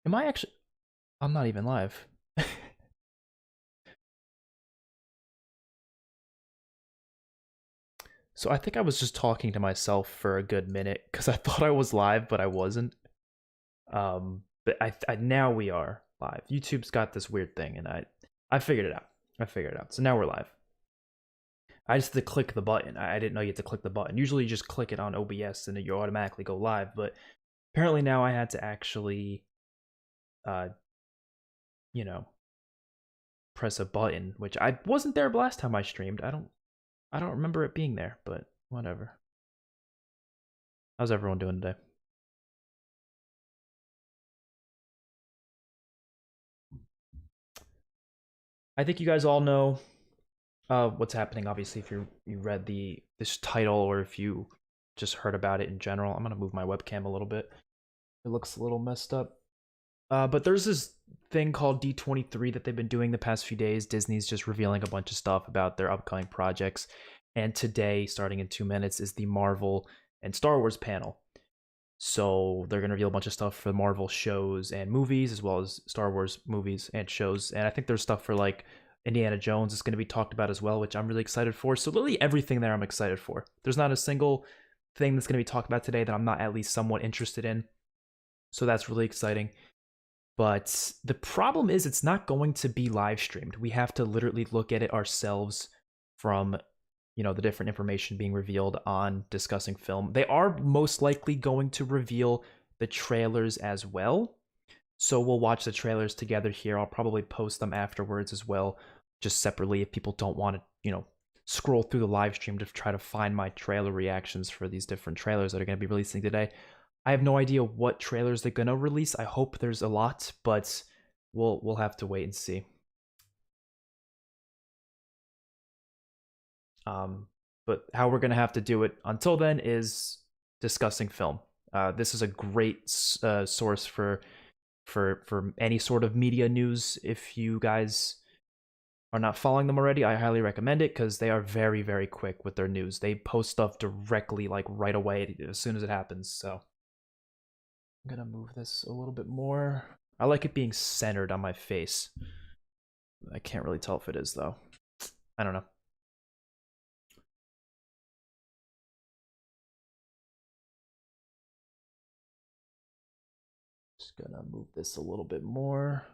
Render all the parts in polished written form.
Am I actually? I'm not even live. So I think I was just talking to myself for a good minute because I thought I was live, but I wasn't. But I now we are live. YouTube's got this weird thing, and I figured it out. I figured it out. So now we're live. I just had to click the button. I didn't know you had to click the button. Usually you just click it on OBS and you automatically go live, but apparently now I had to actually, uh, you know, press a button, which I wasn't there last time I streamed. I don't remember it being there, but whatever. How's everyone doing today? I think you guys all know what's happening. Obviously, if you read this title or if you just heard about it in general, I'm gonna move my webcam a little bit. It looks a little messed up. But there's this thing called D23 that they've been doing the past few days. Disney's just revealing a bunch of stuff about their upcoming projects. And today, starting in 2 minutes, is the Marvel and Star Wars panel. So they're going to reveal a bunch of stuff for Marvel shows and movies, as well as Star Wars movies and shows. And I think there's stuff for like Indiana Jones is going to be talked about as well, which I'm really excited for. So literally everything there I'm excited for. There's not a single thing that's going to be talked about today that I'm not at least somewhat interested in. So that's really exciting. But the problem is it's not going to be live streamed. We have to literally look at it ourselves from, the different information being revealed on discussing film. They are most likely going to reveal the trailers as well. So we'll watch the trailers together here. I'll probably post them afterwards as well, just separately if people don't want to, scroll through the live stream to try to find my trailer reactions for these different trailers that are going to be releasing today. I have no idea what trailers they're gonna release. I hope there's a lot, but we'll have to wait and see. But how we're gonna have to do it until then is discussing film. This is a great source for any sort of media news. If you guys are not following them already, I highly recommend it because they are very, very quick with their news. They post stuff directly, like right away, as soon as it happens. So I'm gonna move this a little bit more. I like it being centered on my face. I can't really tell if it is though. I don't know. Just gonna move this a little bit more.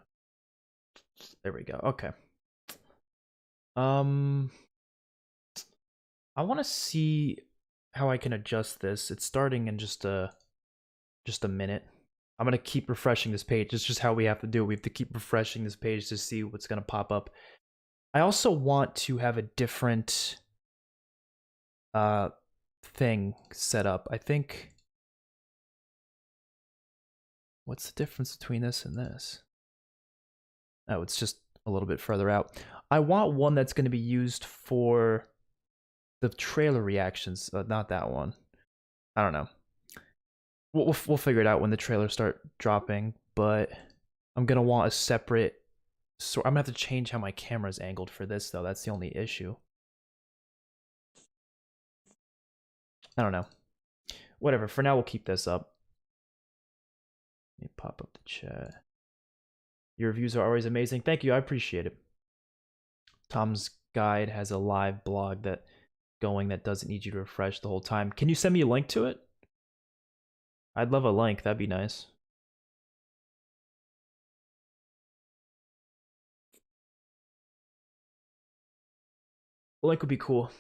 There we go. Okay. I want to see how I can adjust this. It's starting in just a minute. I'm gonna keep refreshing this page. It's just how we have to do it. We have to keep refreshing this page to see what's gonna pop up. I also want to have a different thing set up. I think, what's the difference between this and this? Oh, it's just a little bit further out. I want one that's going to be used for the trailer reactions, not that one. I don't know. We'll figure it out when the trailers start dropping, but I'm going to want a separate. So I'm going to have to change how my camera's angled for this, though. That's the only issue. I don't know. Whatever. For now, we'll keep this up. Let me pop up the chat. Your reviews are always amazing. Thank you. I appreciate it. Tom's Guide has a live blog that doesn't need you to refresh the whole time. Can you send me a link to it? I'd love a link. That'd be nice. A link would be cool.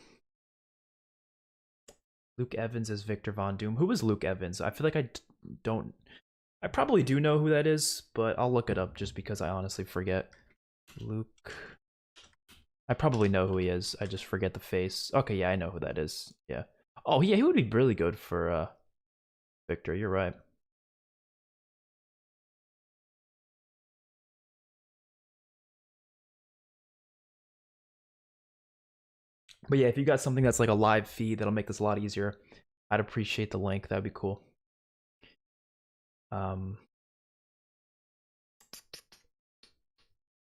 Luke Evans as Victor Von Doom. Who is Luke Evans? I feel like I probably do know who that is, but I'll look it up just because I honestly forget. Luke. I probably know who he is. I just forget the face. Okay, yeah, I know who that is. Yeah. Oh, yeah, he would be really good for Victor. You're right. But yeah, if you got something that's like a live feed, that'll make this a lot easier. I'd appreciate the link. That'd be cool.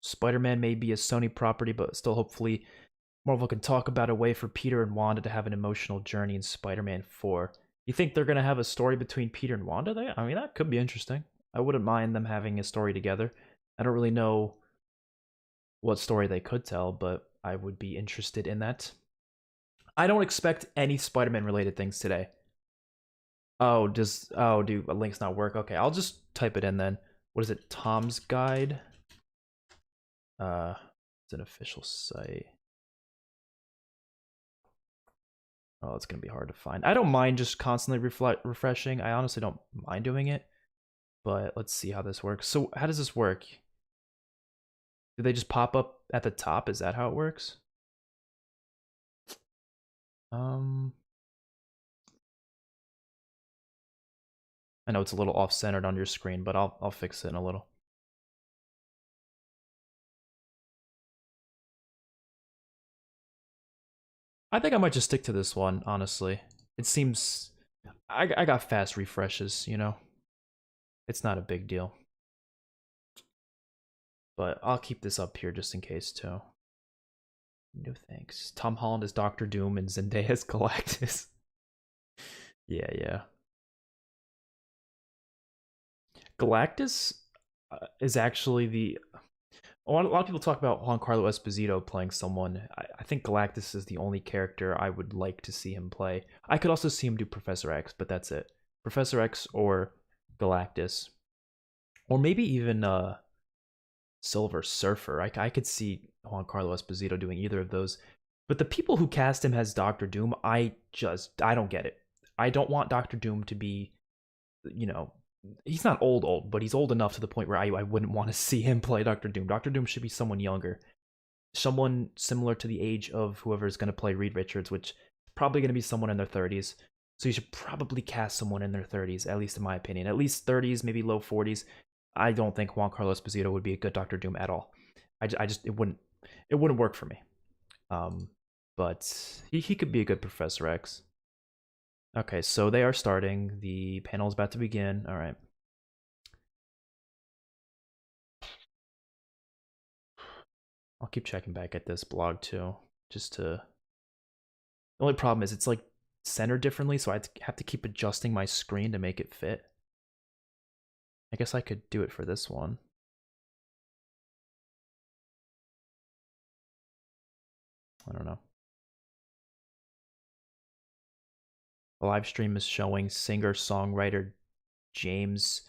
Spider-Man may be a Sony property, but still hopefully Marvel can talk about a way for Peter and Wanda to have an emotional journey in Spider-Man 4. You think they're going to have a story between Peter and Wanda there? I mean, that could be interesting. I wouldn't mind them having a story together. I don't really know what story they could tell, but I would be interested in that. I don't expect any Spider-Man related things today. Oh, do a link's not work? Okay, I'll just type it in then. What is it? Tom's Guide. It's an official site. Oh, it's gonna be hard to find. I don't mind just constantly refreshing. I honestly don't mind doing it, but let's see how this works. So, how does this work? Do they just pop up at the top? Is that how it works? I know it's a little off-centered on your screen, but I'll fix it in a little. I think I might just stick to this one, honestly. It seems I got fast refreshes, you know. It's not a big deal. But I'll keep this up here just in case too. No thanks. Tom Holland is Doctor Doom and Zendaya is Galactus. Yeah. Galactus is actually the a lot of people talk about Juan Carlos Esposito playing someone. I think Galactus is the only character I would like to see him play. I could also see him do Professor X, but that's it. Professor X or Galactus. Or maybe even Silver Surfer. I could see Juan Carlos Esposito doing either of those. But the people who cast him as Doctor Doom, I don't get it. I don't want Doctor Doom to be, you know, he's not old, but he's old enough to the point where I wouldn't want to see him play Doctor Doom. Doctor Doom should be someone younger, someone similar to the age of whoever is going to play Reed Richards, which is probably going to be someone in their 30s. So you should probably cast someone in their 30s, at least in my opinion, at least 30s, maybe low 40s. I don't think Juan Carlos Esposito would be a good Doctor Doom at all. I just it wouldn't work for me. But he could be a good Professor X. Okay, so they are starting. The panel is about to begin. All right. I'll keep checking back at this blog too, just to. The only problem is it's like centered differently, so I have to keep adjusting my screen to make it fit. I guess I could do it for this one. I don't know. The live stream is showing singer-songwriter James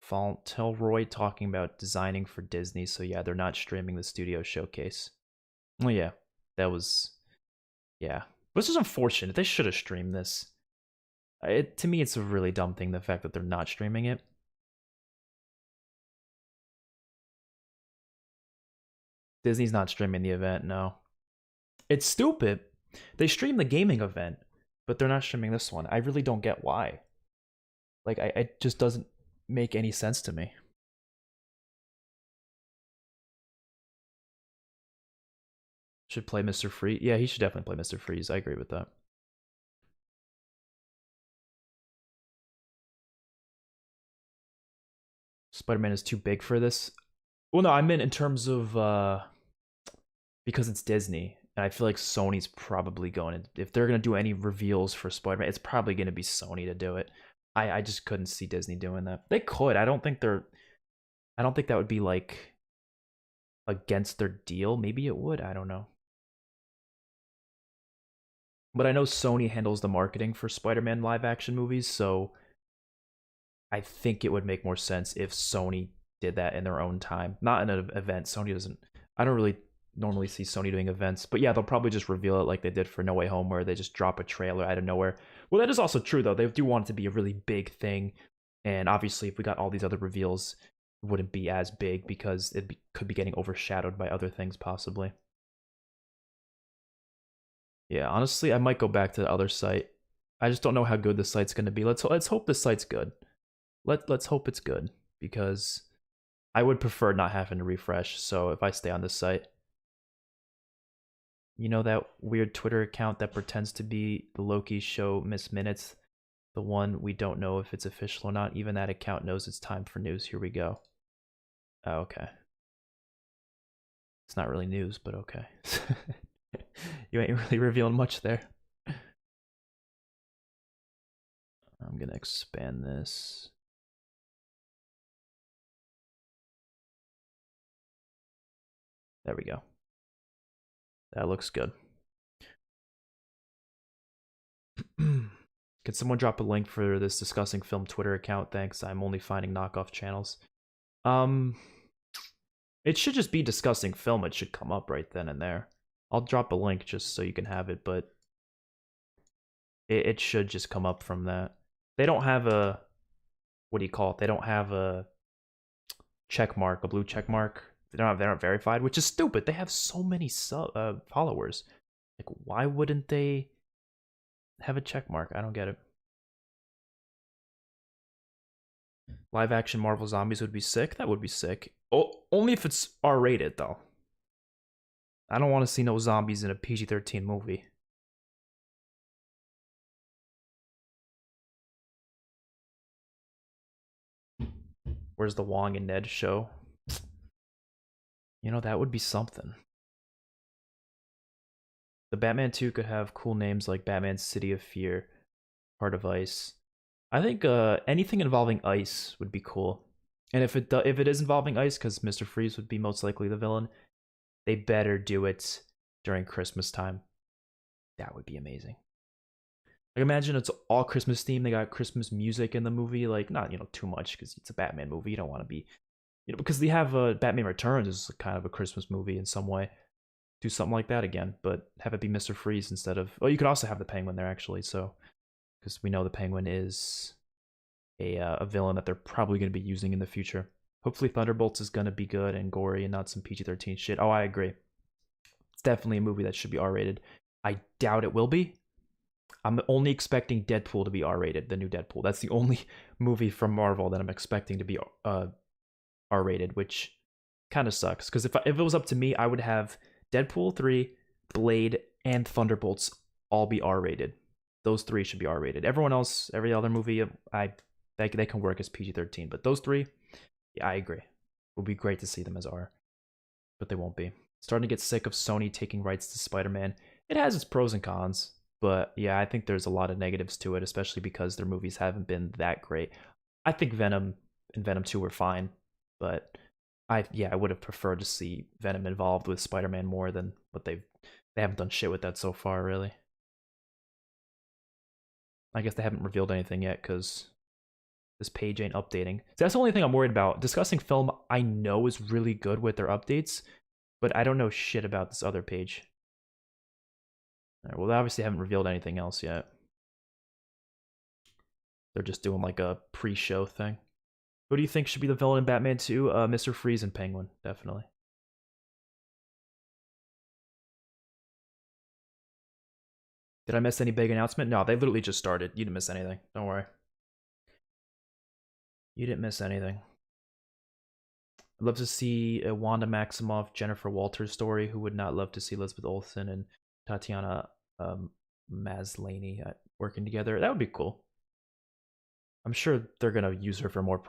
Fauntleroy talking about designing for Disney. So yeah, they're not streaming the studio showcase. Oh yeah, that was yeah. This is unfortunate. They should have streamed this. To me, it's a really dumb thing, the fact that they're not streaming it. Disney's not streaming the event, no. It's stupid. They stream the gaming event, but they're not streaming this one. I really don't get why. Like, it just doesn't make any sense to me. Should play Mr. Freeze. Yeah, he should definitely play Mr. Freeze. I agree with that. Spider-Man is too big for this. Well, no, I meant in terms of because it's Disney, and I feel like Sony's probably going to, if they're gonna do any reveals for Spider-Man, it's probably gonna be Sony to do it. I just couldn't see Disney doing that. They could. I don't think that would be like against their deal. Maybe it would. I don't know. But I know Sony handles the marketing for Spider-Man live action movies, so I think it would make more sense if Sony did that in their own time, not in an event. Sony doesn't. I don't really normally see Sony doing events, but yeah, they'll probably just reveal it like they did for No Way Home, where they just drop a trailer out of nowhere. Well, that is also true though. They do want it to be a really big thing, and obviously, if we got all these other reveals, it wouldn't be as big because could be getting overshadowed by other things possibly. Yeah, honestly, I might go back to the other site. I just don't know how good the site's going to be. Let's hope the site's good. Let's hope it's good, because I would prefer not having to refresh. So if I stay on this site, you know that weird Twitter account that pretends to be the Loki show Miss Minutes, the one we don't know if it's official or not. Even that account knows it's time for news. Here we go. Oh, okay. It's not really news, but okay. You ain't really revealing much there. I'm gonna expand this. There we go. That looks good. Could someone drop a link for this discussing film Twitter account? Thanks. I'm only finding knockoff channels. It should just be discussing film. It should come up right then and there. I'll drop a link just so you can have it, but it should just come up from that. They don't have a, what do you call it? They don't have a check mark, a blue check mark. They're not verified, which is stupid. They have so many followers. Like, why wouldn't they have a check mark? I don't get it. Live action Marvel Zombies would be sick. That would be sick. Oh, only if it's R-rated, though. I don't want to see no zombies in a PG-13 movie. Where's the Wong and Ned show? You know, that would be something. The Batman 2 could have cool names like Batman City of Fear, Heart of Ice. I think anything involving ice would be cool. And if it is involving ice, because Mr. Freeze would be most likely the villain, they better do it during Christmas time. That would be amazing. Like, imagine it's all Christmas themed. They got Christmas music in the movie. Like, not, you know, too much because it's a Batman movie. You don't want to be, you know, because they have Batman Returns is kind of a Christmas movie in some way. Do something like that again, but have it be Mr. Freeze instead of. Oh, you could also have the Penguin there actually. So, because we know the Penguin is a villain that they're probably going to be using in the future. Hopefully, Thunderbolts is going to be good and gory and not some PG-13 shit. Oh, I agree. It's definitely a movie that should be R-rated. I doubt it will be. I'm only expecting Deadpool to be R-rated, the new Deadpool. That's the only movie from Marvel that I'm expecting to be R-rated, which kind of sucks. Because if it was up to me, I would have Deadpool 3, Blade, and Thunderbolts all be R-rated. Those three should be R-rated. Everyone else, every other movie, they can work as PG-13. But those three, yeah, I agree. It would be great to see them as R. But they won't be. Starting to get sick of Sony taking rights to Spider-Man. It has its pros and cons. But yeah, I think there's a lot of negatives to it, especially because their movies haven't been that great. I think Venom and Venom 2 were fine, but I would have preferred to see Venom involved with Spider-Man more than what they haven't done shit with that so far, really. I guess they haven't revealed anything yet because this page ain't updating. So that's the only thing I'm worried about. Discussing Film, I know is really good with their updates, but I don't know shit about this other page. Right, well, they obviously haven't revealed anything else yet. They're just doing like a pre-show thing. Who do you think should be the villain in Batman 2? Mr. Freeze and Penguin, definitely. Did I miss any big announcement? No, they literally just started. You didn't miss anything. Don't worry. You didn't miss anything. I'd love to see a Wanda Maximoff, Jennifer Walters story. Who would not love to see Elizabeth Olsen and Tatiana Maslany working together? That would be cool. I'm sure they're gonna use her for more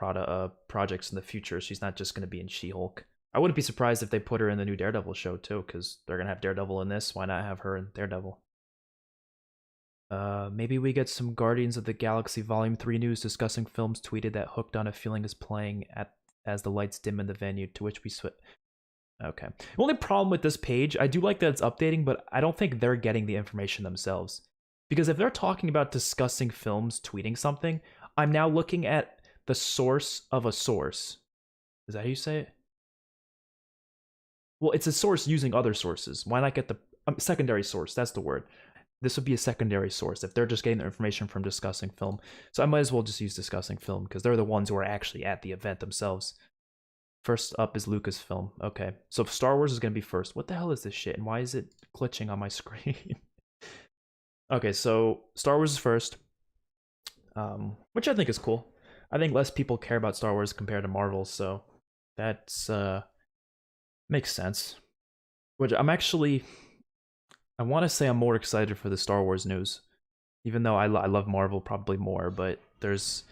projects in the future. She's not just gonna be in She-Hulk. I wouldn't be surprised if they put her in the new Daredevil show too, because they're gonna have Daredevil in this. Why not have her in Daredevil? Maybe we get some Guardians of the Galaxy Volume 3 news. Discussing Films tweeted that Hooked on a Feeling is playing as the lights dim in the venue, to which we switch. Okay. The only problem with this page, I do like that it's updating, but I don't think they're getting the information themselves. Because if they're talking about Discussing Films tweeting something, I'm now looking at the source of a source. Is that how you say it? Well, it's a source using other sources. Why not get the secondary source? That's the word. This would be a secondary source if they're just getting their information from Discussing Film. So I might as well just use Discussing Film because they're the ones who are actually at the event themselves. First up is Lucasfilm. Okay, so Star Wars is going to be first. What the hell is this shit? And why is it glitching on my screen? Okay, so Star Wars is first. Which I think is cool. I think less people care about Star Wars compared to Marvel, so that's makes sense. Which I want to say I'm more excited for the Star Wars news, even though I love Marvel probably more. But there's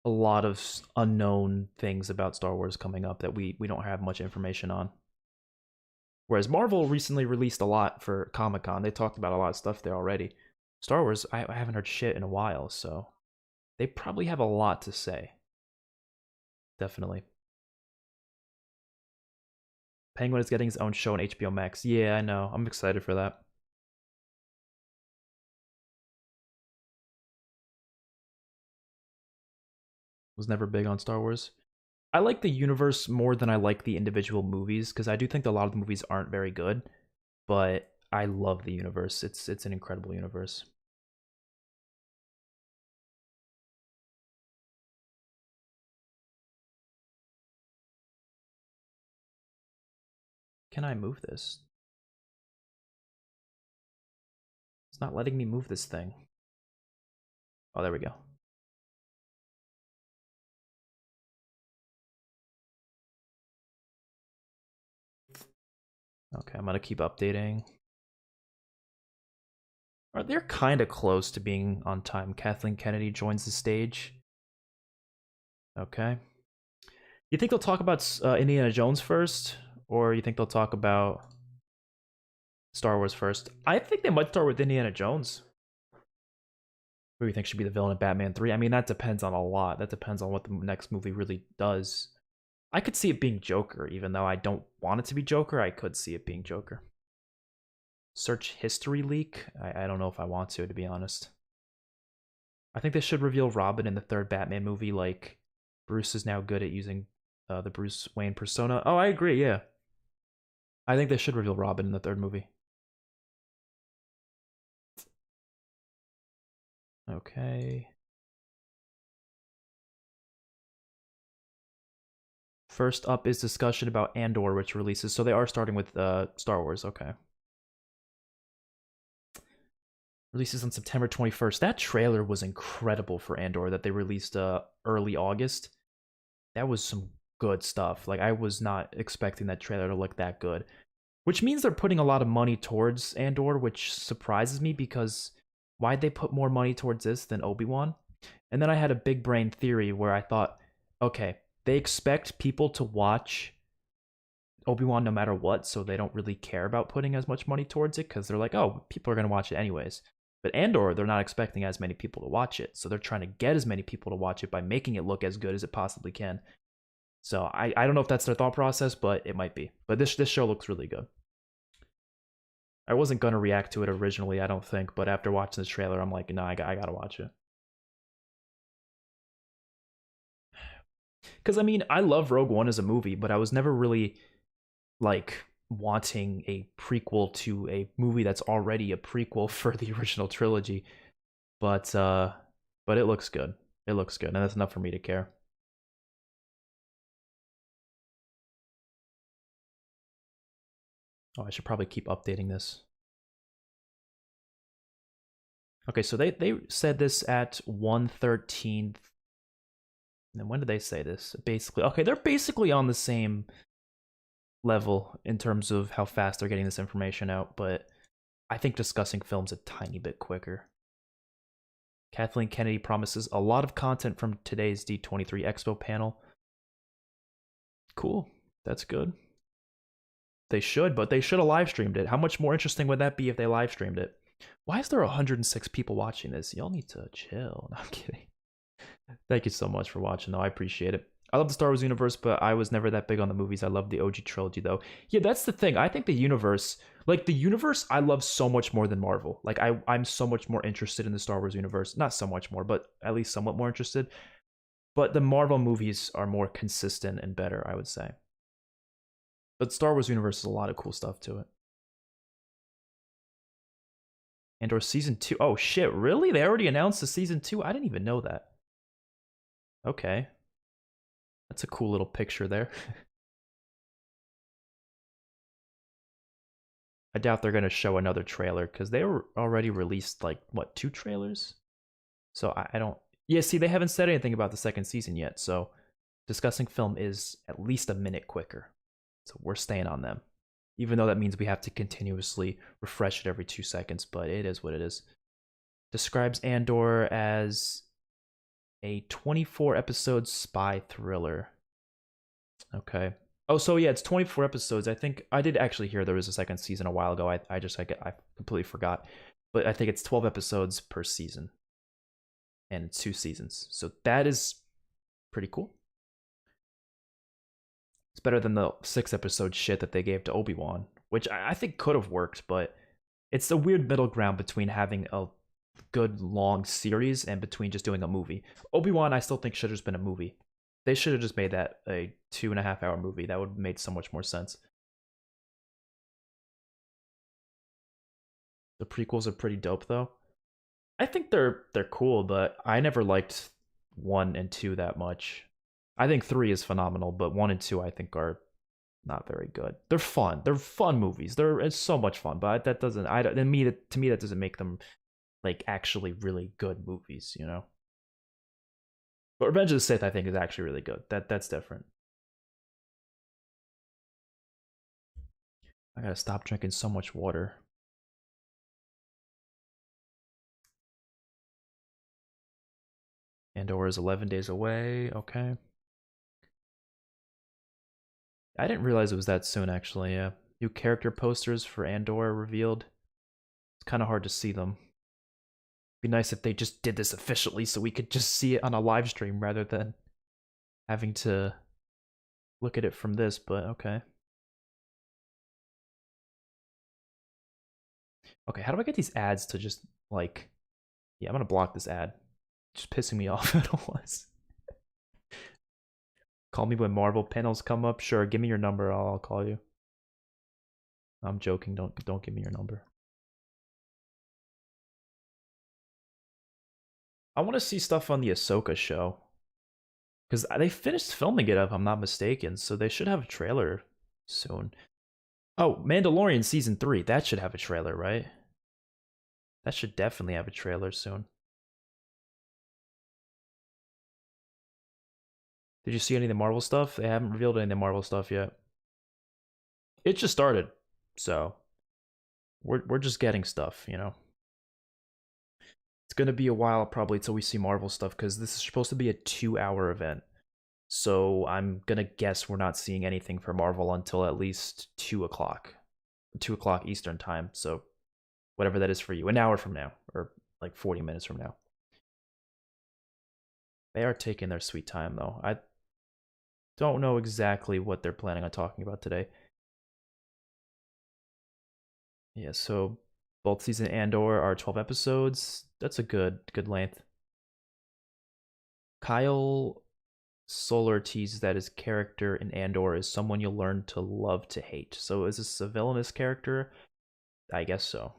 a lot of unknown things about Star Wars coming up that we don't have much information on. Whereas Marvel recently released a lot for Comic-Con. They talked about a lot of stuff there already. Star Wars, I haven't heard shit in a while, so they probably have a lot to say. Definitely. Penguin is getting his own show on HBO Max. Yeah, I know. I'm excited for that. Was never big on Star Wars. I like the universe more than I like the individual movies because I do think a lot of the movies aren't very good, but I love the universe. It's an incredible universe. Can I move this? It's not letting me move this thing. Oh, there we go. Okay, I'm gonna keep updating. They're kind of close to being on time. Kathleen Kennedy joins the stage. Okay. You think they'll talk about Indiana Jones first, or you think they'll talk about Star Wars first? I think they might start with Indiana Jones. Who do you think should be the villain of Batman 3? I mean, that depends on a lot. That depends on what the next movie really does. I could see it being Joker, even though I don't want it to be Joker. I could see it being Joker. Search history leak? I don't know if I want to be honest. I think they should reveal Robin in the third Batman movie. Like, Bruce is now good at using the Bruce Wayne persona. Oh, I agree, yeah. I think they should reveal Robin in the third movie. Okay. First up is discussion about Andor, which releases. So they are starting with Star Wars. Okay. Releases on September 21st. That trailer was incredible for Andor that they released early August. That was some good stuff. Like, I was not expecting that trailer to look that good. Which means they're putting a lot of money towards Andor, which surprises me because why'd they put more money towards this than Obi-Wan? And then I had a big brain theory where I thought, okay, they expect people to watch Obi-Wan no matter what, so they don't really care about putting as much money towards it because they're like, oh, people are going to watch it anyways. But Andor, they're not expecting as many people to watch it, so they're trying to get as many people to watch it by making it look as good as it possibly can. So I don't know if that's their thought process, but it might be. But this show looks really good. I wasn't gonna react to it originally, I don't think, but after watching this trailer, I'm like, no, I gotta watch it. Because I mean, I love Rogue One as a movie, but I was never really like wanting a prequel to a movie that's already a prequel for the original trilogy. But it looks good. It looks good, and that's enough for me to care. Oh, I should probably keep updating this. Okay, so they said this at 1:13. And then when did they say this? Basically, okay, they're basically on the same level in terms of how fast they're getting this information out, but I think discussing film's a tiny bit quicker. Kathleen Kennedy promises a lot of content from today's D23 Expo panel. Cool. That's good. They should, but they should have live streamed it. How much more interesting would that be if they live streamed it? Why is there 106 people watching this? Y'all need to chill. No, I'm kidding. Thank you so much for watching, though. I appreciate it. I love the Star Wars universe, but I was never that big on the movies. I love the OG trilogy, though. Yeah, that's the thing. I think the universe, I love so much more than Marvel. Like, I'm so much more interested in the Star Wars universe. Not so much more, but at least somewhat more interested. But the Marvel movies are more consistent and better, I would say. But Star Wars universe has a lot of cool stuff to it. Andor season 2. Oh shit, really? They already announced the season 2? I didn't even know that. Okay. That's a cool little picture there. I doubt they're going to show another trailer because they were already released, like, what, 2 trailers? So I don't. Yeah, see, they haven't said anything about the second season yet, so discussing film is at least a minute quicker. So we're staying on them. Even though that means we have to continuously refresh it every 2 seconds, but it is what it is. Describes Andor as a 24 episode spy thriller. Okay. Oh, so yeah, it's 24 episodes. I think I did actually hear there was a second season a while ago. I completely forgot. But I think it's 12 episodes per season. And it's 2 seasons. So that is pretty cool. It's better than the 6 episode shit that they gave to Obi-Wan, which I think could have worked, but it's the weird middle ground between having a good long series and between just doing a movie. Obi-Wan, I still think should have just been a movie. They should have just made that a 2.5 hour movie. That would have made so much more sense. The prequels are pretty dope though. I think they're cool, but I never liked 1 and 2 that much. I think 3 is phenomenal, but 1 and 2 I think are not very good. They're fun. They're fun movies. It's so much fun, but that doesn't. To me that doesn't make them like actually really good movies, you know. But Revenge of the Sith I think is actually really good. That's different. I gotta stop drinking so much water. Andor is 11 days away. Okay. I didn't realize it was that soon, actually. Yeah. New character posters for Andor revealed. It's kind of hard to see them. Be nice if they just did this officially so we could just see it on a live stream rather than having to look at it from this, but okay. Okay, how do I get these ads to just, like... Yeah, I'm gonna block this ad. Just pissing me off at once. Call me when Marvel panels come up. Sure, give me your number. I'll call you. I'm joking. Don't give me your number. I want to see stuff on the Ahsoka show. Because they finished filming it, if I'm not mistaken, so they should have a trailer soon. Oh, Mandalorian Season 3. That should have a trailer, right? That should definitely have a trailer soon. Did you see any of the Marvel stuff? They haven't revealed any of the Marvel stuff yet. It just started, so we're just getting stuff, you know. It's gonna be a while probably till we see Marvel stuff because this is supposed to be a 2 hour event. So I'm gonna guess we're not seeing anything for Marvel until at least 2 o'clock, 2 o'clock Eastern time. So whatever that is for you, an hour from now, or like 40 minutes from now. They are taking their sweet time though. I don't know exactly what they're planning on talking about today. Yeah, so both season Andor are 12 episodes. That's a good length. Kyle Solar teases that his character in Andor is someone you'll learn to love to hate. So is this a villainous character? I guess so.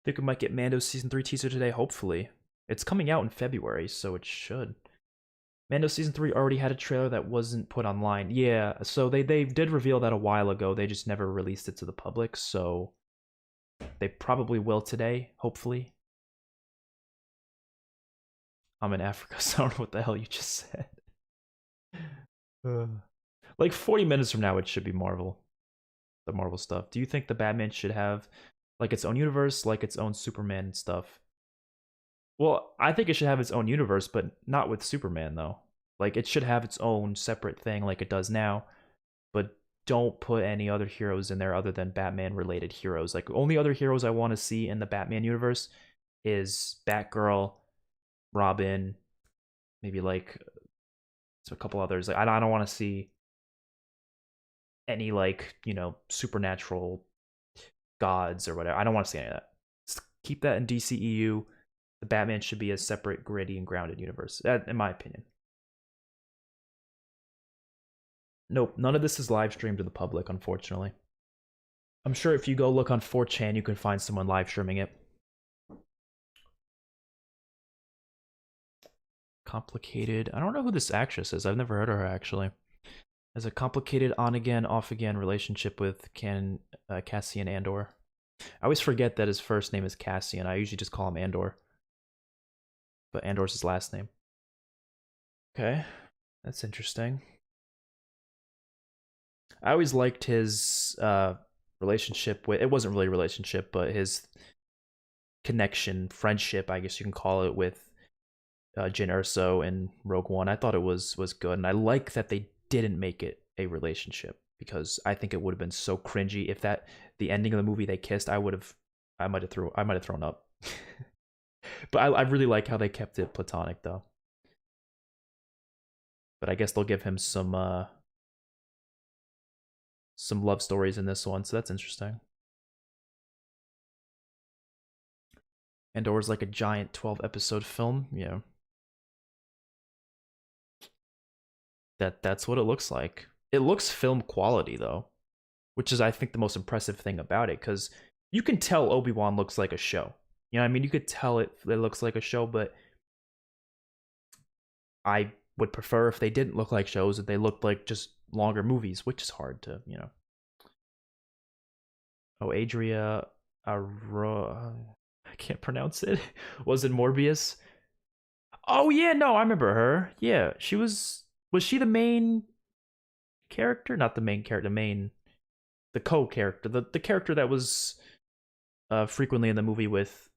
Think we might get Mando season 3 teaser today, hopefully. It's coming out in February, so it should. Mando season 3 already had a trailer that wasn't put online. Yeah, so they did reveal that a while ago. They just never released it to the public, so they probably will today, hopefully. I'm in Africa, so I don't know what the hell you just said. Like 40 minutes from now, it should be Marvel. The Marvel stuff. Do you think the Batman should have like its own universe, like its own Superman stuff? Well, I think it should have its own universe, but not with Superman though. Like it should have its own separate thing like it does now, but don't put any other heroes in there other than Batman related heroes. Like only other heroes I want to see in the Batman universe is Batgirl, Robin, maybe like so a couple others. Like I don't want to see any like, you know, supernatural gods or whatever. I don't want to see any of that. Just keep that in DCEU. The Batman should be a separate, gritty, and grounded universe, in my opinion. Nope, none of this is live streamed to the public, unfortunately. I'm sure if you go look on 4chan, you can find someone live streaming it. Complicated. I don't know who this actress is. I've never heard of her, actually. Has a complicated on-again, off-again relationship with Cassian Andor. I always forget that his first name is Cassian. I usually just call him Andor. But Andor's his last name. Okay, that's interesting. I always liked his relationship with... It wasn't really a relationship, but his connection, friendship, I guess you can call it, with Jyn Erso in Rogue One. I thought it was good, and I like that they didn't make it a relationship because I think it would have been so cringy if the ending of the movie they kissed. I might have thrown up. But I really like how they kept it platonic though. But I guess they'll give him some love stories in this one, so that's interesting. Andor's like a giant 12-episode film, yeah. That's what it looks like. It looks film quality though, which is I think the most impressive thing about it, because you can tell Obi-Wan looks like a show. You know what I mean? You could tell it looks like a show, but I would prefer if they didn't look like shows, if they looked like just longer movies, which is hard to, you know. Oh, Adria I can't pronounce it. Was it Morbius? Oh yeah, no, I remember her. Yeah, she was she the main character? Not the main character, the co-character, the character that was frequently in the movie with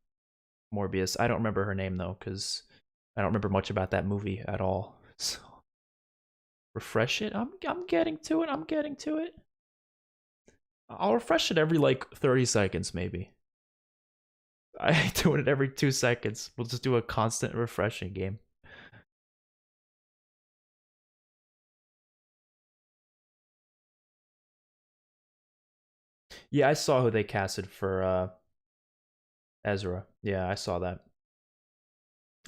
Morbius. I don't remember her name though, because I don't remember much about that movie at all. So refresh it. I'm getting to it. I'm getting to it. I'll refresh it every like 30 seconds maybe. I do it every 2 seconds. We'll just do a constant refreshing game. Yeah, I saw who they casted for Ezra. Yeah, I saw that.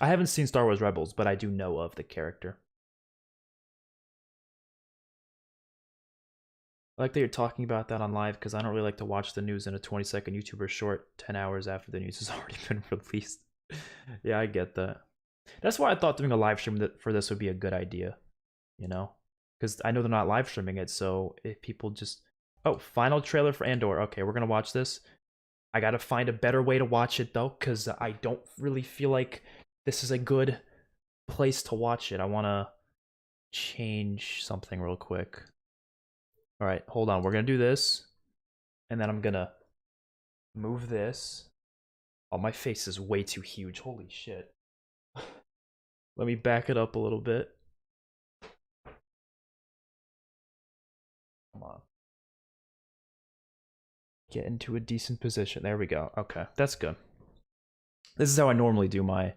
I haven't seen Star Wars Rebels, but I do know of the character. I like that you're talking about that on live, because I don't really like to watch the news in a 20-second YouTuber short 10 hours after the news has already been released. Yeah, I get that. That's why I thought doing a live stream for this would be a good idea, you know? Because I know they're not live streaming it, so if people just... Oh, final trailer for Andor. Okay, we're going to watch this. I got to find a better way to watch it, though, because I don't really feel like this is a good place to watch it. I want to change something real quick. All right, hold on. We're going to do this, and then I'm going to move this. Oh, my face is way too huge. Holy shit. Let me back it up a little bit. Come on. Get into a decent position. There we go. Okay, that's good. This is how I normally do my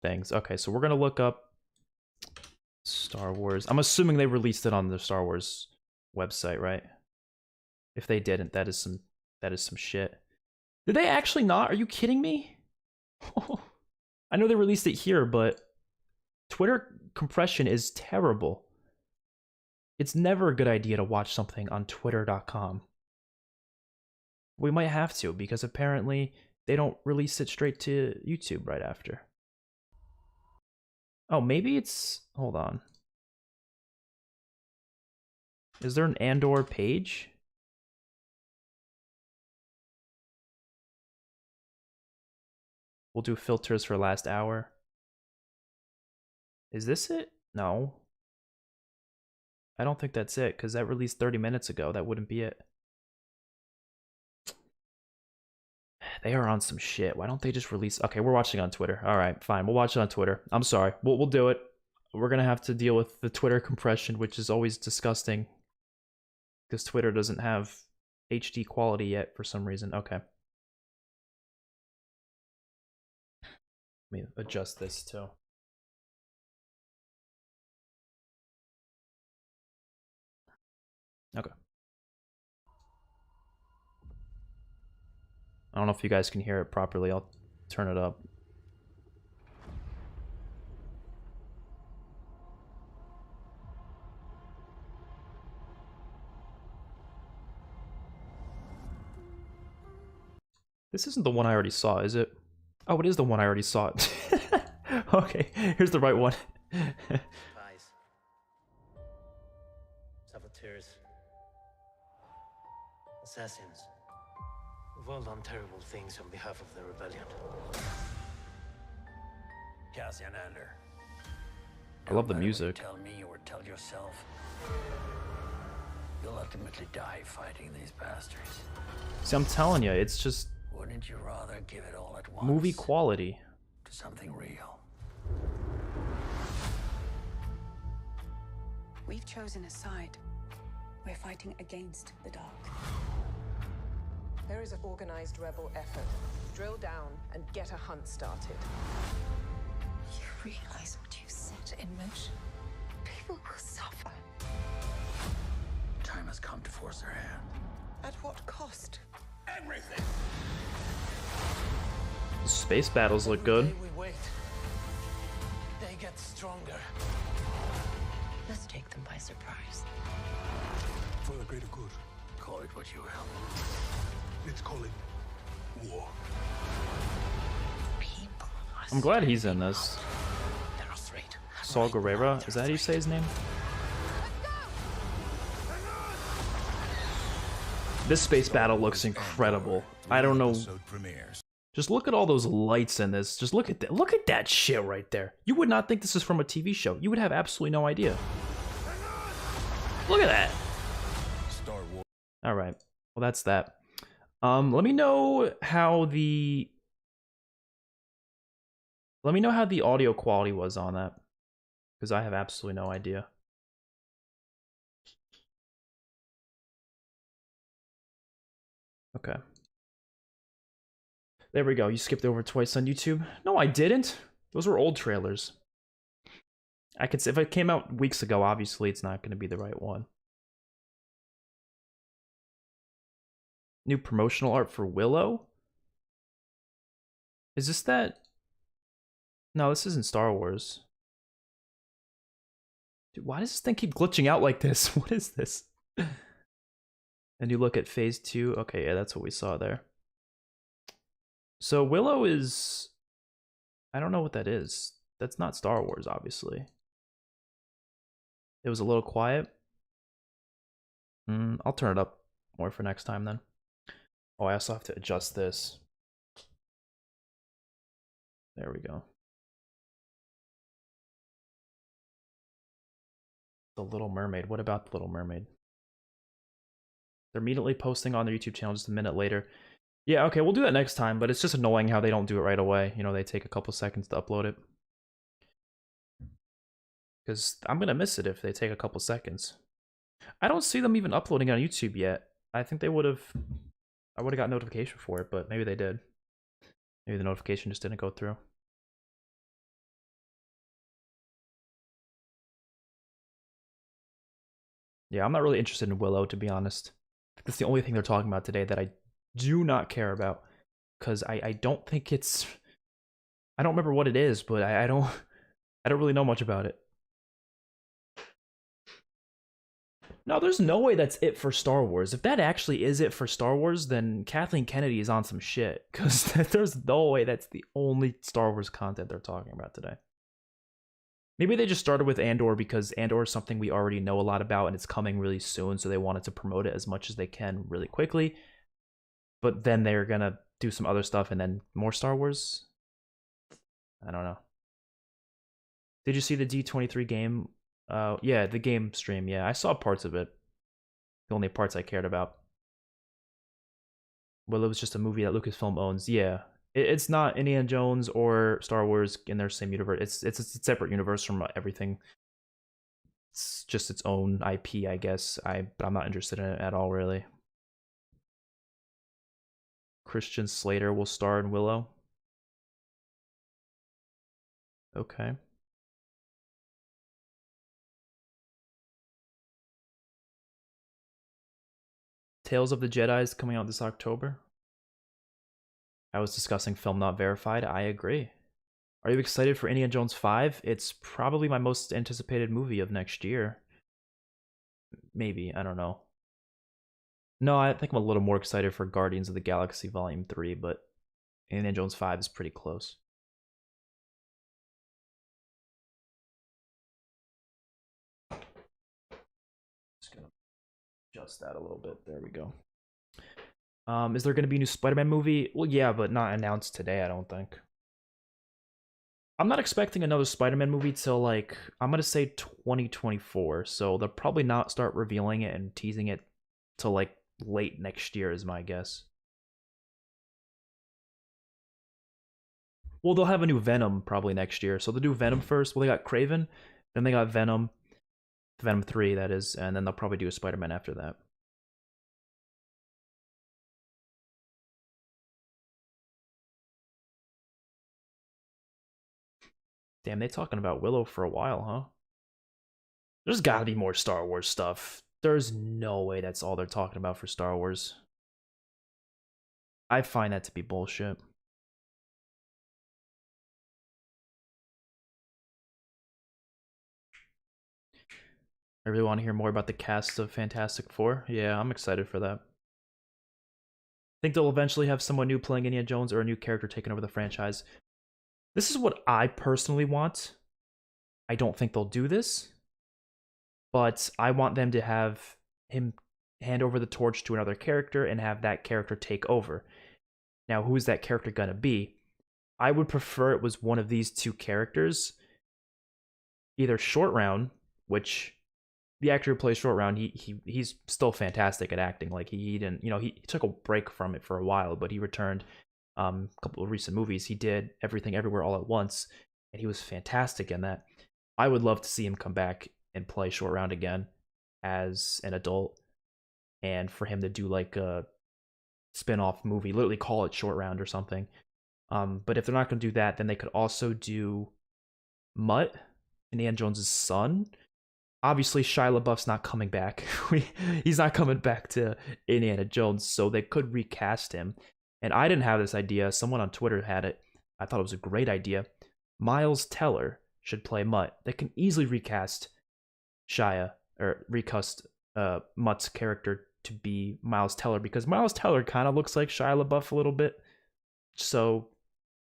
things. Okay, so we're going to look up Star Wars. I'm assuming they released it on the Star Wars website, right? If they didn't, that is some shit. Did they actually not? Are you kidding me? I know they released it here, but Twitter compression is terrible. It's never a good idea to watch something on twitter.com. We might have to, because apparently they don't release it straight to YouTube right after. Oh, maybe it's... Hold on. Is there an Andor page? We'll do filters for last hour. Is this it? No. I don't think that's it, because that released 30 minutes ago. That wouldn't be it. They are on some shit. Why don't they just release... Okay, we're watching on Twitter. All right, fine. We'll watch it on Twitter. I'm sorry. We'll do it. We're going to have to deal with the Twitter compression, which is always disgusting, because Twitter doesn't have HD quality yet for some reason. Okay. Let me adjust this too. Okay. I don't know if you guys can hear it properly. I'll turn it up. This isn't the one I already saw, is it? Oh, it is the one I already saw. Okay, here's the right one. Spies. Saboteurs. Assassins. We've all done terrible things on behalf of the rebellion. Cassian Andor. I love the music. Tell me or tell yourself. You'll ultimately die fighting these bastards. See, I'm telling you, it's just... Wouldn't you rather give it all at once? Movie quality. To something real. We've chosen a side. We're fighting against the dark. There is an organized rebel effort. Drill down and get a hunt started. You realize what you set in motion. People will suffer. Time has come to force her hand. At what cost? Everything! The space battles look Every good. day we wait, they get stronger. Let's take them by surprise. For the greater good, call it what you will. Let's call it war. People are I'm glad he's in this. They're afraid. Saul Guerrera, is that how you say his name? This space battle looks incredible. I don't know. Just look at all those lights in this. Just look at that. Look at that shit right there. You would not think this is from a TV show. You would have absolutely no idea. Look at that. Star Wars. All right. Well, that's that. Let me know how the audio quality was on that, because I have absolutely no idea. Okay. There we go. You skipped over twice on YouTube. No, I didn't. Those were old trailers. I could say if it came out weeks ago, obviously it's not going to be the right one. New promotional art for Willow? Is this that? No, this isn't Star Wars. Dude, why does this thing keep glitching out like this? What is this? And you look at phase 2. Okay, yeah, that's what we saw there. So Willow is... I don't know what that is. That's not Star Wars, obviously. It was a little quiet. I'll turn it up more for next time then. Oh, I also have to adjust this. There we go. The Little Mermaid. What about The Little Mermaid? They're immediately posting on their YouTube channel just a minute later. Yeah, okay, we'll do that next time, but it's just annoying how they don't do it right away. You know, they take a couple seconds to upload it. Because I'm going to miss it if they take a couple seconds. I don't see them even uploading on YouTube yet. I think they would have... I would have got notification for it, but maybe they did. Maybe the notification just didn't go through. Yeah, I'm not really interested in Willow, to be honest. That's the only thing they're talking about today that I do not care about. Because I don't think it's... I don't remember what it is, but I don't really know much about it. No, there's no way that's it for Star Wars. If that actually is it for Star Wars, then Kathleen Kennedy is on some shit. Because there's no way that's the only Star Wars content they're talking about today. Maybe they just started with Andor because Andor is something we already know a lot about and it's coming really soon, so they wanted to promote it as much as they can really quickly. But then they're gonna do some other stuff and then more Star Wars? I don't know. Did you see the D23 game? Yeah, the game stream. Yeah, I saw parts of it. The only parts I cared about. Well, it was just a movie that Lucasfilm owns. Yeah, it's not Indiana Jones or Star Wars in their same universe. It's a separate universe from everything. It's just its own IP, I guess. But I'm not interested in it at all, really. Christian Slater will star in Willow. Okay. Tales of the Jedi is coming out this October. I was discussing film not verified. I agree. Are you excited for Indiana Jones 5? It's probably my most anticipated movie of next year. Maybe, I don't know. No, I think I'm a little more excited for Guardians of the Galaxy Volume 3, but Indiana Jones 5 is pretty close. Just gonna adjust that a little bit. There we go. Is there going to be a new Spider-Man movie? Well, yeah, but not announced today, I don't think. I'm not expecting another Spider-Man movie till, like, I'm going to say 2024, so they'll probably not start revealing it and teasing it till, like, late next year is my guess. Well, they'll have a new Venom probably next year, so they'll do Venom first. Well, they got Kraven, then they got Venom, Venom 3, that is, and then they'll probably do a Spider-Man after that. Damn, they talking about Willow for a while, huh? There's gotta be more Star Wars stuff. There's no way that's all they're talking about for Star Wars. I find that to be bullshit. I really want to hear more about the cast of Fantastic Four. Yeah, I'm excited for that. Think they'll eventually have someone new playing Indiana Jones or a new character taking over the franchise. This is what I personally want. I don't think they'll do this, but I want them to have him hand over the torch to another character and have that character take over. Now, who is that character gonna be? I would prefer it was one of these two characters. Either Short Round, which the actor who plays Short Round, he's still fantastic at acting. Like he didn't, he took a break from it for a while, but he returned. A couple of recent movies, he did Everything Everywhere All at Once, and he was fantastic in that. I would love to see him come back and play Short Round again as an adult, and for him to do like a spin-off movie, literally call it Short Round or something. But if they're not going to do that, then they could also do Mutt, Indiana Jones' son. Obviously, Shia LaBeouf's not coming back. He's not coming back to Indiana Jones, so they could recast him. And I didn't have this idea. Someone on Twitter had it. I thought it was a great idea. Miles Teller should play Mutt. They can easily recast Mutt's character to be Miles Teller, because Miles Teller kind of looks like Shia LaBeouf a little bit. So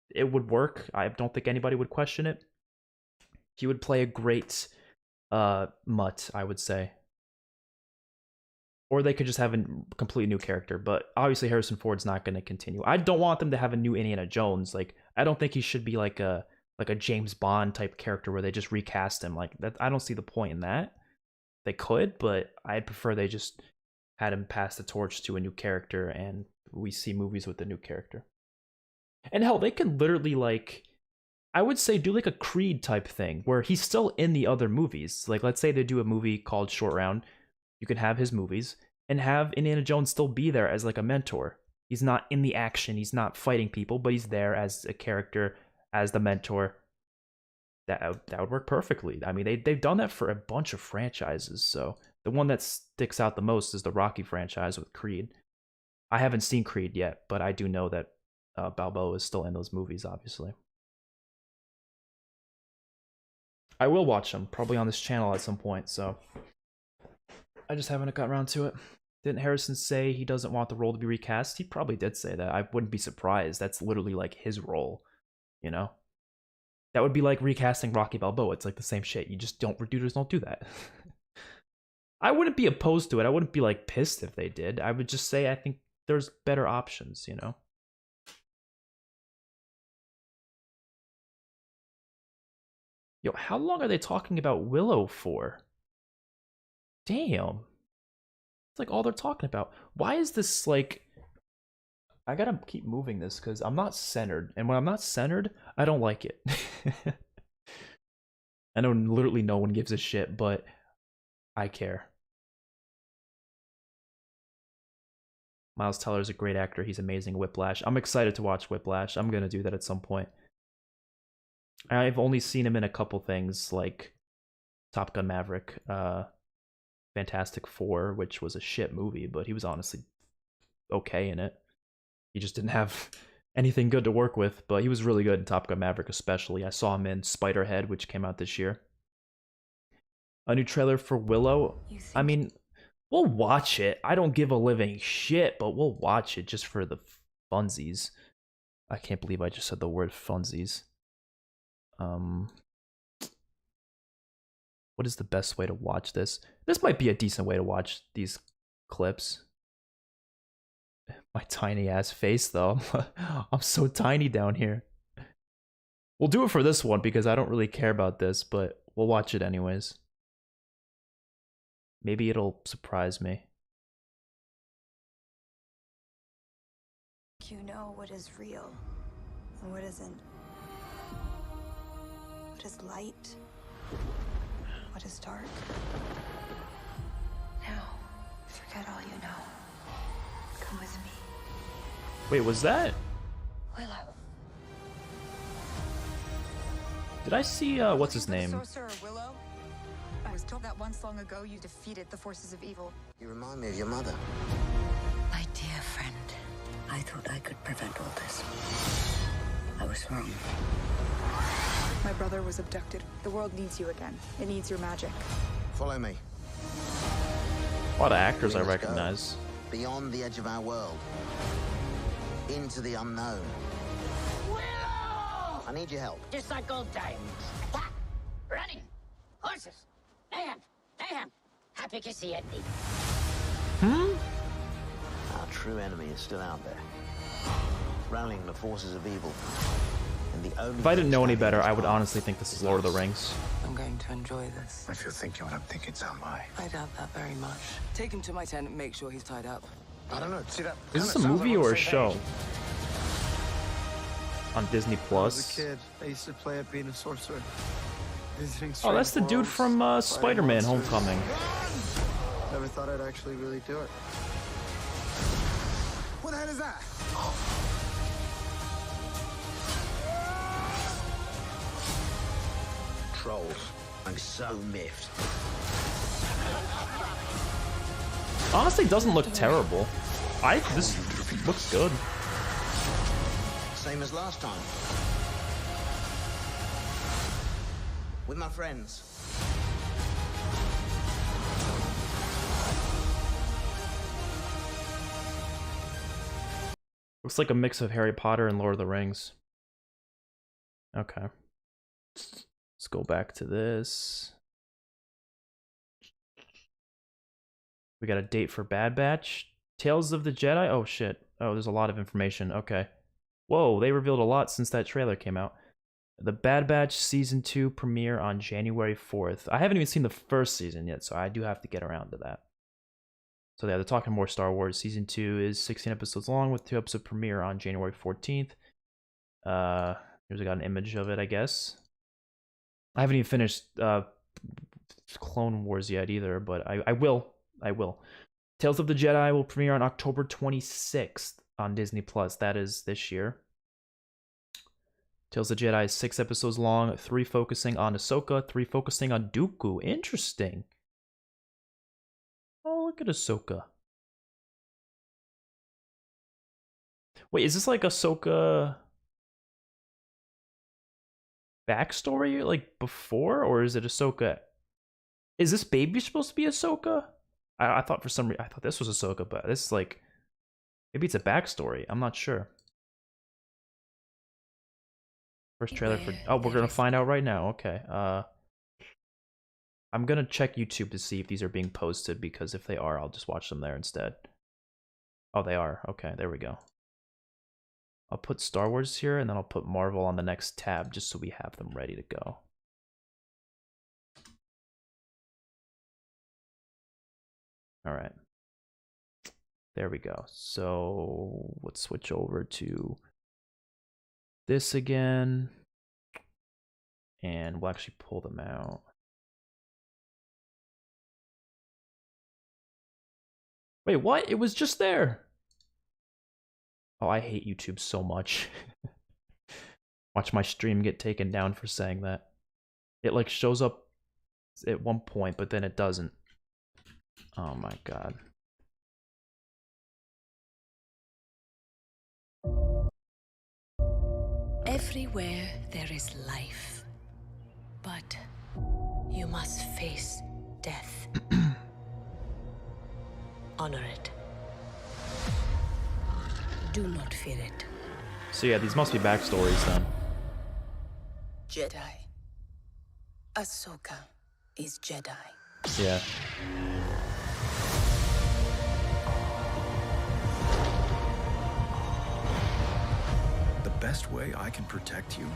it would work. I don't think anybody would question it. He would play a great Mutt, I would say. Or they could just have a completely new character, but obviously Harrison Ford's not going to continue. I don't want them to have a new Indiana Jones. Like, I don't think he should be like a James Bond type character where they just recast him. Like that, I don't see the point in that. They could, but I'd prefer they just had him pass the torch to a new character and we see movies with the new character. And hell, they can literally, like, I would say do like a Creed type thing where he's still in the other movies. Like, let's say they do a movie called Short Round. You can have his movies and have Indiana Jones still be there as like a mentor. He's not in the action. He's not fighting people, but he's there as a character, as the mentor. That would work perfectly. I mean, they've done that for a bunch of franchises. So the one that sticks out the most is the Rocky franchise with Creed. I haven't seen Creed yet, but I do know that Balboa is still in those movies, obviously. I will watch them, probably on this channel at some point, so I just haven't gotten around to it. Didn't Harrison say he doesn't want the role to be recast? He probably did say that. I wouldn't be surprised. That's literally like his role, you know? That would be like recasting Rocky Balboa. It's like the same shit. You just don't do that. I wouldn't be opposed to it. I wouldn't be like pissed if they did. I would just say I think there's better options, you know? Yo, how long are they talking about Willow for? Damn. It's like all they're talking about. Why is this like... I gotta keep moving this because I'm not centered. And when I'm not centered, I don't like it. I know literally no one gives a shit, but I care. Miles Teller is a great actor. He's amazing. Whiplash. I'm excited to watch Whiplash. I'm gonna do that at some point. I've only seen him in a couple things like Top Gun Maverick, Fantastic Four, which was a shit movie, but he was honestly okay in it. He just didn't have anything good to work with, but he was really good in Top Gun Maverick especially. I saw him in Spiderhead, which came out this year. A new trailer for Willow. I mean, we'll watch it. I don't give a living shit, but we'll watch it just for the funsies. I can't believe I just said the word funsies. What is the best way to watch this? This might be a decent way to watch these clips. My tiny ass face though. I'm so tiny down here. We'll do it for this one because I don't really care about this, but we'll watch it anyways. Maybe it'll surprise me. You know what is real and what isn't. What is light? What is dark? Now, forget all you know. Come with me. Wait, was that? Willow. Did I see what's his name? Sorcerer Willow. I was told that once long ago you defeated the forces of evil. You remind me of your mother. My dear friend, I thought I could prevent all this. I was wrong. My brother was abducted. The world needs you again. It needs your magic. Follow me. A lot of actors I Let's go. recognize. Beyond the edge of our world. Into the unknown. Willow! I need your help. Just like old times. Attack! Running! Horses! Mayhem! Mayhem! Happy to see it. Our true enemy is still out there. Rallying the forces of evil. And the only If I didn't know any thing better, standing I would in its honestly think this is Lord of the Rings. I'm going to enjoy this. If you're thinking what I'm thinking, so am I. I doubt that very much. Take him to my tent and make sure he's tied up. I don't know. See that? Is this a movie or a show? On Disney Plus. kid, I used to play at being a sorcerer. Oh, that's the dude from Spider-Man: Homecoming. Never thought I'd actually really do it. What the hell is that? Trolls. I'm so miffed. Honestly, doesn't look terrible. This looks good. Same as last time. With my friends. Looks like a mix of Harry Potter and Lord of the Rings. Okay. Let's go back to this. We got a date for Bad Batch. Tales of the Jedi? Oh, shit. Oh, there's a lot of information. Okay. Whoa, they revealed a lot since that trailer came out. The Bad Batch Season 2 premiere on January 4th. I haven't even seen the first season yet, so I do have to get around to that. So yeah, they're talking more Star Wars. Season 2 is 16 episodes long with 2 episode premiere on January 14th. Here's I got an image of it, I guess. I haven't even finished Clone Wars yet either, but I will. Tales of the Jedi will premiere on October 26th on Disney Plus. That is this year. Tales of the Jedi is 6 episodes long, 3 focusing on Ahsoka, 3 focusing on Dooku. Interesting. Oh, look at Ahsoka. Wait, is this like Ahsoka backstory, like before, or is it Ahsoka? Is this baby supposed to be Ahsoka? I thought for some reason I thought this was Ahsoka, but this is like maybe it's a backstory. I'm not sure. First trailer for we're gonna find out right now. Okay. I'm gonna check YouTube to see if these are being posted, because if they are, I'll just watch them there instead. Oh, they are. Okay, there we go. I'll put Star Wars here, and then I'll put Marvel on the next tab, just so we have them ready to go. All right. There we go. So let's switch over to this again, and we'll actually pull them out. Wait, what? It was just there. Oh, I hate YouTube so much. Watch my stream get taken down for saying that. It like shows up at one point, but then it doesn't. Oh my god. Everywhere there is life, but you must face death. Honor it. Do not fear it. So yeah, these must be backstories then. Jedi. Ahsoka is Jedi. Yeah. The best way I can protect you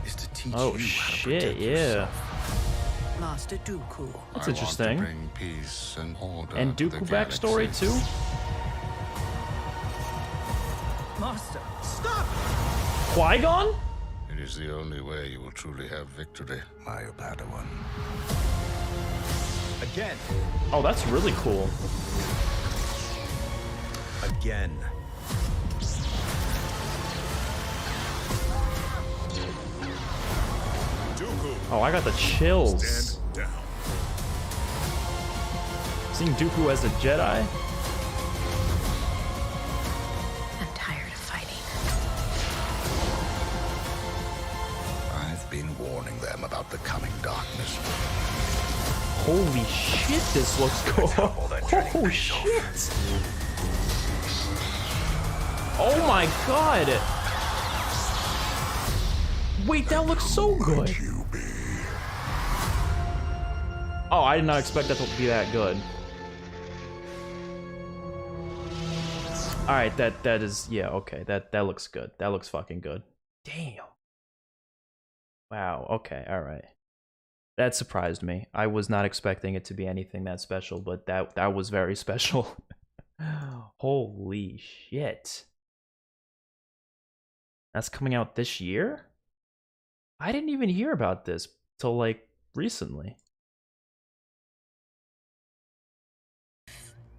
is to teach Oh you how to shit, protect yeah. yourself. Master Dooku. That's I interesting. Want to bring peace and order And to Dooku the backstory galaxy. too? Master, stop! Qui-Gon? It is the only way you will truly have victory. My Padawan. Again. Oh, that's really cool. Again. Oh, I got the chills. Stand down. Seeing Dooku as a Jedi? I'm tired of fighting. I've been warning them about the coming darkness. Holy shit, this looks cool. Oh shit. Oh my god. Wait, that looks so good. Oh, I did not expect that to be that good. Alright, that is, yeah, okay, that looks good. That looks fucking good. Damn. Wow, okay, alright. That surprised me. I was not expecting it to be anything that special, but that was very special. Holy shit. That's coming out this year? I didn't even hear about this till like recently.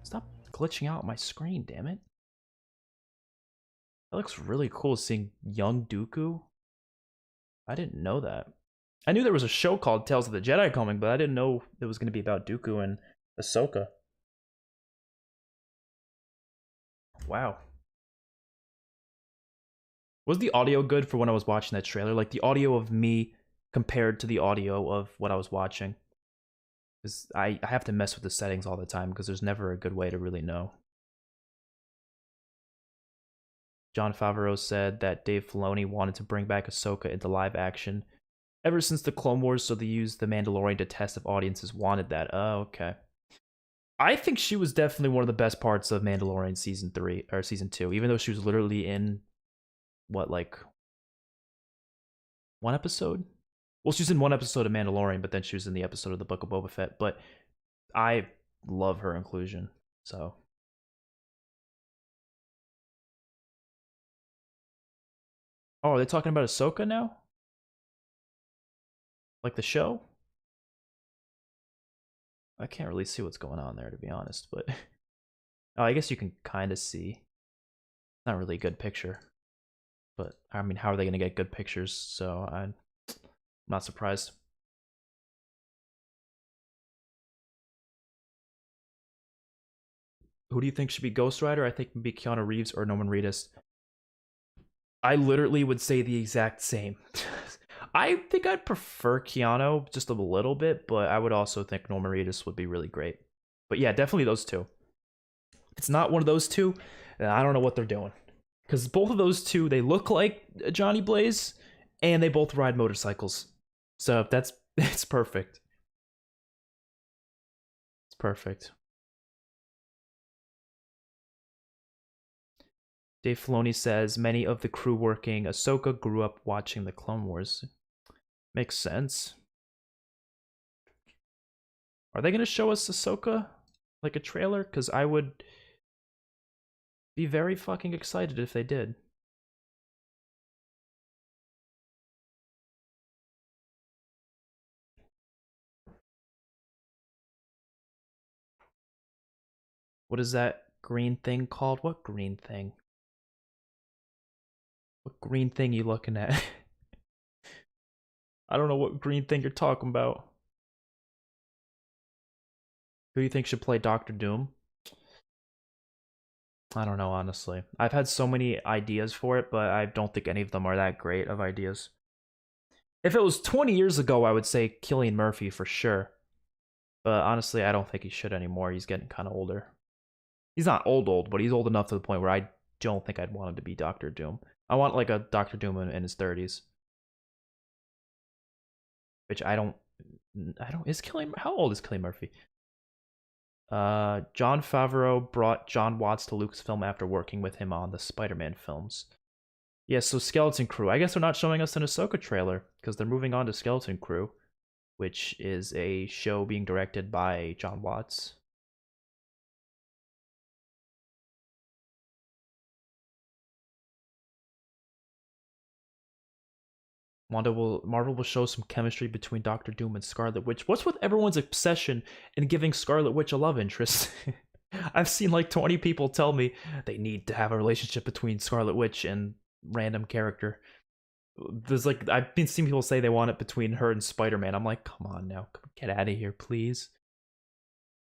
Stop glitching out my screen, damn it. That looks really cool seeing young Dooku. I didn't know that. I knew there was a show called Tales of the Jedi coming, but I didn't know it was going to be about Dooku and Ahsoka. Wow. Was the audio good for when I was watching that trailer? Like the audio of me compared to the audio of what I was watching? Because I have to mess with the settings all the time because there's never a good way to really know. Jon Favreau said that Dave Filoni wanted to bring back Ahsoka into live action ever since the Clone Wars, so they used The Mandalorian to test if audiences wanted that. Oh, okay. I think she was definitely one of the best parts of Mandalorian season 3 or season 2, even though she was literally in what, like one episode? Well, she was in one episode of Mandalorian, but then she was in the episode of the Book of Boba Fett. But I love her inclusion, so. Oh, are they talking about Ahsoka now? Like the show? I can't really see what's going on there, to be honest, but oh, I guess you can kind of see. Not really a good picture, but I mean, how are they going to get good pictures? So I'm not surprised. Who do you think should be Ghost Rider? I think maybe Keanu Reeves or Norman Reedus. I literally would say the exact same. I think I'd prefer Keanu just a little bit, but I would also think Norman Reedus would be really great. But yeah, definitely those two. If it's not one of those two, then I don't know what they're doing. Because both of those two, they look like Johnny Blaze, and they both ride motorcycles. So it's perfect. It's perfect. Dave Filoni says many of the crew working Ahsoka grew up watching the Clone Wars. Makes sense. Are they going to show us Ahsoka? Like a trailer? Because I would be very fucking excited if they did. What is that green thing called? What green thing? What green thing you looking at? I don't know what green thing you're talking about. Who do you think should play Doctor Doom? I don't know, honestly. I've had so many ideas for it, but I don't think any of them are that great of ideas. If it was 20 years ago, I would say Cillian Murphy for sure. But honestly, I don't think he should anymore. He's getting kind of older. He's not old, but he's old enough to the point where I don't think I'd want him to be Doctor Doom. I want like a Doctor Doom in his 30s. Which I don't is Cillian, how old is Cillian Murphy? Jon Favreau brought John Watts to Lucasfilm after working with him on the Spider-Man films. Yeah, so Skeleton Crew. I guess they're not showing us an Ahsoka trailer because they're moving on to Skeleton Crew, which is a show being directed by John Watts. Marvel will show some chemistry between Doctor Doom and Scarlet Witch. What's with everyone's obsession in giving Scarlet Witch a love interest? I've seen like 20 people tell me they need to have a relationship between Scarlet Witch and random character. there's like I've been seeing people say they want it between her and Spider-Man. I'm like, come on now, get out of here, please.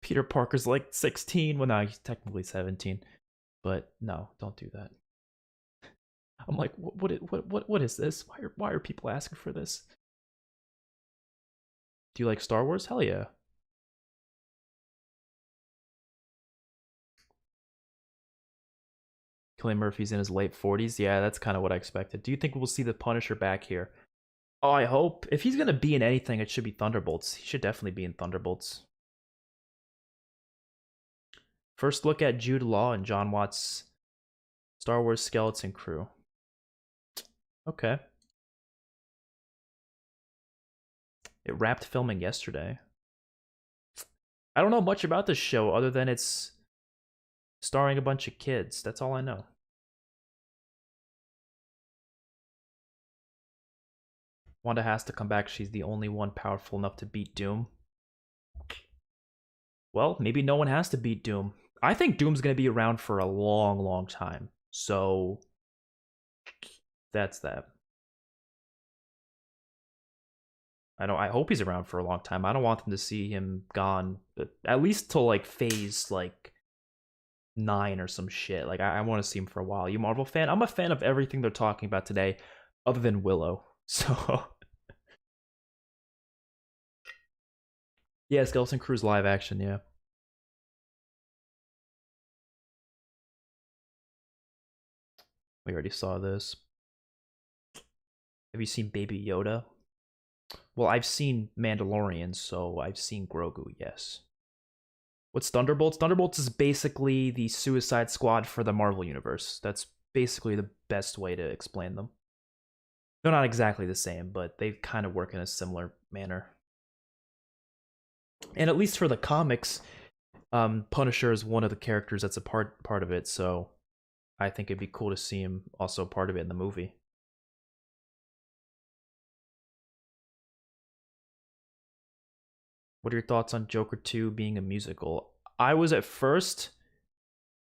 Peter Parker's like 16. Well, no, he's technically 17, but no, don't do that. I'm like, what is this? Why are people asking for this? Do you like Star Wars? Hell yeah. Cillian Murphy's in his late 40s. Yeah, that's kind of what I expected. Do you think we'll see the Punisher back here? Oh, I hope. If he's gonna be in anything, it should be Thunderbolts. He should definitely be in Thunderbolts. First look at Jude Law and John Watts' Star Wars Skeleton Crew. Okay. It wrapped filming yesterday. I don't know much about this show other than it's starring a bunch of kids. That's all I know. Wanda has to come back. She's the only one powerful enough to beat Doom. Well, maybe no one has to beat Doom. I think Doom's going to be around for a long, long time. So that's that. I hope he's around for a long time. I don't want them to see him gone, but at least till like phase like 9 or some shit. Like I want to see him for a while. You Marvel fan? I'm a fan of everything they're talking about today, other than Willow. So yeah, Skeleton Crew's live action. Yeah. We already saw this. Have you seen Baby Yoda? Well, I've seen Mandalorian, so I've seen Grogu, yes. What's Thunderbolts? Thunderbolts is basically the Suicide Squad for the Marvel Universe. That's basically the best way to explain them. They're not exactly the same, but they kind of work in a similar manner. And at least for the comics, Punisher is one of the characters that's a part of it, so I think it'd be cool to see him also part of it in the movie. What are your thoughts on Joker 2 being a musical? I was at first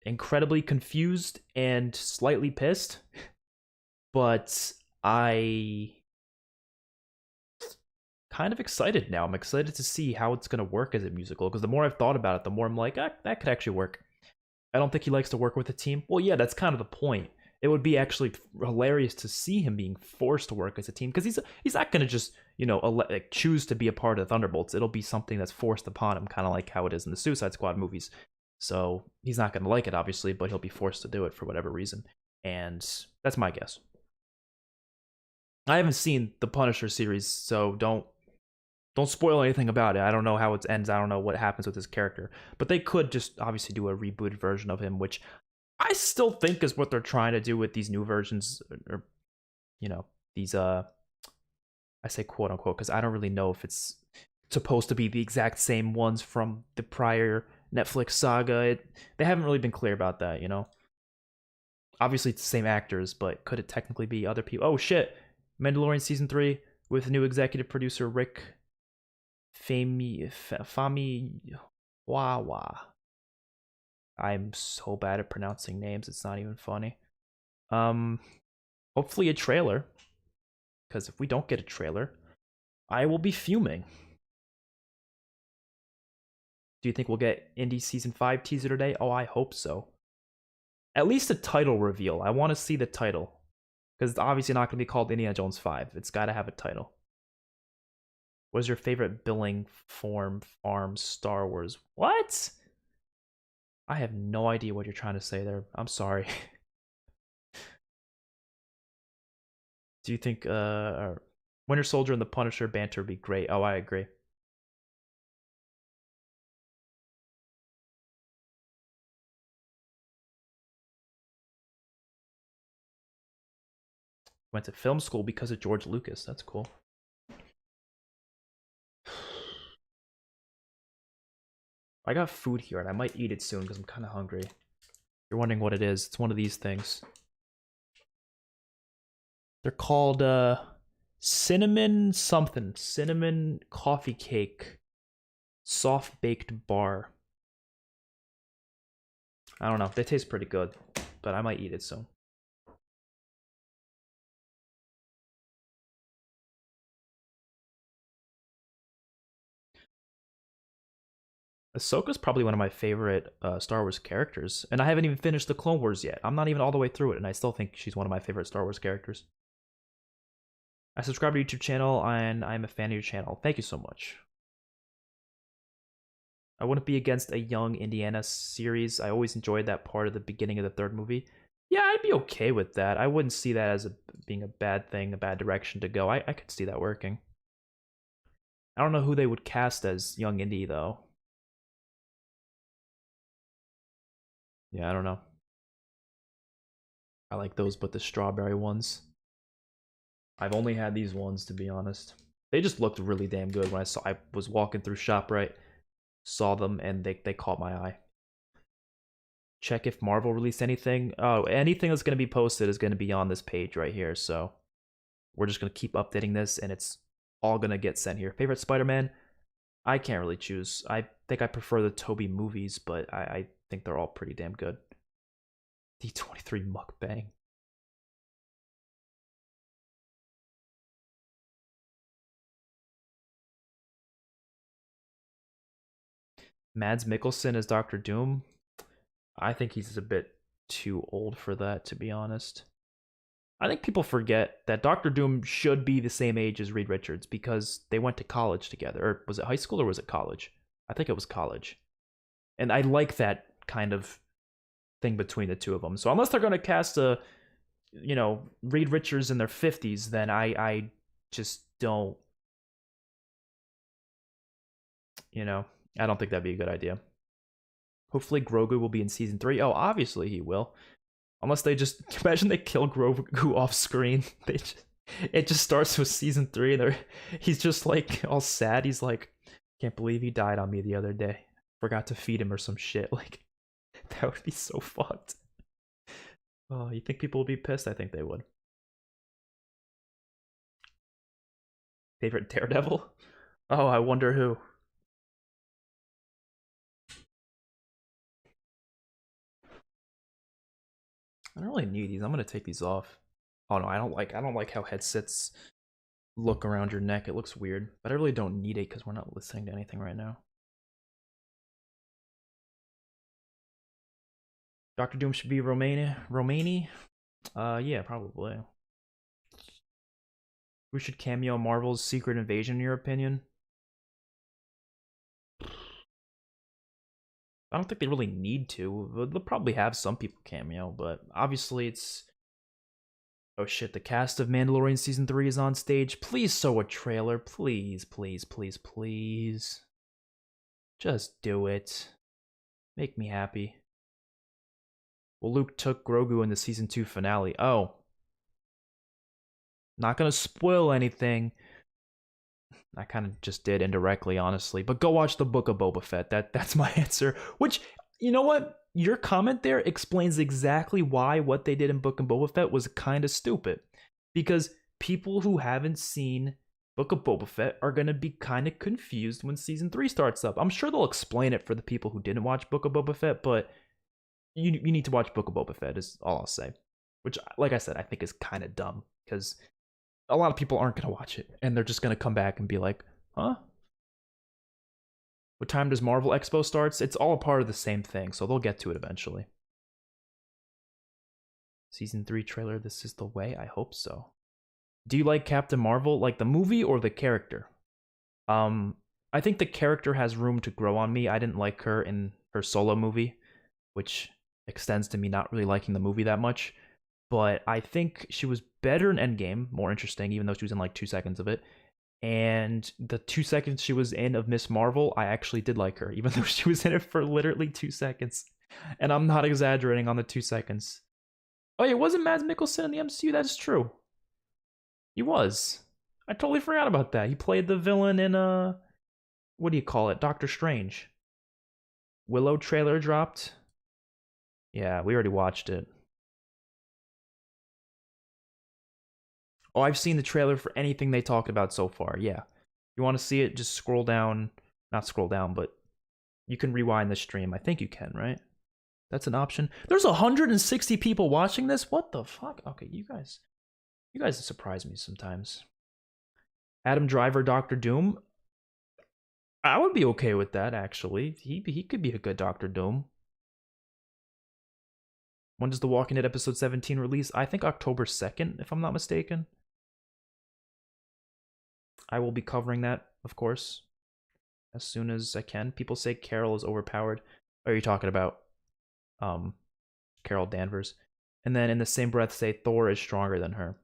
incredibly confused and slightly pissed, but I kind of excited now. I'm excited to see how it's going to work as a musical, because the more I've thought about it, the more I'm like, that could actually work. I don't think he likes to work with a team. Well, yeah, that's kind of the point. It would be actually hilarious to see him being forced to work as a team, because he's not going to just, you know, like, choose to be a part of the Thunderbolts. It'll be something that's forced upon him, kind of like how it is in the Suicide Squad movies. So he's not going to like it, obviously, but he'll be forced to do it for whatever reason. And that's my guess. I haven't seen the Punisher series, so don't spoil anything about it. I don't know how it ends. I don't know what happens with his character. But they could just obviously do a rebooted version of him, which I still think is what they're trying to do with these new versions, or, you know, these, I say quote unquote, because I don't really know if it's supposed to be the exact same ones from the prior Netflix saga. They haven't really been clear about that, you know? Obviously, it's the same actors, but could it technically be other people? Oh, shit. Mandalorian Season 3 with new executive producer Rick Wawa. I'm so bad at pronouncing names, it's not even funny. Hopefully a trailer, because if we don't get a trailer, I will be fuming. Do you think we'll get Indie Season 5 teaser today? Oh, I hope so. At least a title reveal. I want to see the title, because it's obviously not going to be called Indiana Jones 5. It's got to have a title. What is your favorite billing form, Star Wars? What? I have no idea what you're trying to say there. I'm sorry. Do you think Winter Soldier and the Punisher banter would be great? Oh, I agree. Went to film school because of George Lucas. That's cool. I got food here and I might eat it soon because I'm kind of hungry. You're wondering what it is. It's one of these things. They're called cinnamon something. Cinnamon coffee cake. Soft baked bar. I don't know. They taste pretty good, but I might eat it soon. Ahsoka's probably one of my favorite Star Wars characters, and I haven't even finished the Clone Wars yet. I'm not even all the way through it, and I still think she's one of my favorite Star Wars characters. I subscribe to your YouTube channel, and I'm a fan of your channel. Thank you so much. I wouldn't be against a young Indiana series. I always enjoyed that part of the beginning of the third movie. Yeah, I'd be okay with that. I wouldn't see that as being a bad thing, a bad direction to go. I could see that working. I don't know who they would cast as young Indy, though. Yeah, I don't know. I like those, but the strawberry ones. I've only had these ones, to be honest. They just looked really damn good when I was walking through ShopRite, saw them, and they caught my eye. Check if Marvel released anything. Oh, anything that's going to be posted is going to be on this page right here, so we're just going to keep updating this, and it's all going to get sent here. Favorite Spider-Man? I can't really choose. I think I prefer the Tobey movies, but I think they're all pretty damn good. D23 mukbang. Mads Mikkelsen as Dr. Doom? I think he's a bit too old for that, to be honest. I think people forget that Dr. Doom should be the same age as Reed Richards because they went to college together. Or was it high school or was it college? I think it was college. And I like that kind of thing between the two of them. So unless they're going to cast a, you know, Reed Richards in their 50s, then I just don't, you know, I don't think that'd be a good idea. Hopefully Grogu will be in season 3. Oh, obviously he will. Unless they just imagine they kill Grogu off screen. It just starts with season 3 and he's just like all sad. He's like, can't believe he died on me the other day. Forgot to feed him or some shit. Like, that would be so fucked. Oh, you think people would be pissed? I think they would. Favorite Daredevil? Oh, I wonder who. I don't really need these. I'm gonna take these off. Oh no, I don't like how headsets look around your neck. It looks weird, but I really don't need it because we're not listening to anything right now. Dr. Doom should be Romani? Yeah, probably. Who should cameo Marvel's Secret Invasion in your opinion? I don't think they really need to. They'll probably have some people cameo, but obviously it's... Oh shit, the cast of Mandalorian Season 3 is on stage. Please show a trailer. Please, please, please, please. Just do it. Make me happy. Well, Luke took Grogu in the Season 2 finale. Oh. Not gonna spoil anything. I kind of just did indirectly, honestly. But go watch the Book of Boba Fett. That's my answer. Which, you know what? Your comment there explains exactly why what they did in Book of Boba Fett was kind of stupid. Because people who haven't seen Book of Boba Fett are going to be kind of confused when Season 3 starts up. I'm sure they'll explain it for the people who didn't watch Book of Boba Fett, but you need to watch Book of Boba Fett is all I'll say. Which, like I said, I think is kind of dumb. Because a lot of people aren't going to watch it, and they're just going to come back and be like, huh? What time does Marvel Expo starts? It's all a part of the same thing, so they'll get to it eventually. Season 3 trailer, this is the way? I hope so. Do you like Captain Marvel, like the movie or the character? I think the character has room to grow on me. I didn't like her in her solo movie, which extends to me not really liking the movie that much. But I think she was better in Endgame, more interesting, even though she was in like 2 seconds of it. And the 2 seconds she was in of Miss Marvel, I actually did like her, even though she was in it for literally 2 seconds. And I'm not exaggerating on the 2 seconds. Oh yeah, wasn't Mads Mikkelsen in the MCU? That is true. He was. I totally forgot about that. He played the villain in, what do you call it? Doctor Strange. Willow trailer dropped. Yeah, we already watched it. Oh, I've seen the trailer for anything they talked about so far. Yeah. You want to see it, just scroll down. Not scroll down, but you can rewind the stream. I think you can, right? That's an option. There's 160 people watching this? What the fuck? Okay, you guys surprise me sometimes. Adam Driver, Dr. Doom. I would be okay with that, actually. He could be a good Doctor Doom. When does The Walking Dead episode 17 release? I think October 2nd, if I'm not mistaken. I will be covering that, of course, as soon as I can. People say Carol is overpowered. Are you talking about Carol Danvers? And then in the same breath say Thor is stronger than her.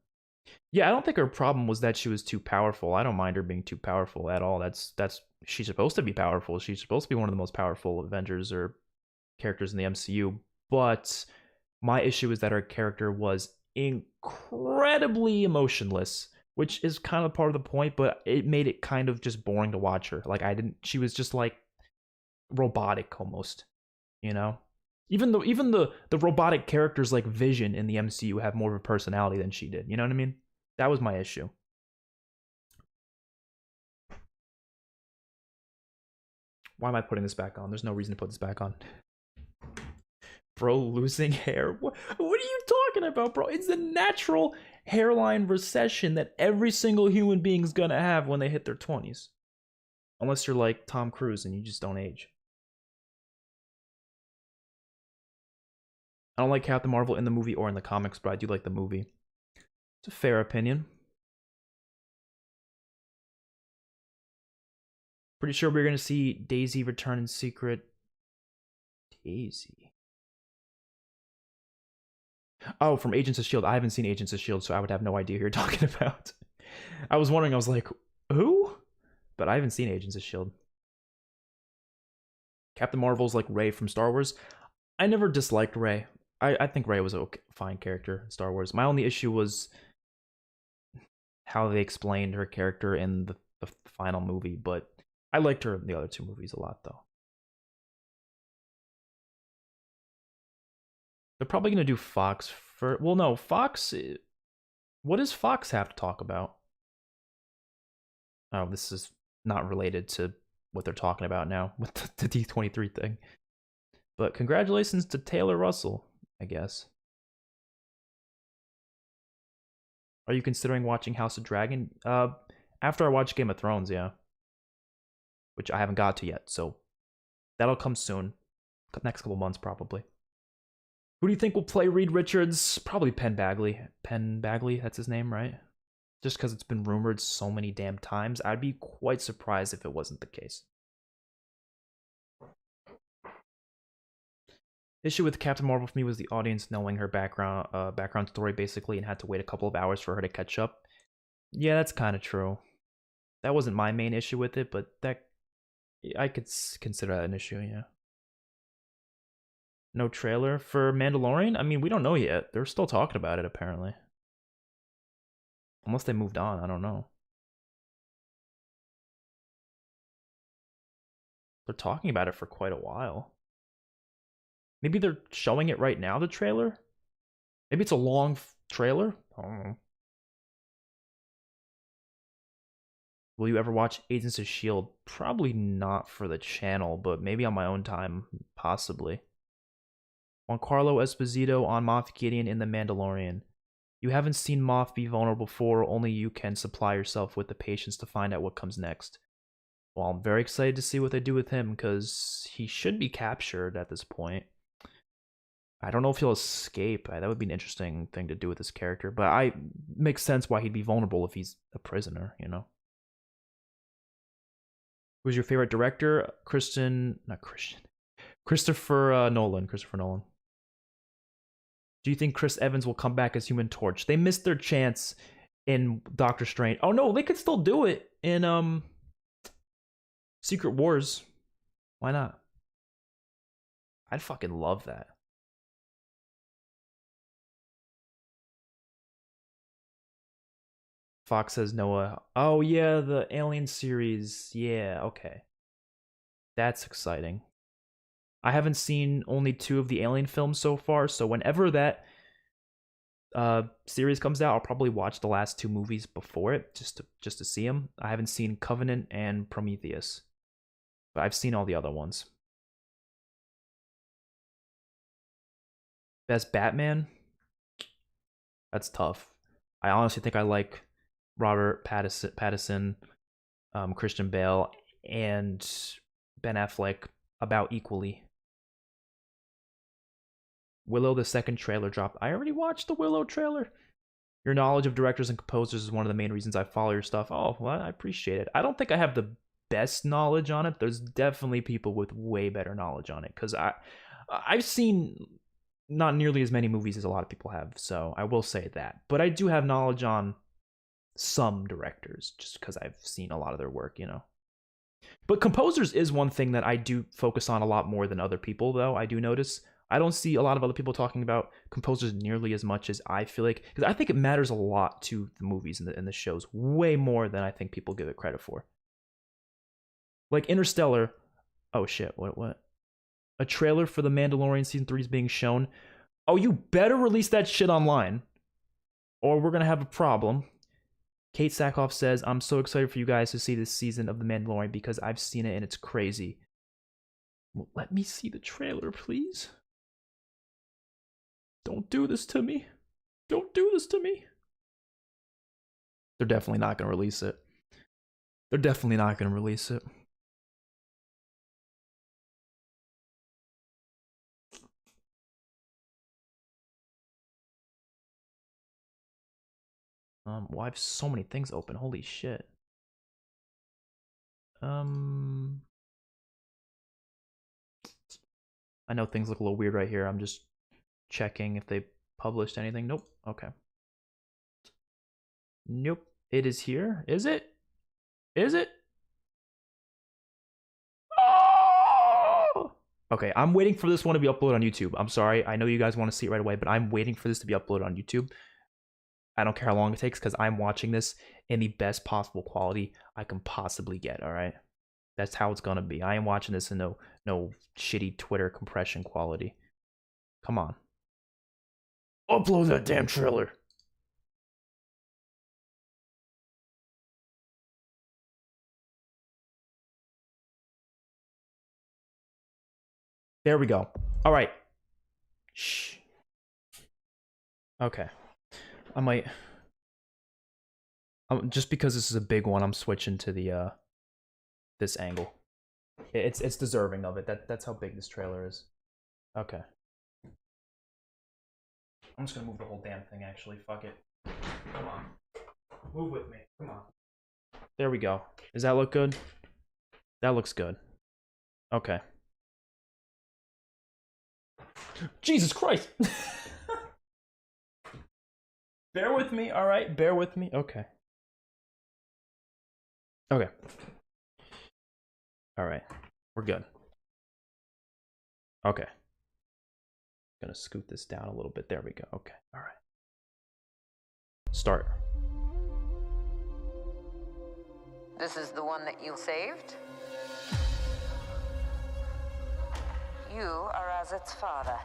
Yeah, I don't think her problem was that she was too powerful. I don't mind her being too powerful at all. That's she's supposed to be powerful. She's supposed to be one of the most powerful Avengers or characters in the MCU. But my issue is that her character was incredibly emotionless, which is kind of part of the point, but it made it kind of just boring to watch her. Like she was just like robotic almost, you know? Even the robotic characters like Vision in the MCU have more of a personality than she did. You know what I mean? That was my issue. Why am I putting this back on? There's no reason to put this back on. Bro, losing hair? What are you talking about, bro? It's the natural hairline recession that every single human being is gonna have when they hit their 20s. Unless you're like Tom Cruise and you just don't age. I don't like Captain Marvel in the movie or in the comics, but I do like the movie. It's a fair opinion. Pretty sure we're going to see Daisy return in secret. Daisy. Oh, from Agents of S.H.I.E.L.D. I haven't seen Agents of S.H.I.E.L.D., so I would have no idea who you're talking about. I was wondering, I was like, who? But I haven't seen Agents of S.H.I.E.L.D. Captain Marvel's like Rey from Star Wars. I never disliked Rey. I think Rey was a fine character in Star Wars. My only issue was how they explained her character in the final movie, but I liked her in the other two movies a lot, though. They're probably going to do Fox for... Well, no, Fox... What does Fox have to talk about? Oh, this is not related to what they're talking about now with the D23 thing. But congratulations to Taylor Russell, I guess. Are you considering watching House of Dragon? After I watch Game of Thrones, yeah. Which I haven't got to yet, so that'll come soon. Next couple months, probably. Who do you think will play Reed Richards? Probably Penn Badgley. Penn Badgley, that's his name, right? Just because it's been rumored so many damn times, I'd be quite surprised if it wasn't the case. Issue with Captain Marvel for me was the audience knowing her background story basically and had to wait a couple of hours for her to catch up. Yeah, that's kind of true. That wasn't my main issue with it, but that I could consider that an issue, yeah. No trailer for Mandalorian? I mean, we don't know yet. They're still talking about it, apparently. Unless they moved on, I don't know. They're talking about it for quite a while. Maybe they're showing it right now, the trailer? Maybe it's a long trailer? I don't know. Will you ever watch Agents of S.H.I.E.L.D.? Probably not for the channel, but maybe on my own time, possibly. Giancarlo Esposito on Moff Gideon in The Mandalorian. You haven't seen Moff be vulnerable before, only you can supply yourself with the patience to find out what comes next. Well, I'm very excited to see what they do with him, because he should be captured at this point. I don't know if he'll escape. That would be an interesting thing to do with this character, but makes sense why he'd be vulnerable if he's a prisoner, you know? Who's your favorite director? Christopher Nolan. Christopher Nolan. Do you think Chris Evans will come back as Human Torch? They missed their chance in Doctor Strange. Oh no, they could still do it in Secret Wars. Why not? I'd fucking love that. Fox says Noah. Oh yeah, the Alien series. Yeah, okay. That's exciting. I haven't seen only 2 of the Alien films so far, so whenever that series comes out, I'll probably watch the last 2 movies before it, just to see them. I haven't seen Covenant and Prometheus, but I've seen all the other ones. Best Batman? That's tough. I honestly think I like Robert Pattinson, Christian Bale, and Ben Affleck about equally. Willow, the second trailer dropped. I already watched the Willow trailer. Your knowledge of directors and composers is one of the main reasons I follow your stuff. Oh, well, I appreciate it. I don't think I have the best knowledge on it. There's definitely people with way better knowledge on it, because I've seen not nearly as many movies as a lot of people have, so I will say that. But I do have knowledge on some directors, just because I've seen a lot of their work, you know. But composers is one thing that I do focus on a lot more than other people, though. I do notice I don't see a lot of other people talking about composers nearly as much as I feel like, because I think it matters a lot to the movies and the shows, way more than I think people give it credit for. Like Interstellar. Oh shit, what? A trailer for the Mandalorian season 3 is being shown. Oh, you better release that shit online, or we're gonna have a problem. Kate Sackhoff says, I'm so excited for you guys to see this season of The Mandalorian because I've seen it and it's crazy. Well, let me see the trailer, please. Don't do this to me. Don't do this to me. They're definitely not going to release it. They're definitely not going to release it. Well, I have so many things open. Holy shit. I know things look a little weird right here. I'm just checking if they published anything. Nope. Okay. Nope. It is here. Is it? Is it? Oh! Okay, I'm waiting for this one to be uploaded on YouTube. I'm sorry. I know you guys want to see it right away, but I'm waiting for this to be uploaded on YouTube. I don't care how long it takes because I'm watching this in the best possible quality I can possibly get, all right? That's how it's going to be. I am watching this in no shitty Twitter compression quality. Come on. Upload that damn trailer. There we go. All right. Shh. Okay. I might... just because this is a big one, I'm switching to the this angle. It's deserving of it. That's how big this trailer is. Okay. I'm just gonna move the whole damn thing, actually. Fuck it. Come on. Move with me. Come on. There we go. Does that look good? That looks good. Okay. Jesus Christ! Bear with me, alright? Bear with me. Okay. Okay. Alright. We're good. Okay. Gonna scoot this down a little bit. There we go. Okay. Alright. Start. This is the one that you saved? You are as its father.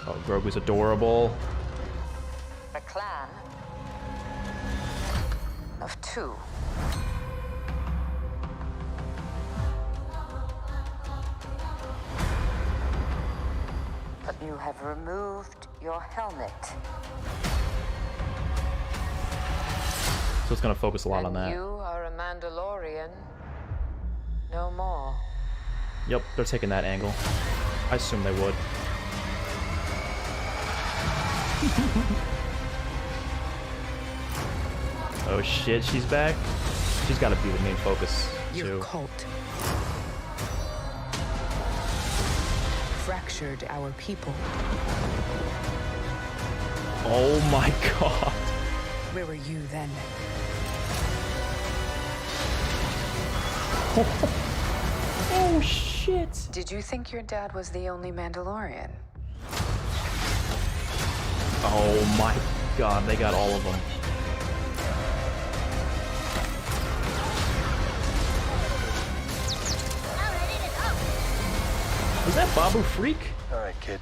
Oh, Grogu's adorable. A clan of 2. But you have removed your helmet. So it's gonna focus a lot on that. You are a Mandalorian. No more. Yep, they're taking that angle. I assume they would. Oh shit, she's back. She's gotta be the main focus, too. Your cult fractured our people. Oh my god. Where were you then? Oh shit. Did you think your dad was the only Mandalorian? Oh my god, they got all of them. Was that Babu Freak? All right, kid.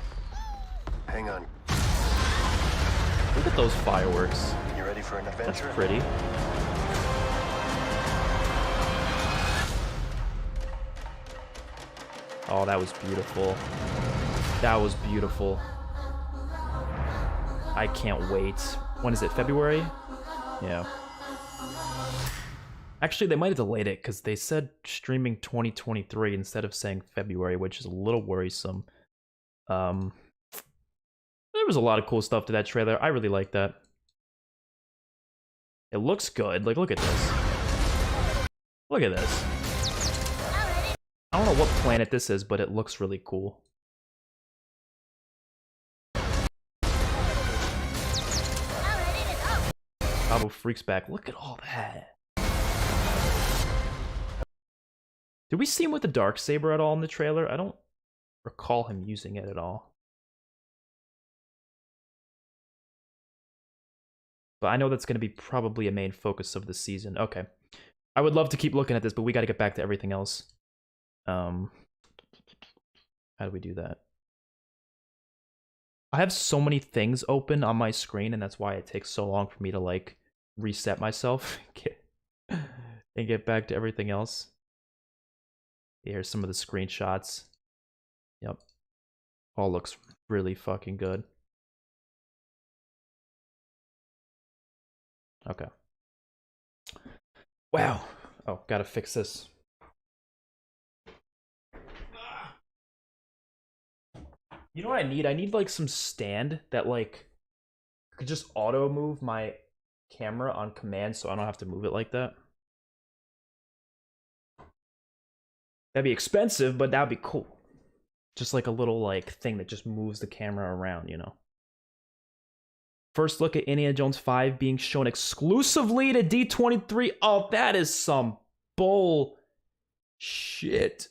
Hang on. Look at those fireworks. You ready for an adventure? That's pretty. Oh, that was beautiful. That was beautiful. I can't wait. When is it? February? Yeah. Actually, they might have delayed it because they said streaming 2023 instead of saying February, which is a little worrisome. There was a lot of cool stuff to that trailer. I really like that. It looks good. Like, look at this. Look at this. I don't know what planet this is, but it looks really cool. Cabo Freaks back. Look at all that. Did we see him with the Darksaber at all in the trailer? I don't recall him using it at all. But I know that's going to be probably a main focus of the season. Okay. I would love to keep looking at this, but we got to get back to everything else. How do we do that? I have so many things open on my screen, and that's why it takes so long for me to, like, reset myself and get back to everything else. Here's some of the screenshots. Yep. All looks really fucking good. Okay. Wow. Oh, gotta fix this. You know what I need? I need like some stand that like could just auto move my camera on command so I don't have to move it like that. That'd be expensive, but that'd be cool. Just like a little like thing that just moves the camera around, you know. First look at Indiana Jones 5 being shown exclusively to D23. Oh, that is some bull shit.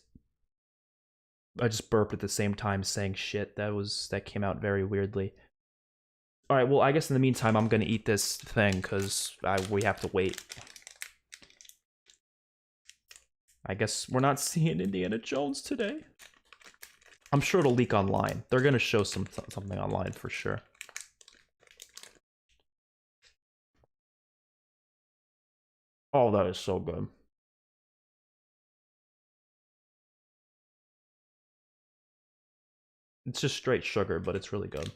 I just burped at the same time saying shit. That came out very weirdly. All right, well, I guess in the meantime, I'm gonna eat this thing because we have to wait. I guess we're not seeing Indiana Jones today. I'm sure it'll leak online. They're gonna show something online for sure. Oh, that is so good. It's just straight sugar, but it's really good.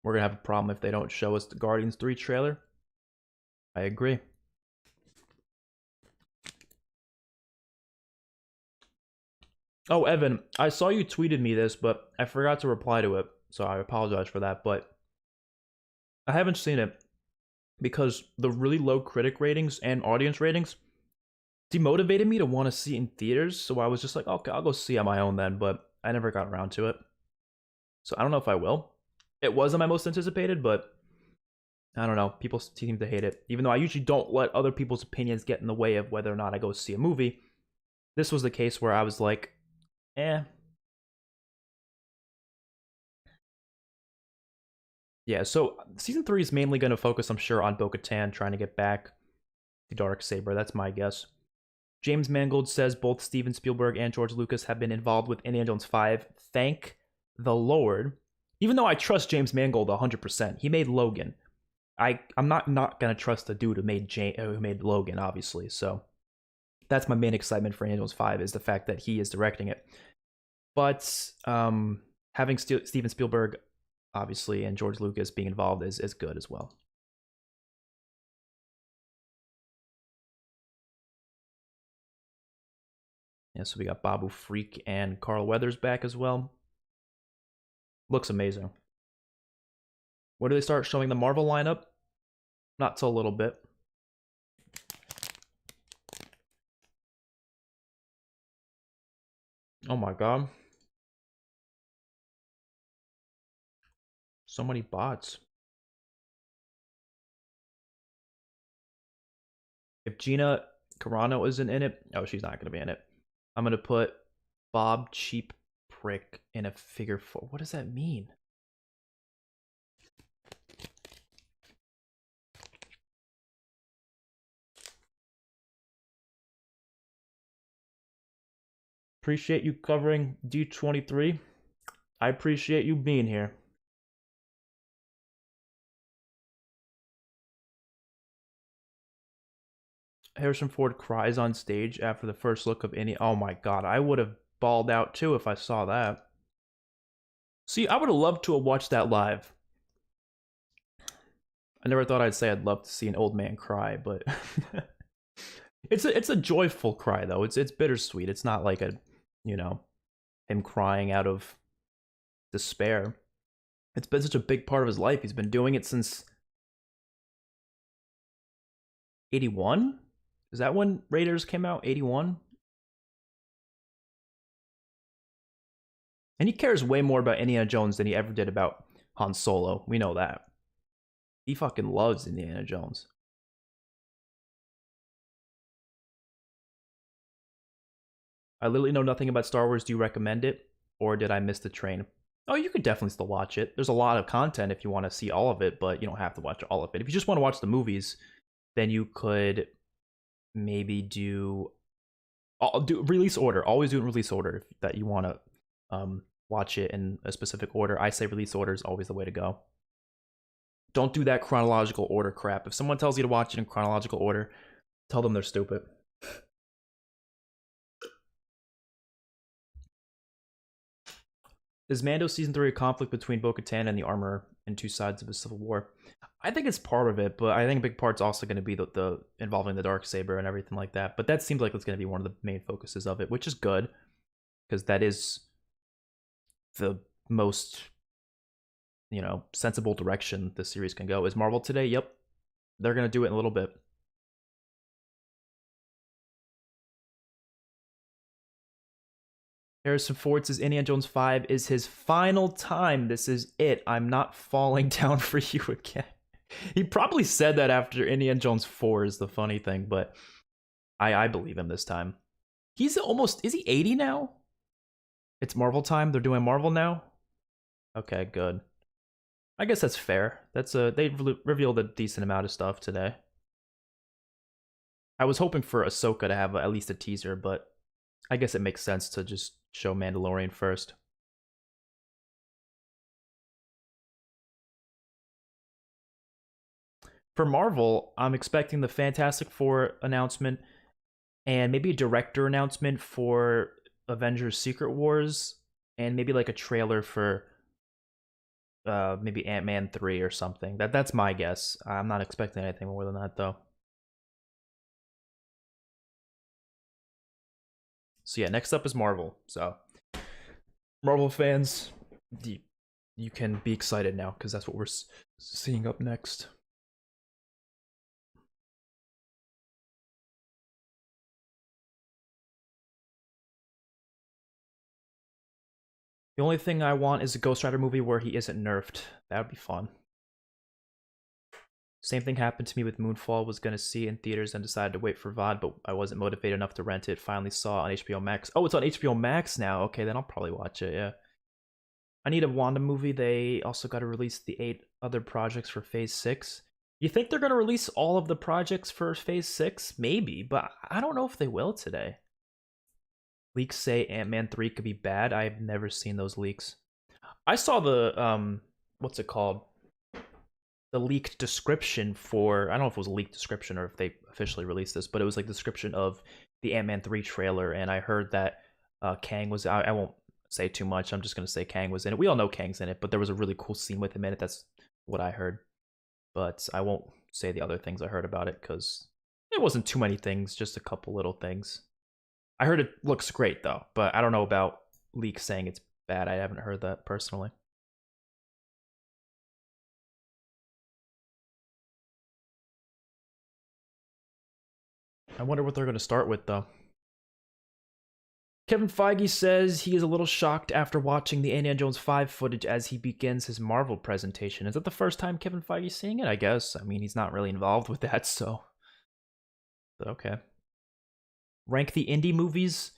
We're gonna have a problem if they don't show us the Guardians 3 trailer. I agree. Oh, Evan, I saw you tweeted me this, but I forgot to reply to it, so I apologize for that, but I haven't seen it because the really low critic ratings and audience ratings demotivated me to want to see it in theaters, so I was just like, okay, I'll go see it on my own then, but I never got around to it. So I don't know if I will. It wasn't my most anticipated, but I don't know. People seem to hate it. Even though I usually don't let other people's opinions get in the way of whether or not I go see a movie, this was the case where I was like, eh. Yeah, so season 3 is mainly going to focus, I'm sure, on Bo-Katan trying to get back the Darksaber. That's my guess. James Mangold says both Steven Spielberg and George Lucas have been involved with Indiana Jones 5. Thank the Lord. Even though I trust James Mangold 100%. He made Logan. I'm not going to trust the dude who made Logan, obviously. So that's my main excitement for Indiana Jones 5 is the fact that he is directing it. But having Steven Spielberg, obviously, and George Lucas being involved is good as well. Yeah, so we got Babu Freak and Carl Weathers back as well. Looks amazing. When do they start showing the Marvel lineup? Not till a little bit. Oh my god. So many bots. If Gina Carano isn't in it, oh, she's not going to be in it. I'm going to put Bob Cheap Prick in a figure 4. What does that mean? Appreciate you covering D23. I appreciate you being here. Harrison Ford cries on stage after the first look of any. Oh my god, I would have bawled out too if I saw that. See, I would have loved to have watched that live. I never thought I'd say I'd love to see an old man cry, but it's a joyful cry though. It's bittersweet. It's not like a, you know, him crying out of despair. It's been such a big part of his life. He's been doing it since 81? Is that when Raiders came out? 81? And he cares way more about Indiana Jones than he ever did about Han Solo. We know that. He fucking loves Indiana Jones. I literally know nothing about Star Wars. Do you recommend it? Or did I miss the train? Oh, you could definitely still watch it. There's a lot of content if you want to see all of it, but you don't have to watch all of it. If you just want to watch the movies, then you could maybe do release order. Always do it in release order if that you want to watch it in a specific order. I say release order is always the way to go. Don't do that chronological order crap. If someone tells you to watch it in chronological order, tell them they're stupid. Is Mando Season 3 a conflict between Bo-Katan and the Armor and two sides of a civil war? I think it's part of it, but I think a big part's also going to be the involving the Darksaber and everything like that. But that seems like it's going to be one of the main focuses of it, which is good, because that is the most, you know, sensible direction the series can go. Is Marvel today? Yep. They're going to do it in a little bit. Harrison Ford says Indiana Jones 5 is his final time. This is it. I'm not falling down for you again. He probably said that after Indiana Jones 4 is the funny thing, but I believe him this time. He's almost, is he 80 now? It's Marvel time? They're doing Marvel now? Okay, good. I guess that's fair. They revealed a decent amount of stuff today. I was hoping for Ahsoka to have at least a teaser, but I guess it makes sense to just show Mandalorian first. For Marvel, I'm expecting the Fantastic Four announcement and maybe a director announcement for Avengers Secret Wars, and maybe like a trailer for maybe Ant-Man 3 or something. That's my guess. I'm not expecting anything more than that though. So yeah, next up is Marvel. So Marvel fans, you can be excited now because that's what we're seeing up next. The only thing I want is a Ghost Rider movie where he isn't nerfed. That would be fun. Same thing happened to me with Moonfall. Was going to see it in theaters and decided to wait for VOD, but I wasn't motivated enough to rent it. Finally saw it on HBO Max. Oh, it's on HBO Max now. Okay, then I'll probably watch it, yeah. I need a Wanda movie. They also got to release the 8 other projects for Phase 6. You think they're going to release all of the projects for Phase 6? Maybe, but I don't know if they will today. Leaks say Ant-Man 3 could be bad. I've never seen those leaks. I saw the, what's it called? The leaked description for, I don't know if it was a leaked description or if they officially released this, but it was like the description of the Ant-Man 3 trailer, and I heard that Kang was, I won't say too much, I'm just going to say Kang was in it. We all know Kang's in it, but there was a really cool scene with him in it. That's what I heard. But I won't say the other things I heard about it, because it wasn't too many things, just a couple little things. I heard it looks great, though, but I don't know about leaks saying it's bad. I haven't heard that personally. I wonder what they're going to start with, though. Kevin Feige says he is a little shocked after watching the Indiana Jones 5 footage as he begins his Marvel presentation. Is that the first time Kevin Feige's seeing it? I guess. I mean, he's not really involved with that, so... But okay. Rank the indie movies.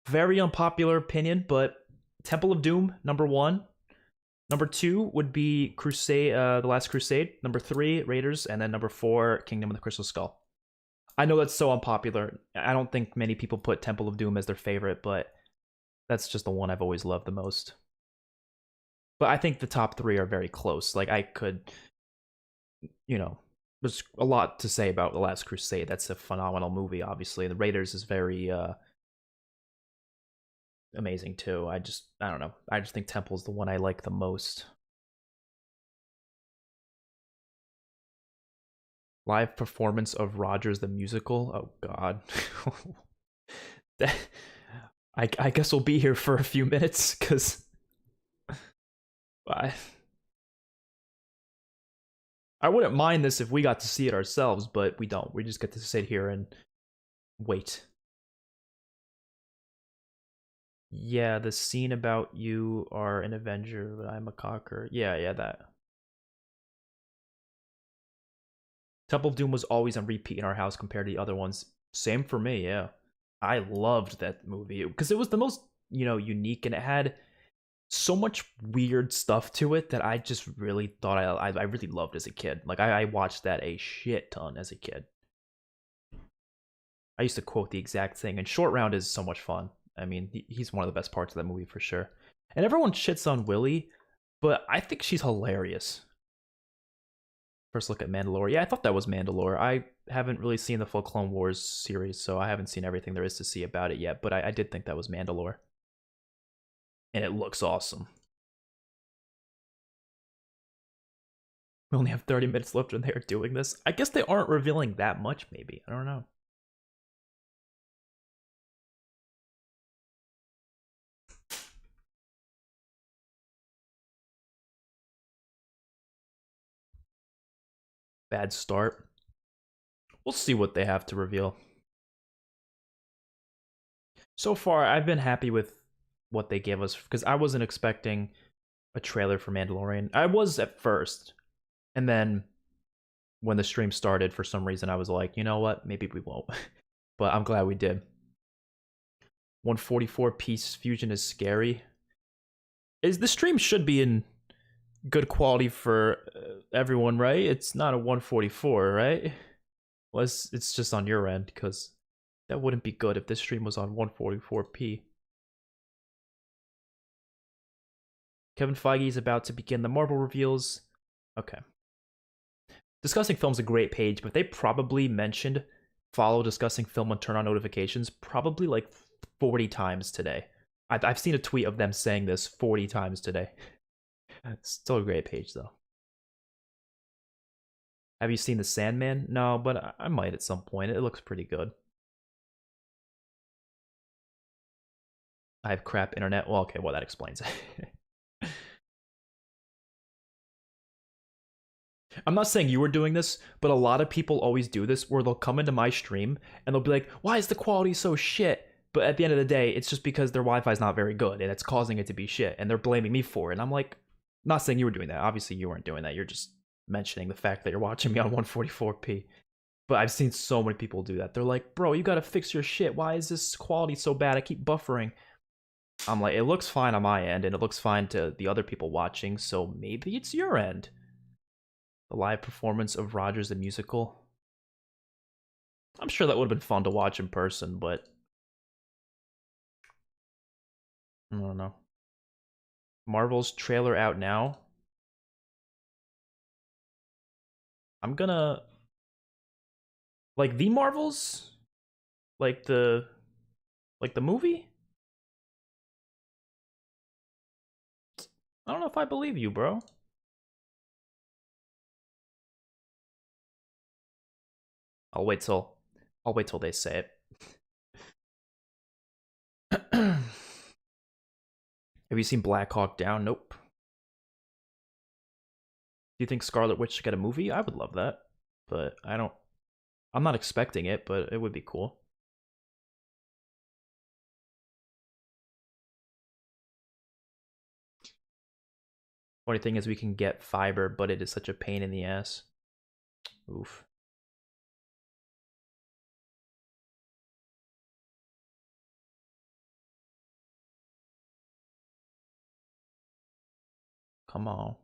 Very unpopular opinion, but Temple of Doom, number 1. Number 2 would be Crusade, The Last Crusade. Number 3, Raiders. And then number 4, Kingdom of the Crystal Skull. I know that's so unpopular. I don't think many people put Temple of Doom as their favorite, but that's just the one I've always loved the most. But I think the top 3 are very close. Like, I could, you know, there's a lot to say about The Last Crusade. That's a phenomenal movie, obviously. The Raiders is very amazing, too. I don't know. I just think Temple's the one I like the most. Live performance of Rogers the Musical. Oh God. I guess we'll be here for a few minutes because I wouldn't mind this if we got to see it ourselves, but we don't. We just get to sit here and wait. Yeah, the scene about you are an Avenger, but I'm a Cocker. Yeah, that. Temple of Doom was always on repeat in our house compared to the other ones. Same for me, yeah. I loved that movie because it was the most, unique, and it had so much weird stuff to it that I just really thought I really loved as a kid. Like I watched that a shit ton as a kid. I used to quote the exact thing, and Short Round is so much fun. I mean, he's one of the best parts of that movie for sure. And everyone shits on Willie, but I think she's hilarious. First look at Mandalorian. Yeah, I thought that was Mandalore. I haven't really seen the full Clone Wars series, so I haven't seen everything there is to see about it yet, but I did think that was Mandalore. And it looks awesome. We only have 30 minutes left when they are doing this. I guess they aren't revealing that much, maybe. I don't know. Bad start. We'll see what they have to reveal. So far, I've been happy with what they gave us, because I wasn't expecting a trailer for Mandalorian. I was at first, and then when the stream started, for some reason, I was like, you know what? Maybe we won't. But I'm glad we did. 144 piece fusion is scary. The stream should be in good quality for everyone, right? It's not a 144, right? Well, it's just on your end, because that wouldn't be good if this stream was on 144p. Kevin Feige is about to begin the Marvel reveals. Okay. Discussing Film's a great page, but they probably mentioned follow Discussing Film and turn on notifications probably like 40 times today. I've seen a tweet of them saying this 40 times today. Still a great page, though. Have you seen The Sandman? No, but I might at some point. It looks pretty good. I have crap internet. Well, okay, well, that explains it. I'm not saying you were doing this, but a lot of people always do this, where they'll come into my stream and they'll be like, why is the quality so shit? But at the end of the day, it's just because their Wi-Fi is not very good, and it's causing it to be shit, and they're blaming me for it. And I'm like, not saying you were doing that. Obviously, you weren't doing that. You're just mentioning the fact that you're watching me on 144p. But I've seen so many people do that. They're like, bro, you gotta fix your shit. Why is this quality so bad? I keep buffering. I'm like, it looks fine on my end, and it looks fine to the other people watching, so maybe it's your end. The live performance of Rogers the Musical. I'm sure that would have been fun to watch in person, but I don't know. Marvel's trailer out now. I'm gonna... Like the Marvels? Like the movie? I don't know if I believe you, bro. I'll wait till they say it. Have you seen Black Hawk Down? Nope. Do you think Scarlet Witch should get a movie? I would love that, but I'm not expecting it, but it would be cool. Funny thing is we can get fiber, but it is such a pain in the ass. Oof. Come on.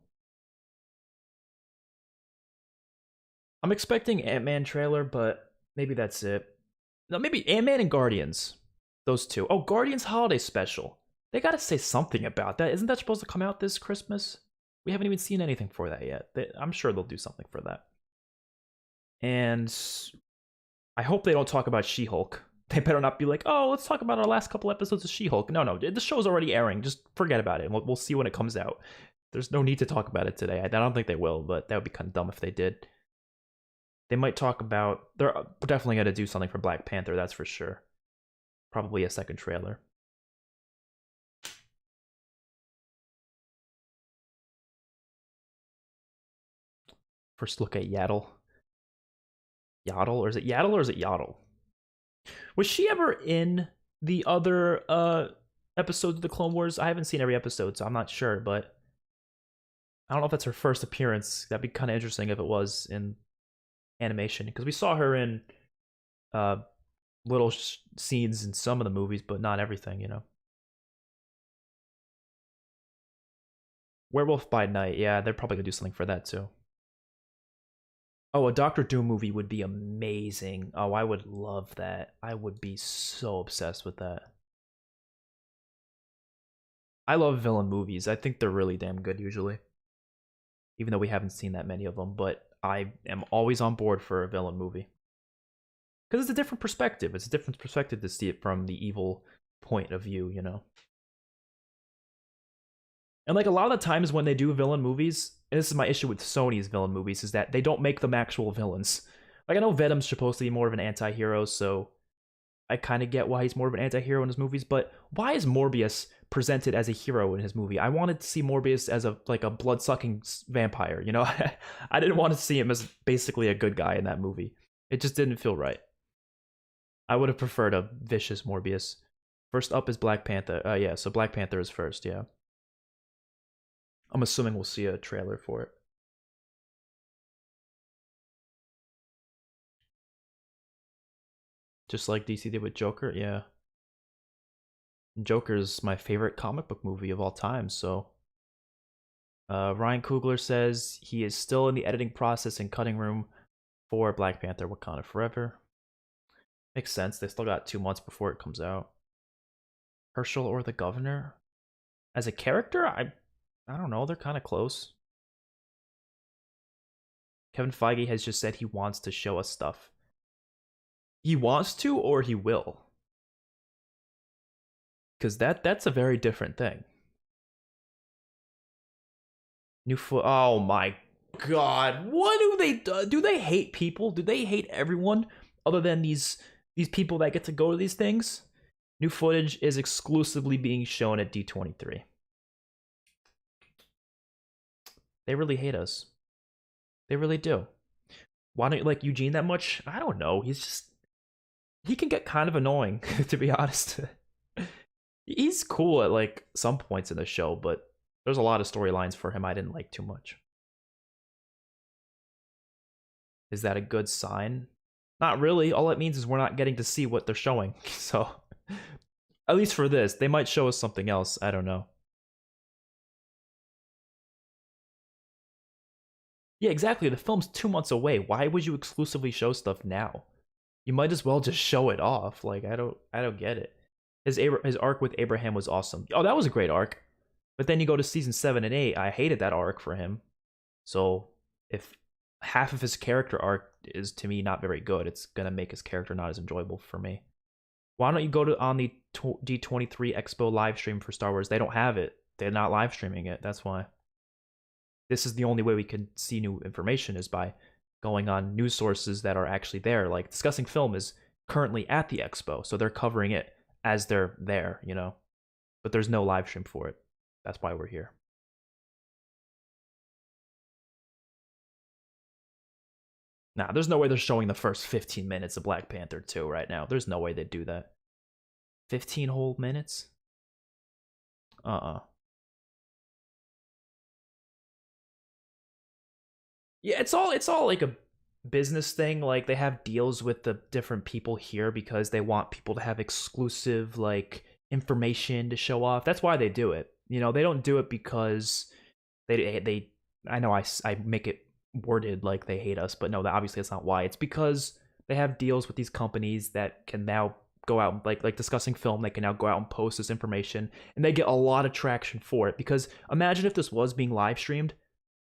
I'm expecting Ant-Man trailer, but maybe that's it. No, maybe Ant-Man and Guardians. Those two. Oh, Guardians Holiday Special. They gotta say something about that. Isn't that supposed to come out this Christmas? We haven't even seen anything for that yet. I'm sure they'll do something for that. And I hope they don't talk about She-Hulk. They better not be like, oh, let's talk about our last couple episodes of She-Hulk. No, the show's already airing. Just forget about it. We'll see when it comes out. There's no need to talk about it today. I don't think they will, but that would be kind of dumb if they did. They might talk about... They're definitely going to do something for Black Panther, that's for sure. Probably a second trailer. First look at Yaddle. Yaddle? Or is it Yaddle or is it Yaddle? Was she ever in the other episodes of the Clone Wars? I haven't seen every episode, so I'm not sure, but I don't know if that's her first appearance. That'd be kind of interesting if it was in animation, because we saw her in little scenes in some of the movies, but not everything, you know. Werewolf by Night, yeah, they're probably gonna do something for that too. Oh, a Doctor Doom movie would be amazing. Oh, I would love that. I would be so obsessed with that. I love villain movies. I think they're really damn good usually. Even though we haven't seen that many of them, but I am always on board for a villain movie. Because it's a different perspective. It's a different perspective to see it from the evil point of view, you know? And like a lot of the times when they do villain movies, and this is my issue with Sony's villain movies, is that they don't make them actual villains. Like I know Venom's supposed to be more of an anti-hero, so I kind of get why he's more of an anti-hero in his movies, but why is Morbius presented as a hero in his movie? I wanted to see Morbius as a blood-sucking vampire, you know? I didn't want to see him as basically a good guy in that movie. It just didn't feel right. I would have preferred a vicious Morbius. First up is Black Panther. Yeah, so Black Panther is first, yeah. I'm assuming we'll see a trailer for it. Just like DC did with Joker, yeah. Joker's my favorite comic book movie of all time, so... Ryan Coogler says he is still in the editing process and cutting room for Black Panther Wakanda Forever. Makes sense, they still got 2 months before it comes out. Herschel or the Governor? As a character, I don't know, they're kind of close. Kevin Feige has just said he wants to show us stuff. He wants to, or he will? Because that's a very different thing. Oh my god, what do they do? Do they hate people? Do they hate everyone other than these people that get to go to these things? New footage is exclusively being shown at D23. They really hate us. They really do. Why don't you like Eugene that much? I don't know. He can get kind of annoying, to be honest. He's cool at like some points in the show, but there's a lot of storylines for him I didn't like too much. Is that a good sign? Not really. All it means is we're not getting to see what they're showing. So, at least for this, they might show us something else. I don't know. Yeah, exactly. The film's 2 months away. Why would you exclusively show stuff now? You might as well just show it off. Like, I don't get it. His arc with Abraham was awesome. Oh, that was a great arc. But then you go to season 7 and 8. I hated that arc for him. So if half of his character arc is to me not very good, it's gonna make his character not as enjoyable for me. Why don't you go on the D23 expo live stream for Star Wars? They don't have it. They're not live streaming it. That's why. This is the only way we can see new information, is by going on news sources that are actually there. Like Discussing Film is currently at the expo, so they're covering it as they're there, you know. But there's no live stream for it. That's why we're here. Nah, there's no way they're showing the first 15 minutes of Black Panther 2 right now. There's no way they'd do that. 15 whole minutes? Yeah, it's all like a business thing. Like they have deals with the different people here because they want people to have exclusive like information to show off. That's why they do it. You know, they don't do it because they I know I make it worded like they hate us, but no, obviously that's not why. It's because they have deals with these companies that can now go out, like Discussing Film, they can now go out and post this information, and they get a lot of traction for it. Because imagine if this was being live streamed,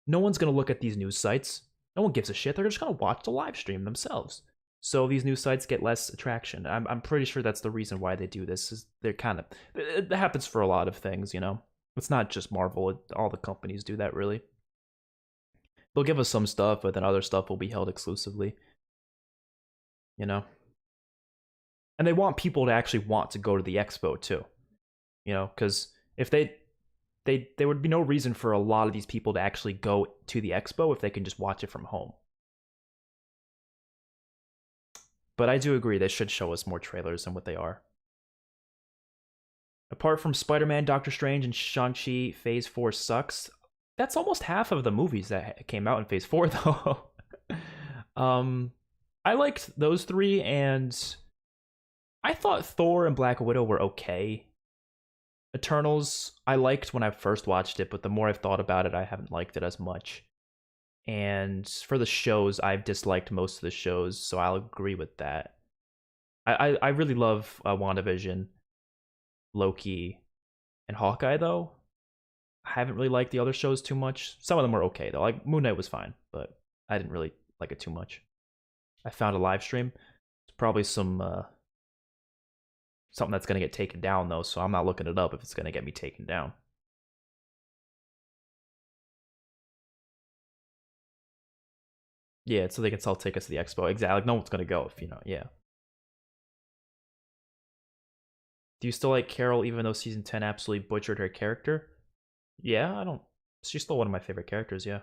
no one's going to look at these news sites. No one gives a shit. They're just going to watch the live stream themselves. So these news sites get less attraction. I'm pretty sure that's the reason why they do this. Is they're kind of, it happens for a lot of things, you know. It's not just Marvel. All the companies do that, really. They'll give us some stuff, but then other stuff will be held exclusively. you know? And they want people to actually want to go to the expo too, you know, because if there would be no reason for a lot of these people to actually go to the expo if they can just watch it from home. But I do agree they should show us more trailers than what they are. Apart from Spider-Man, Doctor Strange, and Shang-Chi, Phase 4 sucks. That's almost half of the movies that came out in Phase 4, though. I liked those three, and I thought Thor and Black Widow were okay. Eternals, I liked when I first watched it, but the more I've thought about it, I haven't liked it as much. And for the shows, I've disliked most of the shows, so I'll agree with that. I really love WandaVision, Loki, and Hawkeye, though. I haven't really liked the other shows too much. Some of them were okay, though. Like, Moon Knight was fine, but I didn't really like it too much. I found a live stream. It's probably something that's going to get taken down, though, so I'm not looking it up if it's going to get me taken down. Yeah, so they can sell tickets to the expo. Exactly. Like, no one's going to go if, you know, yeah. Do you still like Carol even though season 10 absolutely butchered her character? Yeah, I don't... She's still one of my favorite characters, yeah.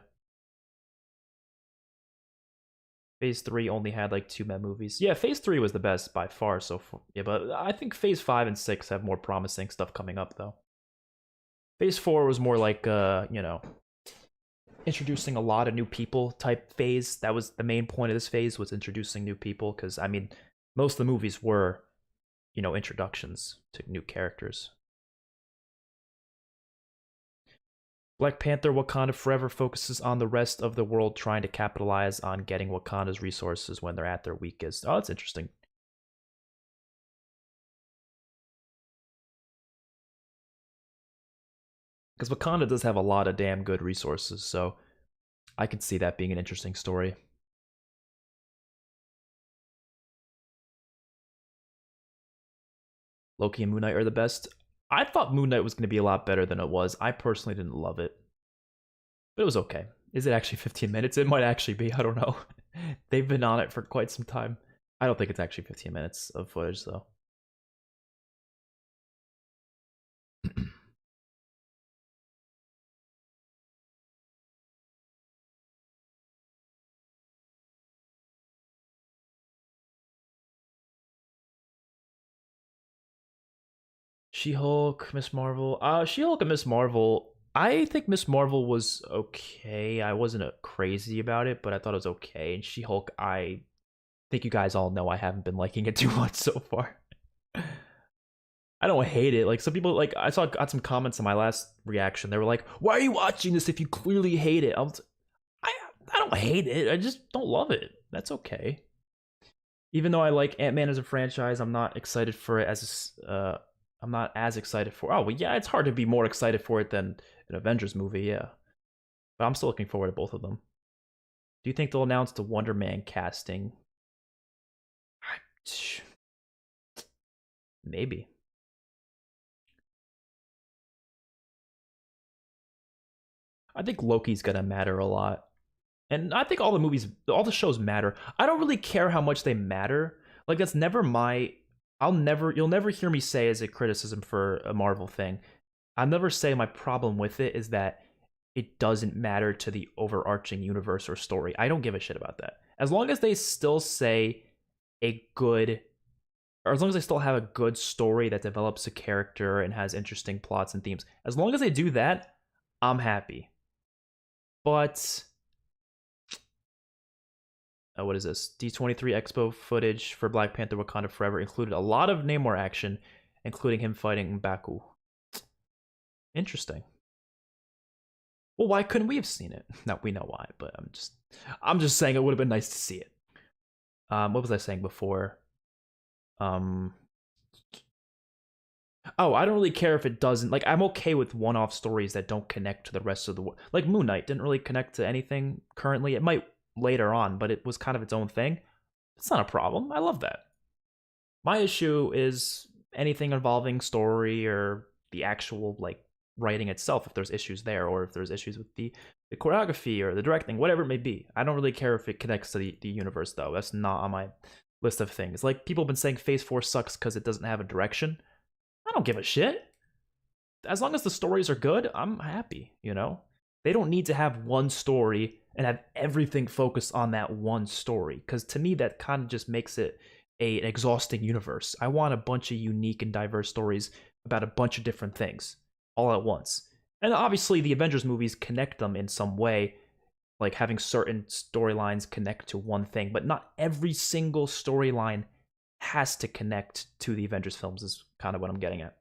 Phase 3 only had like 2 meh movies. Yeah, Phase 3 was the best by far so far. Yeah, but I think Phase 5 and 6 have more promising stuff coming up, though. Phase 4 was more like, you know, introducing a lot of new people type phase. That was the main point of this phase, was introducing new people, because, I mean, most of the movies were, you know, introductions to new characters. Black Panther Wakanda Forever focuses on the rest of the world trying to capitalize on getting Wakanda's resources when they're at their weakest. Oh, that's interesting. Because Wakanda does have a lot of damn good resources, so I could see that being an interesting story. Loki and Moon Knight are the best. I thought Moon Knight was going to be a lot better than it was. I personally didn't love it. But it was okay. Is it actually 15 minutes? It might actually be. I don't know. They've been on it for quite some time. I don't think it's actually 15 minutes of footage, though. She-Hulk, Miss Marvel. She-Hulk and Miss Marvel. I think Miss Marvel was okay. I wasn't crazy about it, but I thought it was okay. And She-Hulk, I think you guys all know I haven't been liking it too much so far. I don't hate it. Like, some people, like, got some comments on my last reaction. They were like, "Why are you watching this if you clearly hate it?" I don't hate it. I just don't love it. That's okay. Even though I like Ant-Man as a franchise, I'm not excited for it as I'm not as excited for... Oh, well, yeah, it's hard to be more excited for it than an Avengers movie, yeah. But I'm still looking forward to both of them. Do you think they'll announce the Wonder Man casting? Maybe. I think Loki's gonna matter a lot. And I think all the shows matter. I don't really care how much they matter. Like, that's never my... you'll never hear me say as a criticism for a Marvel thing. I'll never say my problem with it is that it doesn't matter to the overarching universe or story. I don't give a shit about that. As long as they still say as long as they still have a good story that develops a character and has interesting plots and themes, as long as they do that, I'm happy. But what is this? D23 Expo footage for Black Panther Wakanda Forever included a lot of Namor action, including him fighting M'Baku. Interesting. Well, why couldn't we have seen it? No, we know why, but I'm just saying it would have been nice to see it. What was I saying before? Oh, I don't really care if it doesn't. Like, I'm okay with one-off stories that don't connect to the rest of the world. Like, Moon Knight didn't really connect to anything currently. It might later on, but it was kind of its own thing. It's not a problem. I love that. My issue is anything involving story or the actual, like, writing itself, if there's issues there, or if there's issues with the choreography or the directing, whatever it may be. I don't really care if it connects to the universe, though. That's not on my list of things. Like, people have been saying Phase 4 sucks because it doesn't have a direction. I don't give a shit. As long as the stories are good, I'm happy, you know? They don't need to have one story and have everything focused on that one story, because to me, that kind of just makes it an exhausting universe. I want a bunch of unique and diverse stories about a bunch of different things all at once. And obviously, the Avengers movies connect them in some way, like having certain storylines connect to one thing, but not every single storyline has to connect to the Avengers films, is kind of what I'm getting at.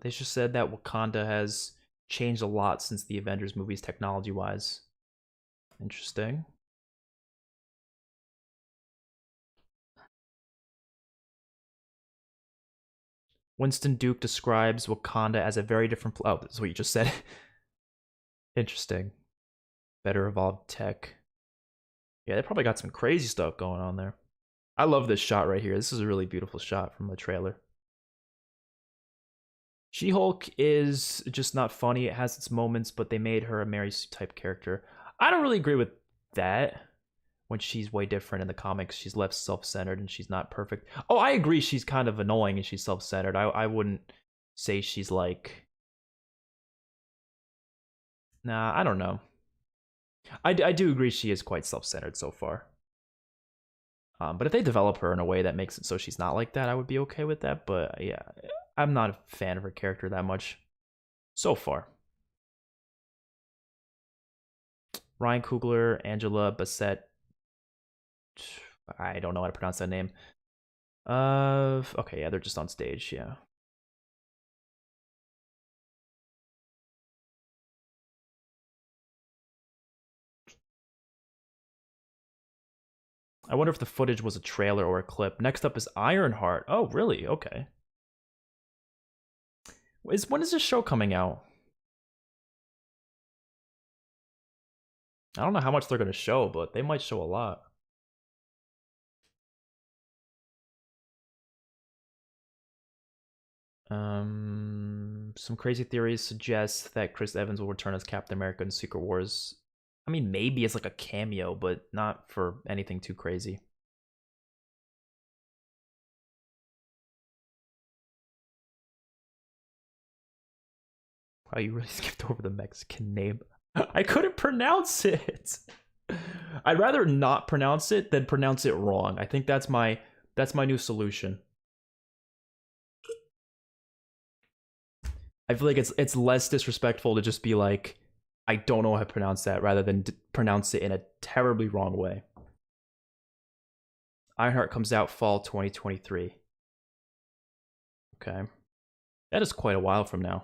They just said that Wakanda has changed a lot since the Avengers movies, technology-wise. Interesting. Winston Duke describes Wakanda as a very different... Oh, that's what you just said. Interesting. Better evolved tech. Yeah, they probably got some crazy stuff going on there. I love this shot right here. This is a really beautiful shot from the trailer. She-Hulk is just not funny. It has its moments, but they made her a Mary Sue type character. I don't really agree with that. When she's way different in the comics, she's less self-centered and she's not perfect. Oh, I agree she's kind of annoying and she's self-centered. I wouldn't say she's like... Nah, I don't know. I do agree she is quite self-centered so far. But if they develop her in a way that makes it so she's not like that, I would be okay with that. But yeah, I'm not a fan of her character that much so far. Ryan Coogler, Angela Bassett. I don't know how to pronounce that name. Okay, yeah, they're just on stage, yeah. I wonder if the footage was a trailer or a clip. Next up is Ironheart. Oh, really? Okay. When is this show coming out? I don't know how much they're going to show, but they might show a lot. Some crazy theories suggest that Chris Evans will return as Captain America in Secret Wars. I mean, maybe as like a cameo, but not for anything too crazy. Wow, you really skipped over the Mexican name. I couldn't pronounce it. I'd rather not pronounce it than pronounce it wrong. I think that's my new solution. I feel like it's less disrespectful to just be like, I don't know how to pronounce that, rather than pronounce it in a terribly wrong way. Ironheart comes out fall 2023. Okay. That is quite a while from now.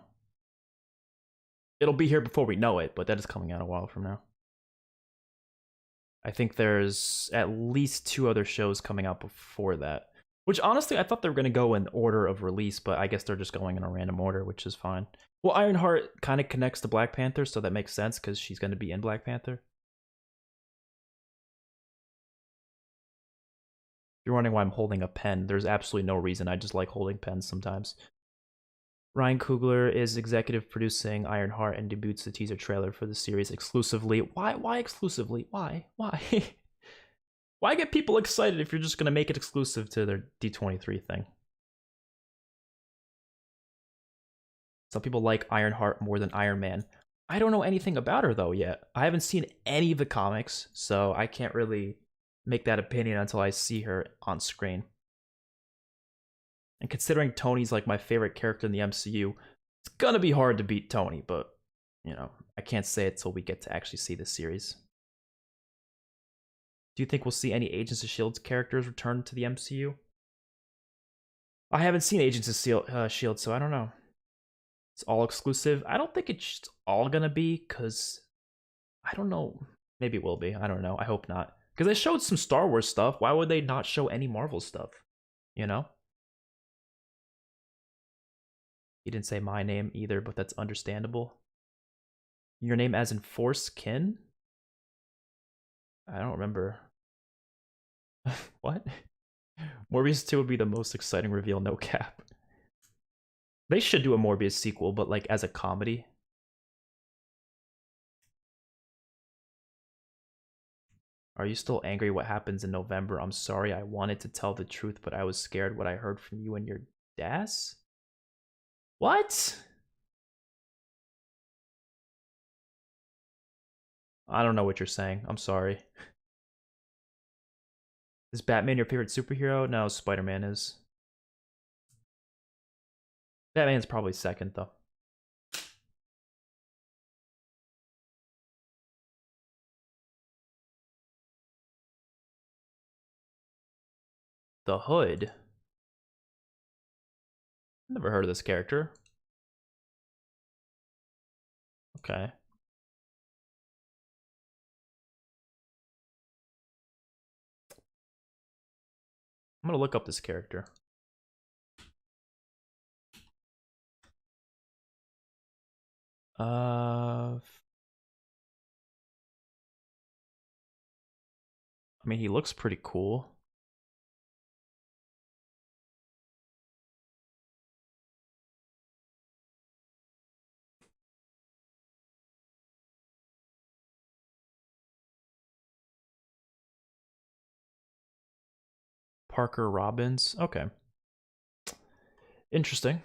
It'll be here before we know it, but that is coming out a while from now. I think there's at least 2 other shows coming out before that. Which, honestly, I thought they were going to go in order of release, but I guess they're just going in a random order, which is fine. Well, Ironheart kind of connects to Black Panther, so that makes sense, because she's going to be in Black Panther. If you're wondering why I'm holding a pen, there's absolutely no reason. I just like holding pens sometimes. Ryan Coogler is executive producing Ironheart and debuts the teaser trailer for the series exclusively. Why exclusively? Why? Why get people excited if you're just going to make it exclusive to their D23 thing? Some people like Ironheart more than Iron Man. I don't know anything about her, though, yet. I haven't seen any of the comics, so I can't really make that opinion until I see her on screen. And considering Tony's like my favorite character in the MCU, it's gonna be hard to beat Tony, but, you know, I can't say it till we get to actually see the series. Do you think we'll see any Agents of S.H.I.E.L.D. characters return to the MCU? I haven't seen Agents of S.H.I.E.L.D., so I don't know. It's all exclusive. I don't think it's all gonna be, because I don't know. Maybe it will be. I don't know. I hope not. Because they showed some Star Wars stuff. Why would they not show any Marvel stuff? You know? He didn't say my name either, but that's understandable. Your name as in Force Kin? I don't remember. What? Morbius 2 would be the most exciting reveal, no cap. They should do a Morbius sequel, but like as a comedy. Are you still angry? What happens in November? I'm sorry. I wanted to tell the truth, but I was scared what I heard from you and your das. What? I don't know what you're saying. I'm sorry. Is Batman your favorite superhero? No, Spider-Man is. Batman's probably second, though. The Hood? Never heard of this character. Okay. I'm gonna look up this character. I mean, he looks pretty cool. Parker Robbins. Okay. Interesting.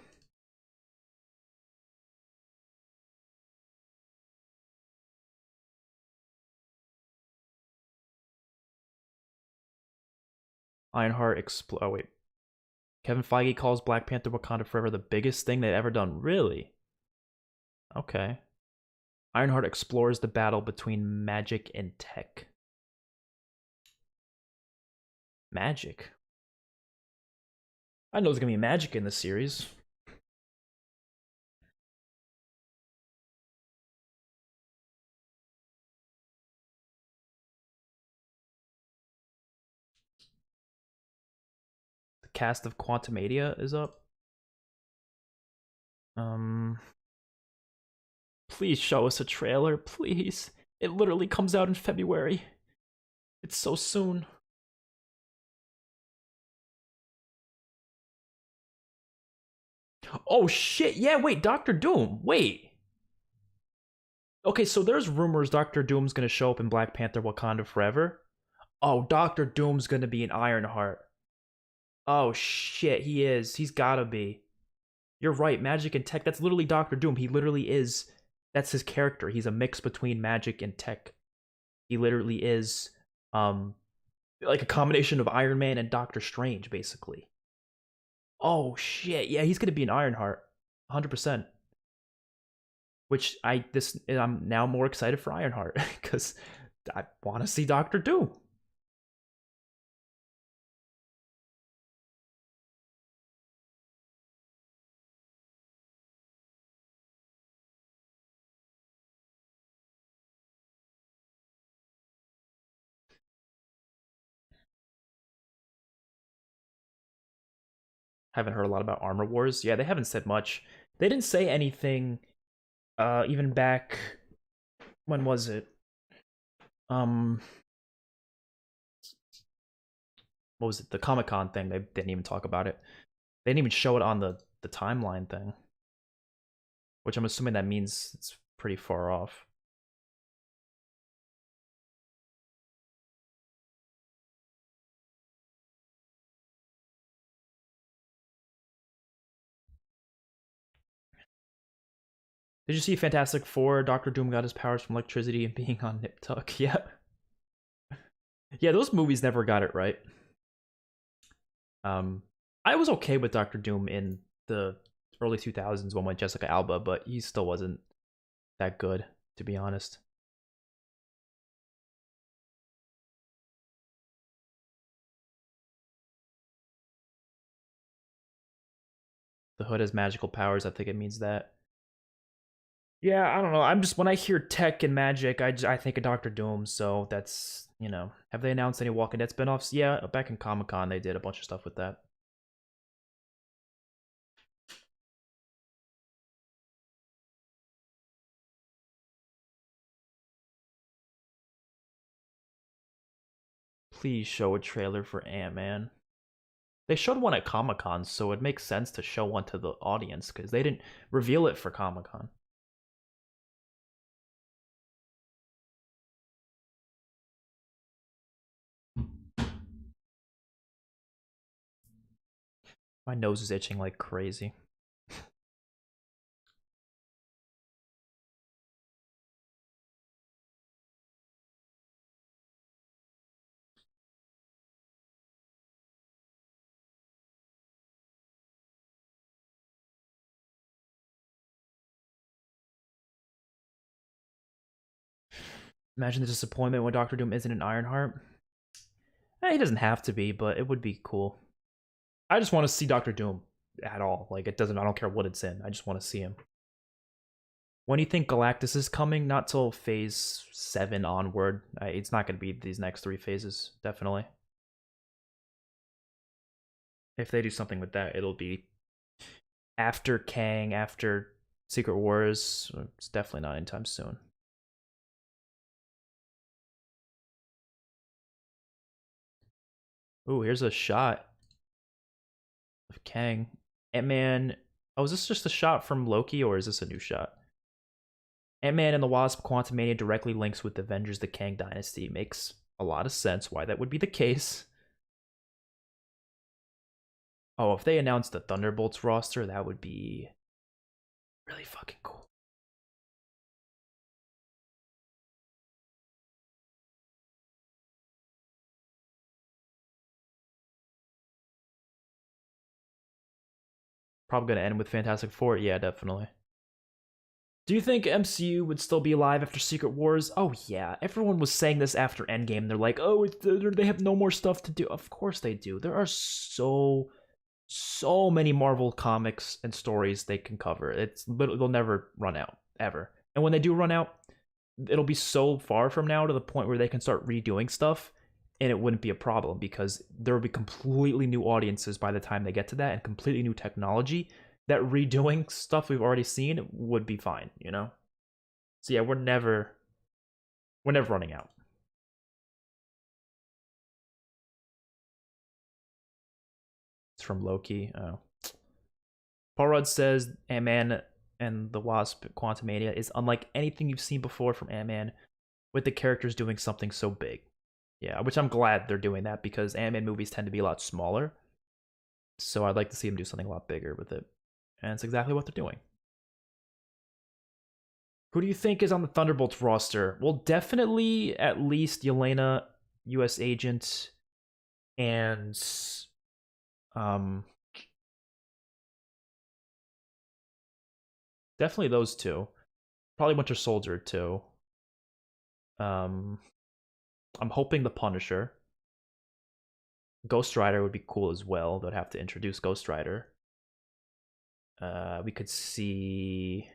Ironheart explode. Oh, wait. Kevin Feige calls Black Panther Wakanda Forever the biggest thing they've ever done. Really? Okay. Ironheart explores the battle between magic and tech. Magic? I know there's gonna be magic in this series. The cast of Quantumania is up. Please show us a trailer, please. It literally comes out in February. It's so soon. Oh shit, yeah, wait, Doctor Doom, wait. Okay, so there's rumors Doctor Doom's gonna show up in Black Panther Wakanda Forever. Oh, Doctor Doom's gonna be in Ironheart. Oh shit, he is. He's gotta be. You're right, magic and tech, that's literally Doctor Doom. He literally is, that's his character. He's a mix between magic and tech. He literally is, like a combination of Iron Man and Doctor Strange, basically. Oh shit, yeah, he's gonna be an Ironheart, 100%. Which I'm now more excited for Ironheart because I want to see Doctor Doom. Haven't heard a lot about Armor Wars. Yeah, they haven't said much. They didn't say anything even back, when was it? What was it? The Comic-Con thing. They didn't even talk about it. They didn't even show it on the timeline thing. Which I'm assuming that means it's pretty far off. Did you see Fantastic Four? Doctor Doom got his powers from electricity and being on Nip Tuck. Yeah. Yeah, those movies never got it right. I was okay with Doctor Doom in the early 2000s one with Jessica Alba, but he still wasn't that good, to be honest. The Hood has magical powers. I think it means that. Yeah, I don't know. I'm just, when I hear tech and magic, I think of Doctor Doom. So that's, you know. Have they announced any Walking Dead spinoffs? Yeah, back in Comic-Con they did a bunch of stuff with that. Please show a trailer for Ant-Man. They showed one at Comic-Con, so it makes sense to show one to the audience because they didn't reveal it for Comic-Con. My nose is itching like crazy. Imagine the disappointment when Doctor Doom isn't an Ironheart. He doesn't have to be, but it would be cool. I just want to see Doctor Doom at all. Like, it doesn't, I don't care what it's in. I just want to see him. When do you think Galactus is coming? Not till phase 7 onward. It's not going to be these next 3 phases, definitely. If they do something with that, it'll be after Kang, after Secret Wars. It's definitely not anytime soon. Ooh, here's a shot of Kang. Ant-Man. Oh, is this just a shot from Loki, or is this a new shot? Ant-Man and the Wasp Quantumania directly links with Avengers the Kang Dynasty. Makes a lot of sense why that would be the case. Oh, if they announced the Thunderbolts roster, that would be really fucking cool. Probably going to end with Fantastic Four. Yeah, definitely. Do you think MCU would still be alive after Secret Wars? Oh, yeah. Everyone was saying this after Endgame. They're like, oh, they have no more stuff to do. Of course they do. There are so many Marvel comics and stories they can cover. They'll never run out, ever. And when they do run out, it'll be so far from now to the point where they can start redoing stuff, and it wouldn't be a problem because there will be completely new audiences by the time they get to that and completely new technology that redoing stuff we've already seen would be fine, you know? So yeah, we're never running out. It's from Loki. Oh. Paul Rudd says Ant-Man and the Wasp Quantumania is unlike anything you've seen before from Ant-Man, with the characters doing something so big. Yeah, which I'm glad they're doing that because Ant-Man movies tend to be a lot smaller. So I'd like to see them do something a lot bigger with it. And it's exactly what they're doing. Who do you think is on the Thunderbolts roster? Well, definitely at least Yelena, US Agent, and definitely those two. Probably Winter Soldier too. I'm hoping the Punisher. Ghost Rider would be cool as well. They'd have to introduce Ghost Rider. We could see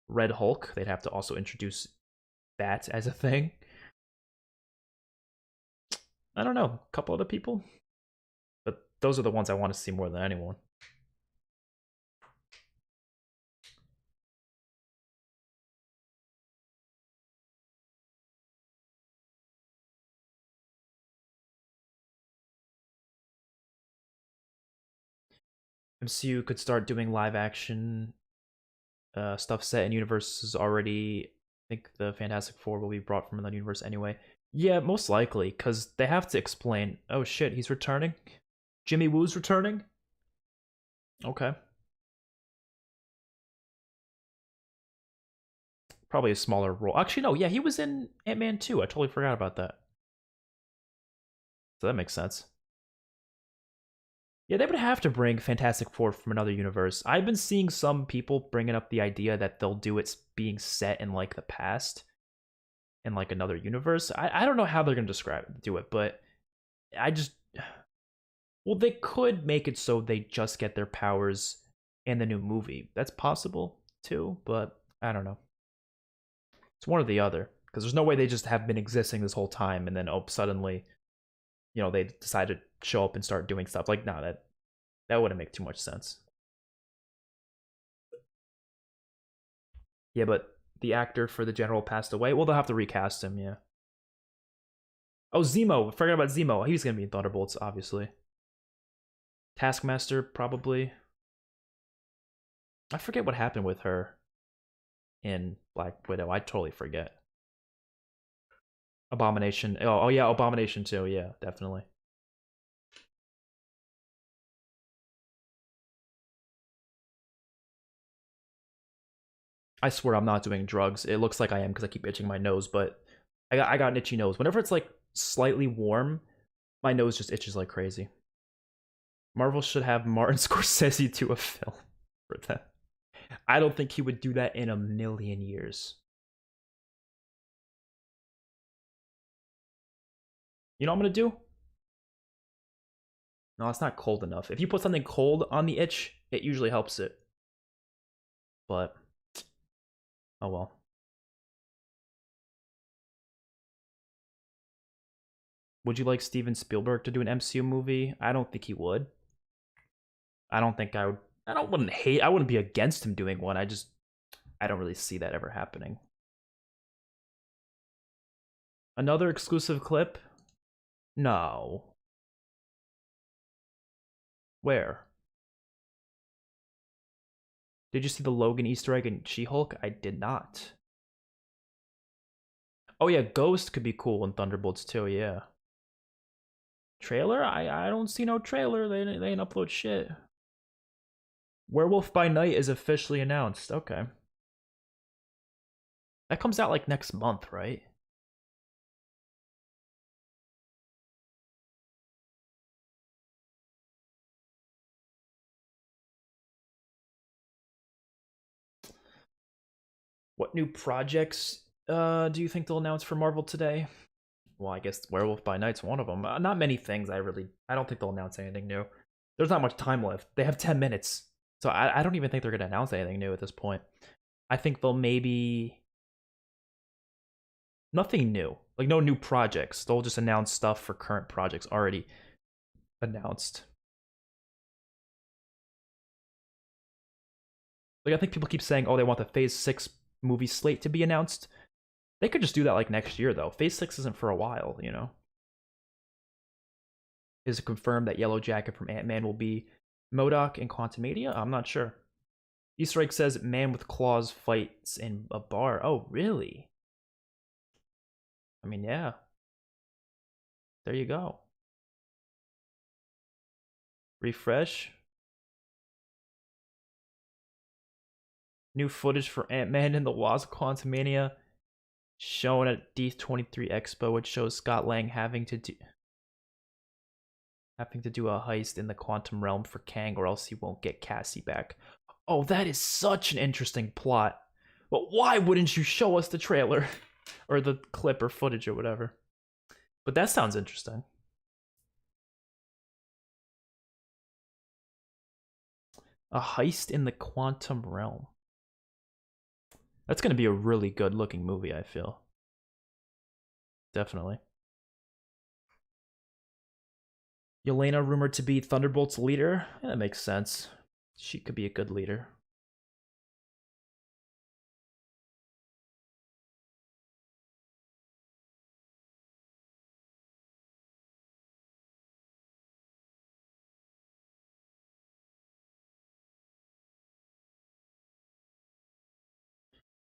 Red Hulk. They'd have to also introduce that as a thing. I don't know, a couple other people. But those are the ones I want to see more than anyone. MCU could start doing live action stuff set in universes already. I think the Fantastic Four will be brought from another universe anyway. Yeah, most likely, because they have to explain, oh shit, he's returning? Jimmy Woo's returning? Okay. Probably a smaller role. Actually, no, yeah, he was in Ant-Man 2. I totally forgot about that. So that makes sense. Yeah, they would have to bring Fantastic Four from another universe. I've been seeing some people bringing up the idea that they'll do it being set in, like, the past. In, like, another universe. I don't know how they're going to do it, but I just... Well, they could make it so they just get their powers in the new movie. That's possible, too, but I don't know. It's one or the other. Because there's no way they just have been existing this whole time and then, oh, suddenly, you know, they decide to show up and start doing stuff. Like, no, that wouldn't make too much sense. Yeah, but the actor for the general passed away. Well, they'll have to recast him, yeah. Oh, Zemo. I forgot about Zemo. He's going to be in Thunderbolts, obviously. Taskmaster, probably. I forget what happened with her in Black Widow. I totally forget. Abomination. Oh yeah, Abomination too. Yeah, definitely. I swear I'm not doing drugs. It looks like I am because I keep itching my nose, but I got an itchy nose. Whenever it's like slightly warm, my nose just itches like crazy. Marvel should have Martin Scorsese do a film for them. I don't think he would do that in a million years. You know what I'm gonna do? No, it's not cold enough. If you put something cold on the itch, it usually helps it. But, oh well. Would you like Steven Spielberg to do an MCU movie? I don't think he would. I don't think I would. I wouldn't be against him doing one. I don't really see that ever happening. Another exclusive clip? No. Where? Did you see the Logan Easter egg in She-Hulk? I did not. Oh yeah, Ghost could be cool in Thunderbolts too, yeah. Trailer? I don't see no trailer. They ain't upload shit. Werewolf by Night is officially announced. Okay. That comes out like next month, right? What new projects do you think they'll announce for Marvel today? Well, I guess Werewolf by Night's one of them. Not many things. I don't think they'll announce anything new. There's not much time left. They have 10 minutes. So I don't even think they're going to announce anything new at this point. I think they'll maybe... Nothing new. Like, no new projects. They'll just announce stuff for current projects already announced. Like, I think people keep saying, oh, they want the Phase 6 movie slate to be announced. They could just do that, like, next year, though. Phase 6 isn't for a while, you know? Is it confirmed that Yellow Jacket from Ant-Man will be MODOK in Quantumania? I'm not sure. Easter egg says man with claws fights in a bar. Oh, really? I mean, yeah. There you go. Refresh. New footage for Ant-Man and the Wasp Quantumania shown at D23 expo, which shows Scott Lang having to do a heist in the quantum realm for Kang, or else he won't get Cassie back. Oh, that is such an interesting plot. But why wouldn't you show us the trailer? Or the clip or footage or whatever? But that sounds interesting. A heist in the quantum realm. That's going to be a really good looking movie, I feel. Definitely. Yelena rumored to be Thunderbolts leader. Yeah, that makes sense. She could be a good leader.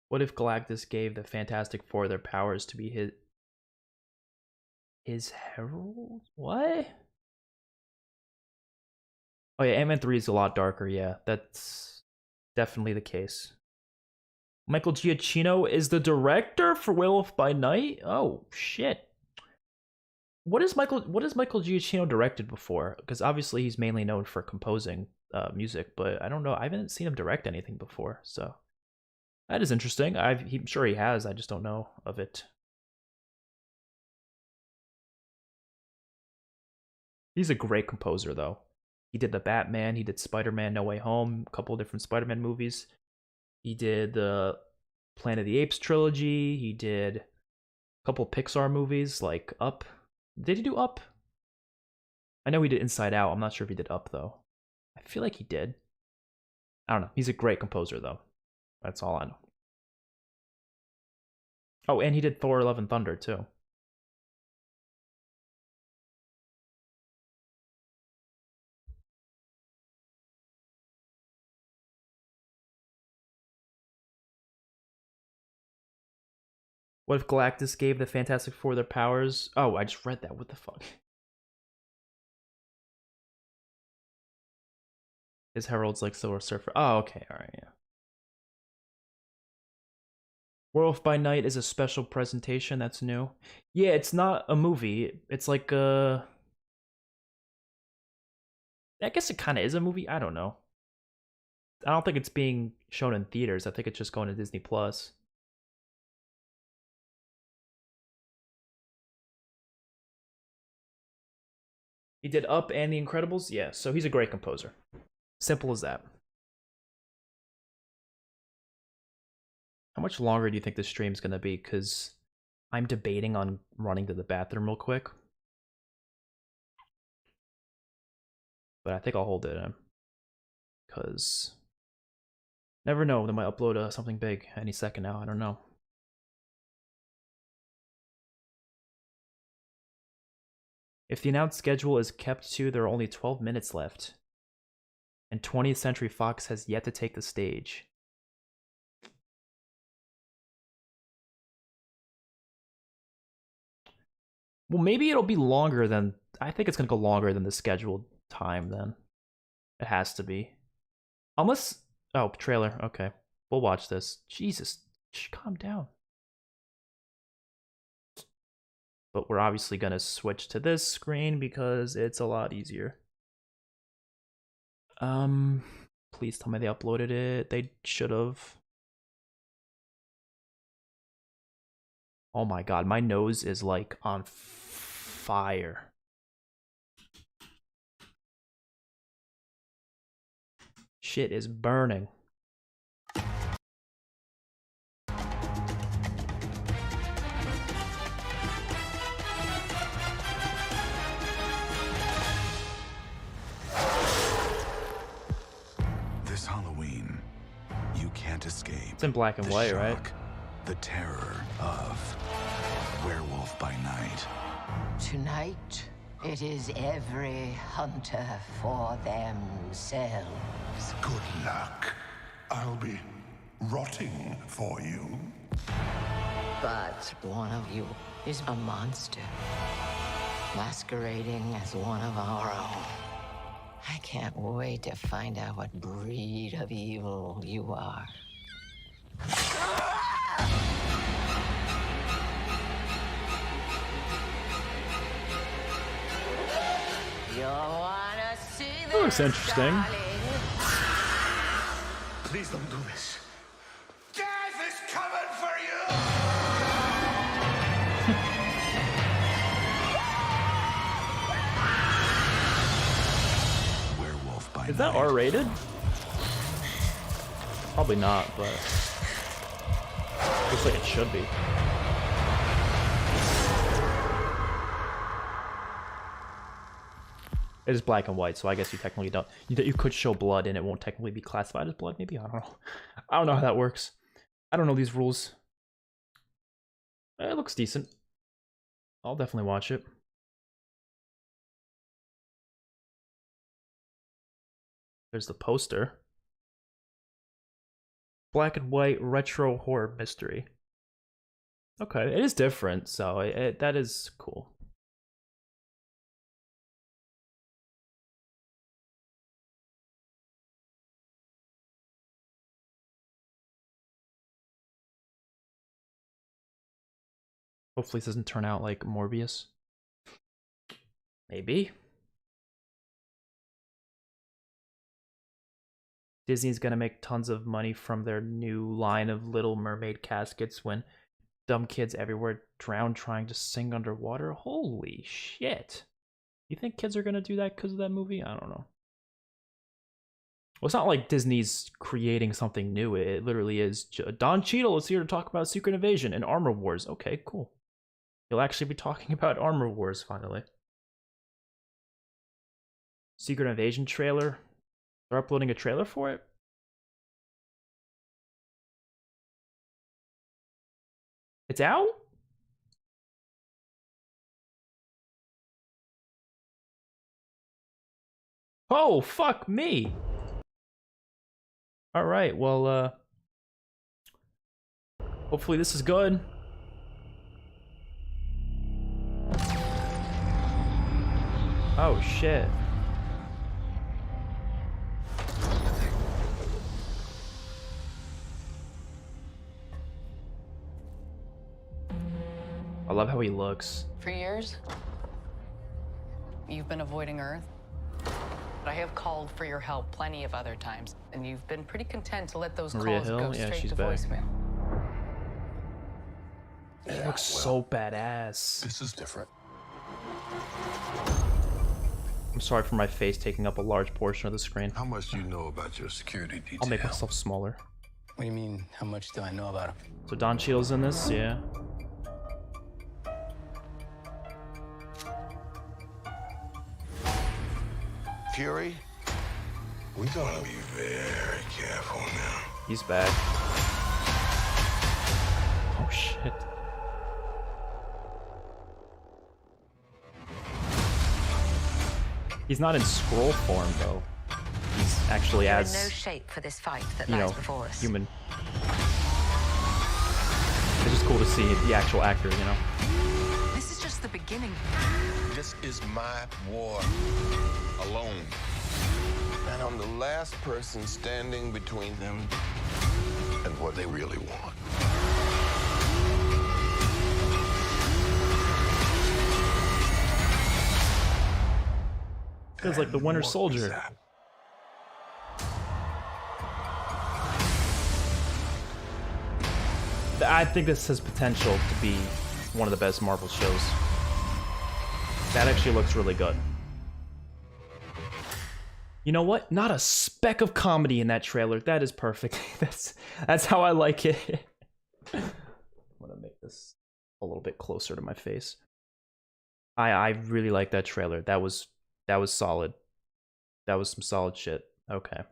What if Galactus gave the Fantastic Four their powers to be his herald? What? Oh yeah, Ant-Man 3 is a lot darker, yeah. That's definitely the case. Michael Giacchino is the director for Werewolf by Night? Oh, shit. What has Michael Giacchino directed before? Because obviously he's mainly known for composing music, but I don't know. I haven't seen him direct anything before, so... That is interesting. I'm sure he has. I just don't know of it. He's a great composer, though. He did the Batman. He did Spider-Man No Way Home. A couple of different Spider-Man movies. He did the Planet of the Apes trilogy. He did a couple of Pixar movies like Up. Did he do Up? I know he did Inside Out. I'm not sure if he did Up, though. I feel like he did. I don't know. He's a great composer, though. That's all I know. Oh, and he did Thor: Love and Thunder, too. What if Galactus gave the Fantastic Four their powers? Oh, I just read that. What the fuck? His herald's like Silver Surfer. Oh, okay. Alright, yeah. Werewolf by Night is a special presentation that's new. Yeah, it's not a movie. It's like a... I guess it kind of is a movie. I don't know. I don't think it's being shown in theaters. I think it's just going to Disney Plus. He did Up and The Incredibles? Yeah, so he's a great composer. Simple as that. How much longer do you think this stream's gonna be? Because I'm debating on running to the bathroom real quick. But I think I'll hold it in. Because... never know, they might upload something big any second now, I don't know. If the announced schedule is kept to, there are only 12 minutes left. And 20th Century Fox has yet to take the stage. Well, maybe it'll be longer than... I think it's going to go longer than the scheduled time then. It has to be. Unless... oh, trailer. Okay. We'll watch this. Jesus. Calm down. But we're obviously going to switch to this screen because it's a lot easier. Please tell me they uploaded it. They should have. Oh my god, my nose is like on fire. Shit is burning. This Halloween, you can't escape. It's in black and the white, shock, right? The terror of Werewolf by Night. Tonight, it is every hunter for themselves. Good luck. I'll be rotting for you. But one of you is a monster, masquerading as one of our own. I can't wait to find out what breed of evil you are. You wanna see That looks interesting. Please don't do this. Death is coming for you! Werewolf by Is that Night. R-rated? Probably not, but looks like it should be. It is black and white, so I guess you technically don't. You could show blood and it won't technically be classified as blood, maybe? I don't know. I don't know how that works. I don't know these rules. It looks decent. I'll definitely watch it. There's the poster. Black and white retro horror mystery. Okay, it is different, so that is cool. Hopefully this doesn't turn out like Morbius. Maybe. Disney's gonna make tons of money from their new line of Little Mermaid caskets when dumb kids everywhere drown trying to sing underwater. Holy shit. You think kids are gonna do that because of that movie? I don't know. Well, it's not like Disney's creating something new. It literally is. Don Cheadle is here to talk about Secret Invasion and Armor Wars. Okay, cool. He'll actually be talking about Armor Wars finally. Secret Invasion trailer. They're uploading a trailer for it? It's out? Oh, fuck me. All right, well, hopefully this is good. Oh, shit. I love how he looks. For years, you've been avoiding Earth. I have called for your help plenty of other times, and you've been pretty content to let those Maria calls Hill? go Yeah, straight she's to back. voicemail. He looks so badass. This is different. I'm sorry for my face taking up a large portion of the screen. How much do you know about your security detail? I'll make myself smaller. What do you mean, how much do I know about him? So Don Cheadle's in this, yeah. Fury? We gotta be very careful now. He's back. Oh shit. He's not in scroll form though. He's actually We're as in no shape for this fight that you lies know, before us. human. It's just cool to see the actual actor, you know. This is just the beginning. This is my war alone. And I'm the last person standing between them and what they really want. Feels like the Winter Soldier. I think this has potential to be one of the best Marvel shows. That actually looks really good. You know what? Not a speck of comedy in that trailer. That is perfect. That's how I like it. I'm gonna make this a little bit closer to my face. I really like that trailer. That was solid. That was some solid shit. Okay.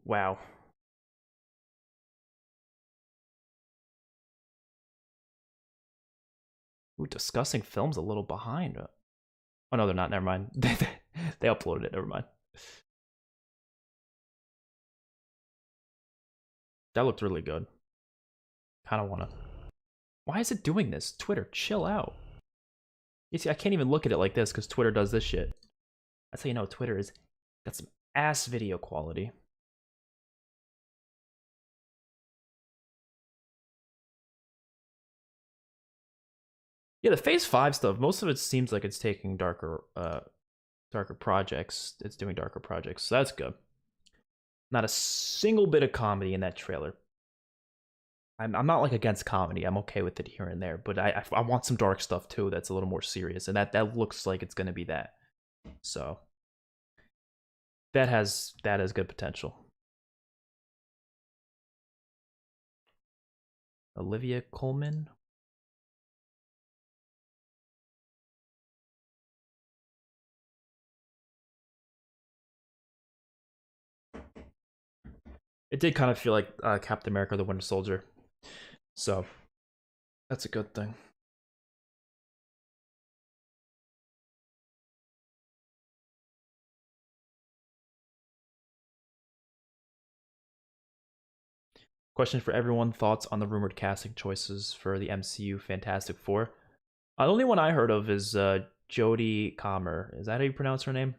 Wow. Ooh, discussing film's a little behind. Oh no, they're not. Never mind. They uploaded it. Never mind. That looked really good. Kind of wanna. Why is it doing this? Twitter, chill out. You see, I can't even look at it like this because Twitter does this shit. That's how you know Twitter is got some ass video quality. Yeah, the Phase 5 stuff, most of it seems like it's taking darker projects. It's doing darker projects, so that's good. Not a single bit of comedy in that trailer. I'm not like against comedy. I'm okay with it here and there, but I want some dark stuff too that's a little more serious, and that looks like it's gonna be that. So that has good potential. Olivia Colman. It did kind of feel like Captain America: The Winter Soldier, so that's a good thing. Question for everyone: thoughts on the rumored casting choices for the MCU Fantastic Four? The only one I heard of is Jodie Comer. Is that how you pronounce her name?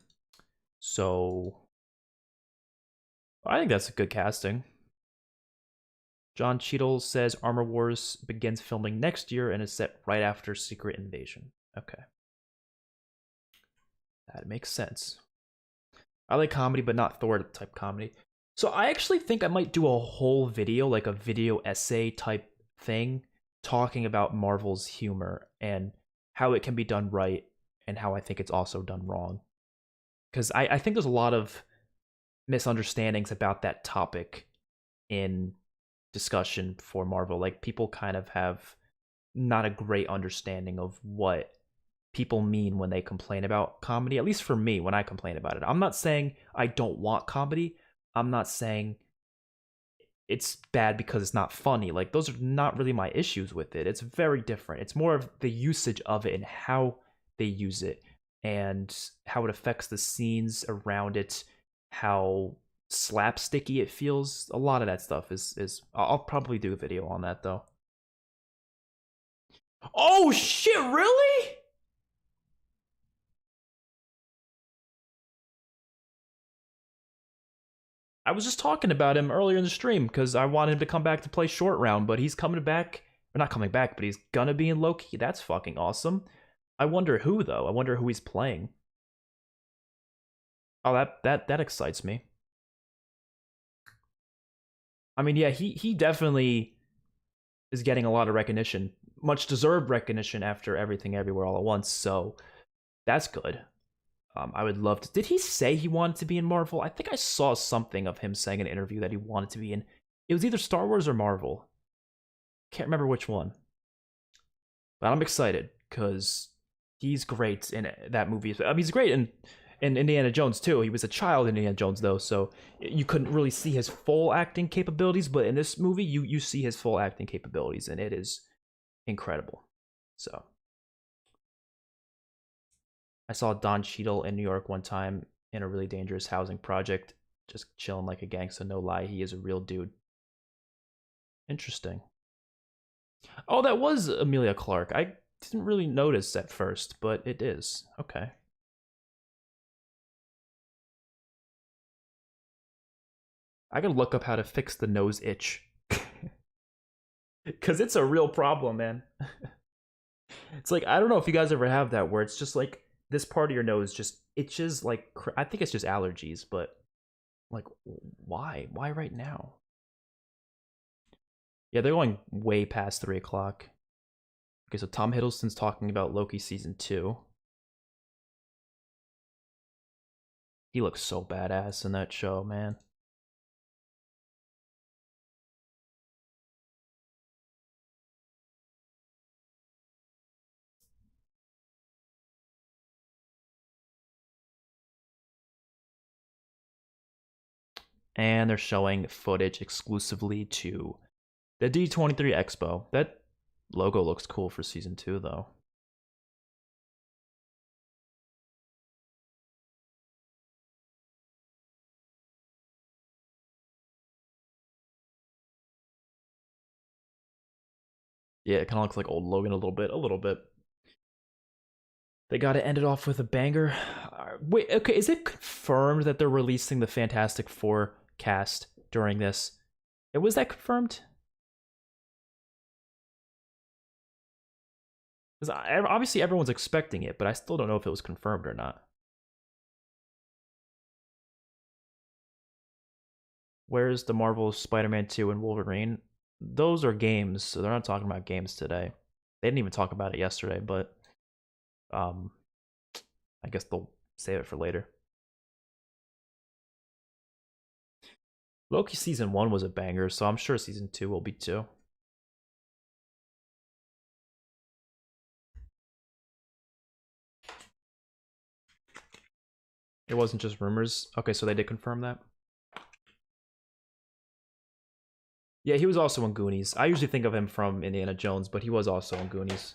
So I think that's a good casting. John Cheadle says Armor Wars begins filming next year and is set right after Secret Invasion. Okay. That makes sense. I like comedy, but not Thor type comedy. So I actually think I might do a whole video, like a video essay type thing, talking about Marvel's humor and how it can be done right and how I think it's also done wrong. Because I think there's a lot of misunderstandings about that topic in discussion for Marvel. Like, people kind of have not a great understanding of what people mean when they complain about comedy, at least for me when I complain about it. I'm not saying I don't want comedy. I'm not saying it's bad because it's not funny. Like, those are not really my issues with it. It's very different. It's more of the usage of it and how they use it and how it affects the scenes around it, how slapsticky it feels. A lot of that stuff is I'll probably do a video on that though. Oh shit, really? I was just talking about him earlier in the stream because I wanted him to come back to play Short Round, but he's coming back Or not coming back, but he's gonna be in Loki. That's fucking awesome. I wonder who though. I wonder who he's playing. Oh, that excites me. I mean, yeah, he definitely is getting a lot of recognition, much deserved recognition after Everything Everywhere All at Once. So that's good. I would love to. Did he say he wanted to be in Marvel? I think I saw something of him saying in an interview that he wanted to be in. It was either Star Wars or Marvel. Can't remember which one. But I'm excited because he's great in that movie. I mean, he's great in Indiana Jones too. He was a child in Indiana Jones though, so you couldn't really see his full acting capabilities. But in this movie, you see his full acting capabilities, and it is incredible. So I saw Don Cheadle in New York one time in a really dangerous housing project, just chilling like a gangsta. No lie, he is a real dude. Interesting. Oh, that was Emilia Clarke. I didn't really notice at first, but it is. Okay. I gotta look up how to fix the nose itch. Because it's a real problem, man. It's like, I don't know if you guys ever have that where it's just like this part of your nose just itches like, I think it's just allergies, but like, why? Why right now? Yeah, they're going way past 3 o'clock. Okay, so Tom Hiddleston's talking about Loki season 2. He looks so badass in that show, man. And they're showing footage exclusively to the D23 expo. That logo looks cool for season 2 though. Yeah, it kind of looks like old Logan a little bit. They got to end it off with a banger. Wait, okay, is it confirmed that they're releasing the Fantastic Four cast during this? Was that confirmed? Because obviously everyone's expecting it, but I still don't know if it was confirmed or not. Where's the Marvel Spider-Man 2 and Wolverine? Those are games, so they're not talking about games today. They didn't even talk about it yesterday, but I guess they'll save it for later. Loki season 1 was a banger, so I'm sure season 2 will be too. It wasn't just rumors. Okay, so they did confirm that. Yeah, he was also in Goonies. I usually think of him from Indiana Jones, but he was also in Goonies.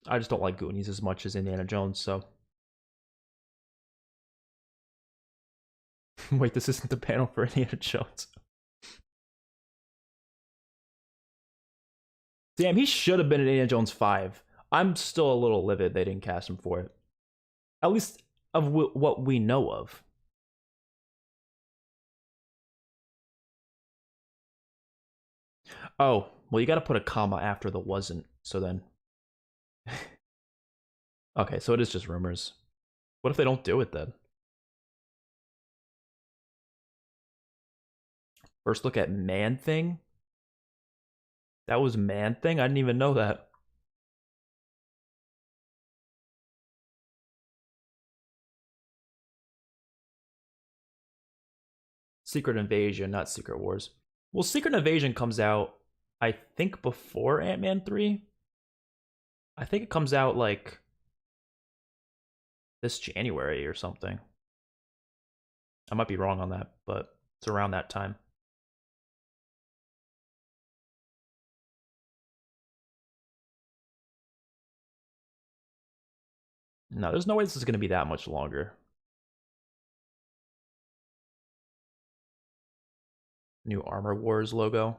I just don't like Goonies as much as Indiana Jones, so. Wait, this isn't the panel for Indiana Jones. Damn, he should have been in Indiana Jones 5. I'm still a little livid they didn't cast him for it. At least of what we know of. Oh, well, you gotta put a comma after the wasn't, so then. Okay, so it is just rumors. What if they don't do it then? First look at Man-Thing? That was Man-Thing? I didn't even know that. Secret Invasion, not Secret Wars. Well, Secret Invasion comes out, I think, before Ant-Man 3. I think it comes out, like, this January or something. I might be wrong on that, but it's around that time. No, there's no way this is going to be that much longer. New Armor Wars logo.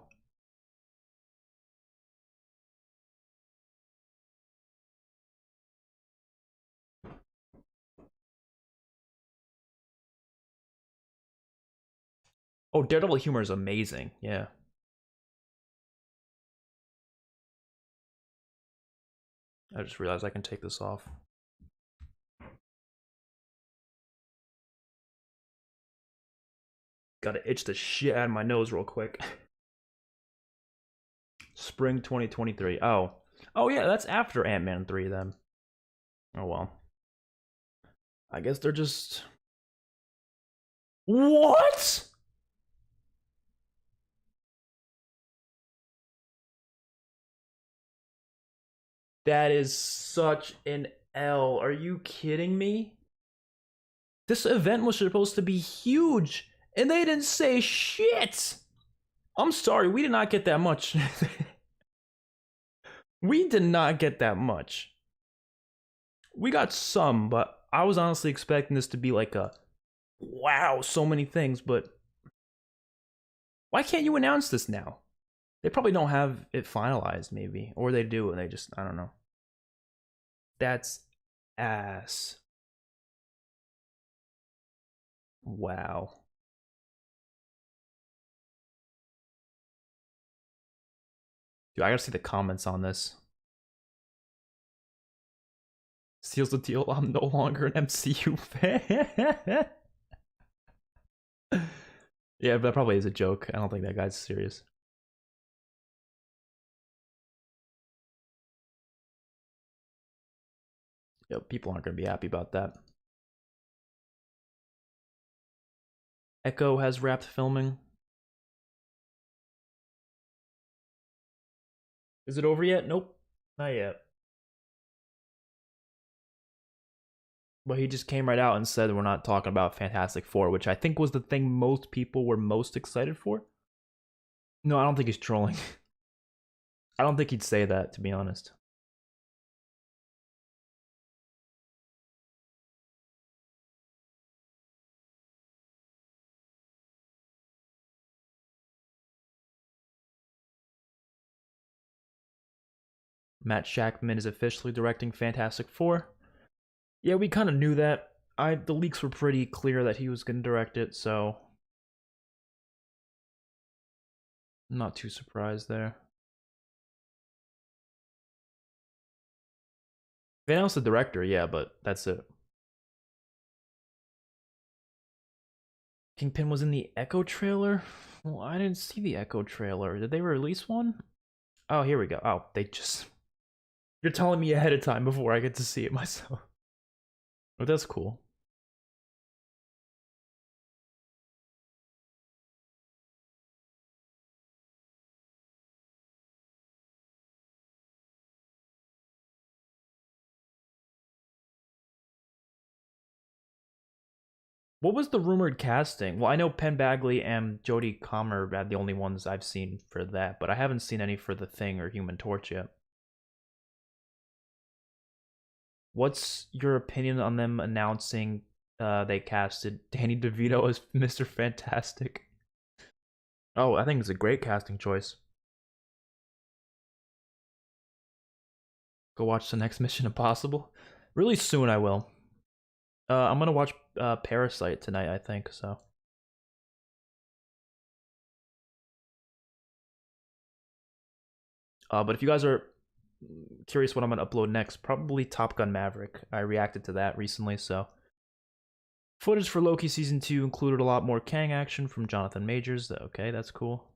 Oh, Daredevil humor is amazing. Yeah. I just realized I can take this off. Gotta itch the shit out of my nose real quick. Spring 2023. Oh. Oh yeah, that's after Ant-Man 3 then. Oh well. I guess they're just... What? That is such an L. Are you kidding me? This event was supposed to be huge, and they didn't say shit. I'm sorry, we did not get that much. We did not get that much. We got some, but I was honestly expecting this to be like a, wow, so many things, but why can't you announce this now? They probably don't have it finalized, maybe. Or they do, and they just, I don't know. That's ass. Wow. Dude, I gotta see the comments on this. Seals the deal, I'm no longer an MCU fan. Yeah, but that probably is a joke. I don't think that guy's serious. Yeah, people aren't gonna be happy about that. Echo has wrapped filming. Is it over yet? Nope, not yet. But he just came right out and said we're not talking about Fantastic Four, which I think was the thing most people were most excited for. No, I don't think he's trolling. I don't think he'd say that, to be honest. Matt Shakman is officially directing Fantastic Four. Yeah, we kind of knew that. The leaks were pretty clear that he was going to direct it, so I'm not too surprised there. They announced the director, yeah, but that's it. Kingpin was in the Echo trailer? Well, I didn't see the Echo trailer. Did they release one? Oh, here we go. Oh, they just... You're telling me ahead of time before I get to see it myself. Oh, that's cool. What was the rumored casting? Well, I know Penn Badgley and Jodie Comer are the only ones I've seen for that, but I haven't seen any for The Thing or Human Torch yet. What's your opinion on them announcing they casted Danny DeVito as Mr. Fantastic? Oh, I think it's a great casting choice. Go watch the next Mission Impossible. Really soon I will. I'm gonna watch Parasite tonight, I think, so. But if you guys are curious what I'm gonna upload next, probably Top Gun Maverick. I reacted to that recently, so. Footage for Loki Season 2 included a lot more Kang action from Jonathan Majors. Okay, that's cool.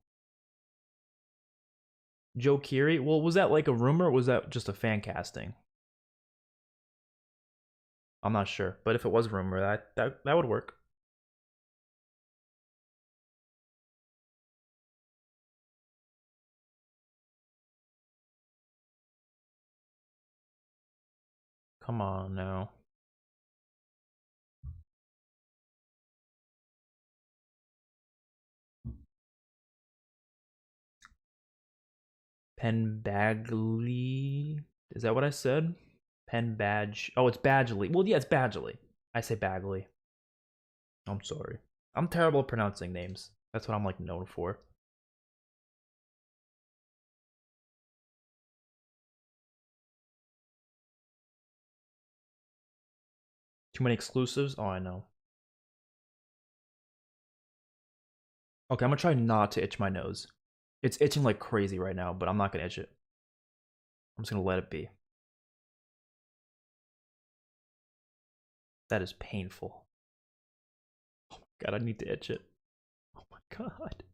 Joe Keery? Well, was that like a rumor or was that just a fan casting? I'm not sure, but if it was a rumor, that would work. Come on now. Penn Badgley? Is that what I said? Penn Badge. Oh, it's Badgley. Well, yeah, it's Badgley. I say Bagley. I'm sorry. I'm terrible at pronouncing names. That's what I'm like known for. Too many exclusives? Oh, I know. Okay, I'm gonna try not to itch my nose. It's itching like crazy right now, but I'm not gonna itch it. I'm just gonna let it be. That is painful. Oh my god, I need to itch it. Oh my god.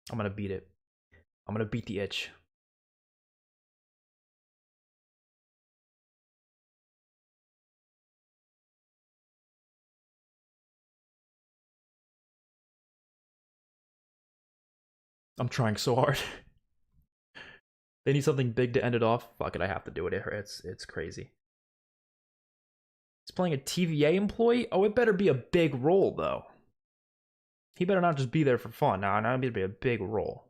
I'm gonna beat it. I'm gonna beat the itch. I'm trying so hard. They need something big to end it off. Fuck it, I have to do it. It hurts. It's crazy. He's playing a TVA employee? Oh, it better be a big role, though. He better not just be there for fun. Nah, it better be a big role.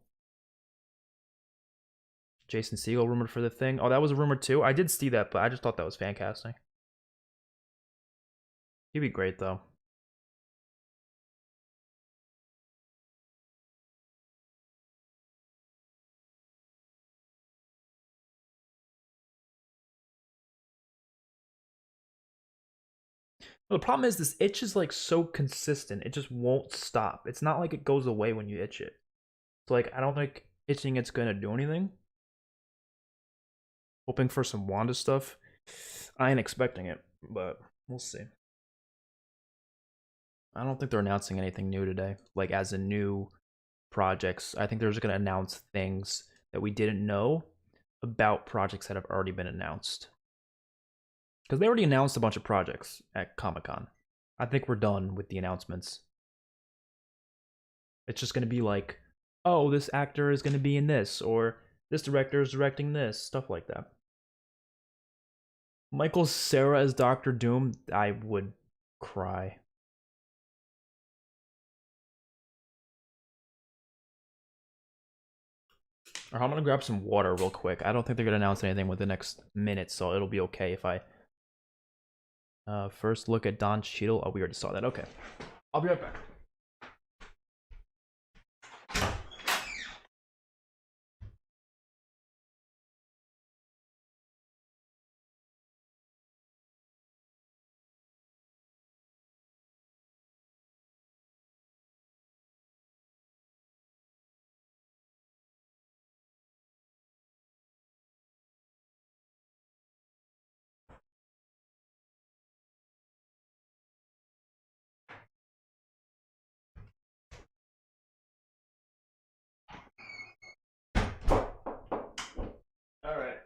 Jason Segel rumored for the thing. Oh, that was a rumor too? I did see that, but I just thought that was fan casting. He'd be great, though. The problem is this itch is like so consistent. It just won't stop. It's not like it goes away when you itch it. So like I don't think itching it's gonna do anything. Hoping for some Wanda stuff. I ain't expecting it, but we'll see. I don't think they're announcing anything new today. Like as in new projects. I think they're just gonna announce things that we didn't know about projects that have already been announced. Because they already announced a bunch of projects at Comic-Con. I think we're done with the announcements. It's just going to be like, oh, this actor is going to be in this, or this director is directing this, stuff like that. Michael Cera as Doctor Doom, I would cry. Or I'm going to grab some water real quick. I don't think they're going to announce anything within the next minute, so it'll be okay if I... first look at Don Cheadle. Oh, we already saw that. Okay. I'll be right back. Alright.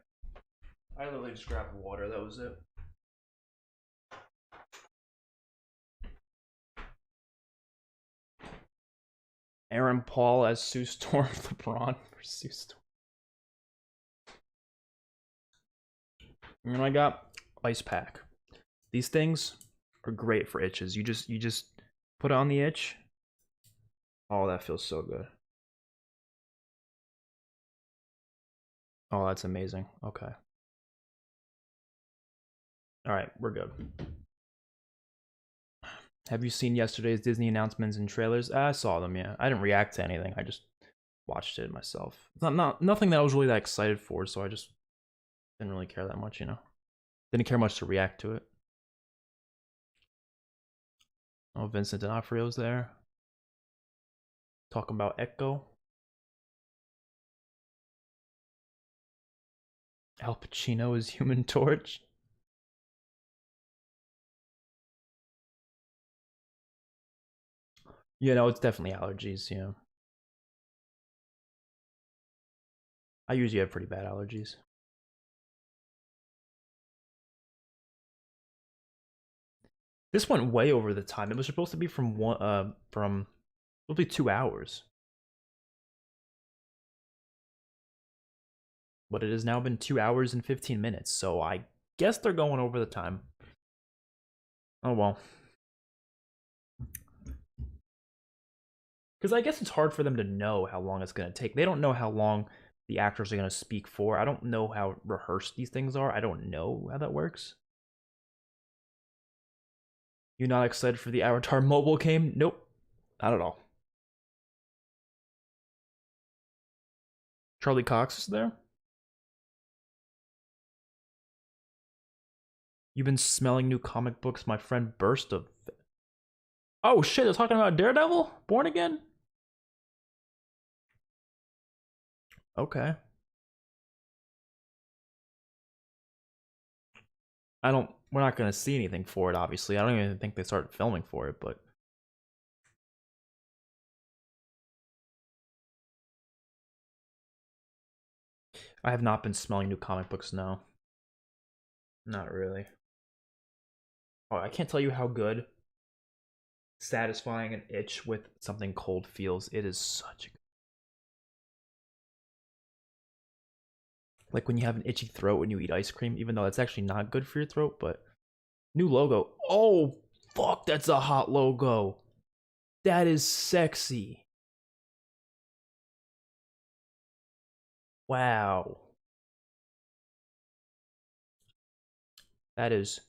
I literally just grabbed water. That was it. Aaron Paul as Sue Storm, LeBron for Sue Storm. And I got Ice Pack. These things are great for itches. You just put it on the itch. Oh, that feels so good. Oh, that's amazing. Okay. Alright, we're good. Have you seen yesterday's Disney announcements and trailers? I saw them, yeah. I didn't react to anything. I just watched it myself. It's not nothing that I was really that excited for, so I just didn't really care that much, you know. Didn't care much to react to it. Oh, Vincent D'Onofrio's there. Talking about Echo. Al Pacino is Human Torch. You know, it's definitely allergies, you know. I usually have pretty bad allergies. This went way over the time. It was supposed to be from probably 2 hours. But it has now been 2 hours and 15 minutes, so I guess they're going over the time. Oh well. Because I guess it's hard for them to know how long it's going to take. They don't know how long the actors are going to speak for. I don't know how rehearsed these things are. I don't know how that works. You not excited for the Avatar mobile game? Nope. Not at all. Charlie Cox is there? You've been smelling new comic books, my friend burst of... Oh shit, they're talking about Daredevil? Born Again? Okay. We're not gonna see anything for it, obviously. I don't even think they started filming for it, but... I have not been smelling new comic books, no. Not really. Oh, I can't tell you how good satisfying an itch with something cold feels. It is such a... Like when you have an itchy throat when you eat ice cream, even though that's actually not good for your throat, but... New logo. Oh, fuck, that's a hot logo. That is sexy. Wow. That is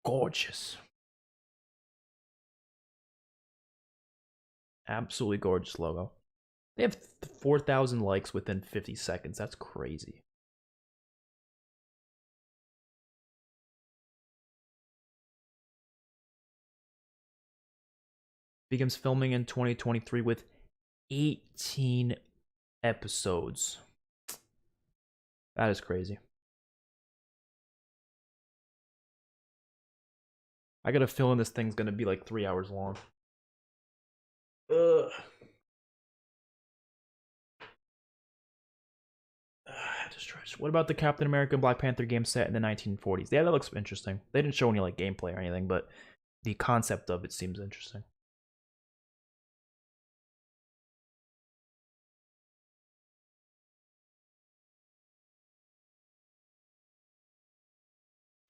gorgeous. Absolutely gorgeous logo. They have 4,000 likes within 50 seconds. That's crazy. Begins filming in 2023 with 18 episodes. That is crazy. I got a feeling this thing's gonna be like 3 hours long. Ugh. What about the Captain America and Black Panther game set in the 1940s? Yeah, that looks interesting. They didn't show any like gameplay or anything, but the concept of it seems interesting.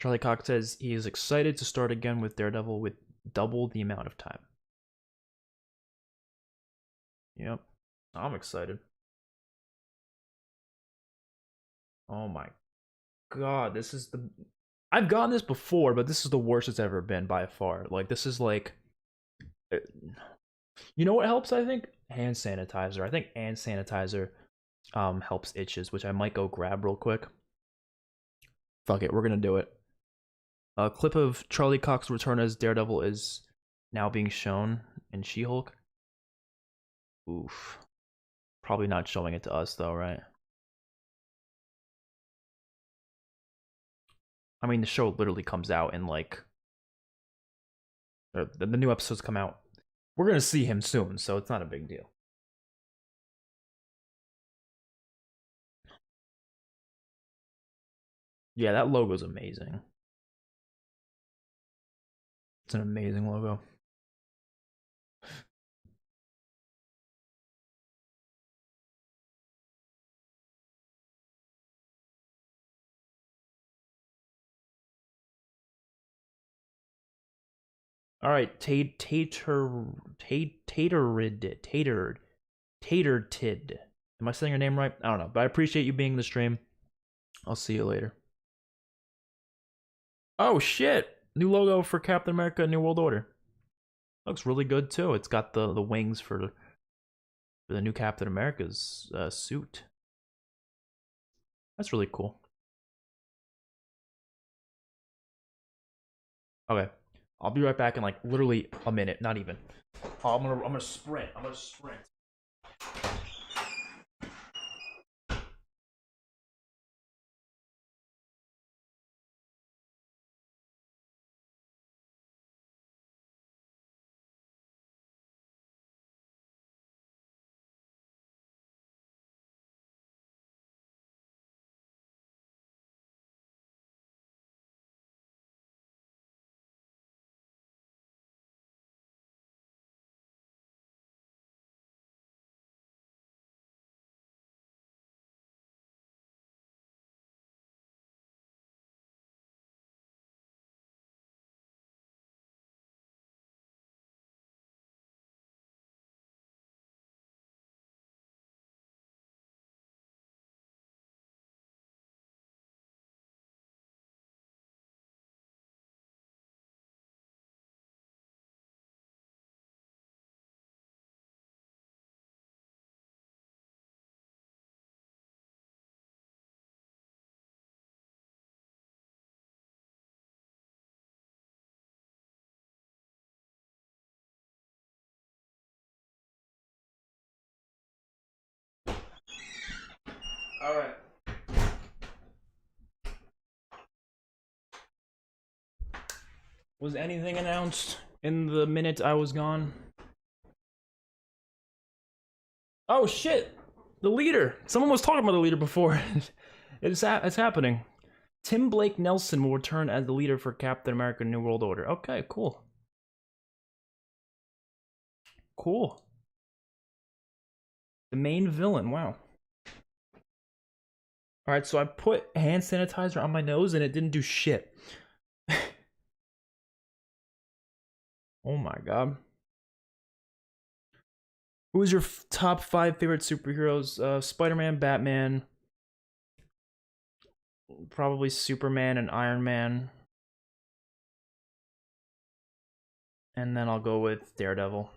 Charlie Cox says he is excited to start again with Daredevil with double the amount of time. Yep, I'm excited. Oh my god, this is the... I've gotten this before, but this is the worst it's ever been by far. Like, this is like... You know what helps, I think? Hand sanitizer. I think hand sanitizer helps itches, which I might go grab real quick. Fuck it, we're gonna do it. A clip of Charlie Cox's return as Daredevil is now being shown in She-Hulk. Oof. Probably not showing it to us though, right? I mean, the show literally comes out in like... the new episodes come out. We're gonna see him soon, so it's not a big deal. Yeah, that logo's amazing. It's an amazing logo. All right, Tatertid. Am I saying your name right? I don't know, but I appreciate you being in the stream. I'll see you later. Oh shit! New logo for Captain America: New World Order. Looks really good too. It's got the wings for the new Captain America's suit. That's really cool. Okay, I'll be right back in like literally a minute, not even. Oh, I'm gonna sprint. I'm gonna sprint. All right. Was anything announced in the minute I was gone? Oh shit! The leader! Someone was talking about the leader before. It's happening. Tim Blake Nelson will return as the leader for Captain America New World Order. Okay, cool. Cool. The main villain, wow. Alright, so I put hand sanitizer on my nose and it didn't do shit. Oh my god. Who is your top 5 favorite superheroes? Spider-Man, Batman, probably Superman and Iron Man. And then I'll go with Daredevil.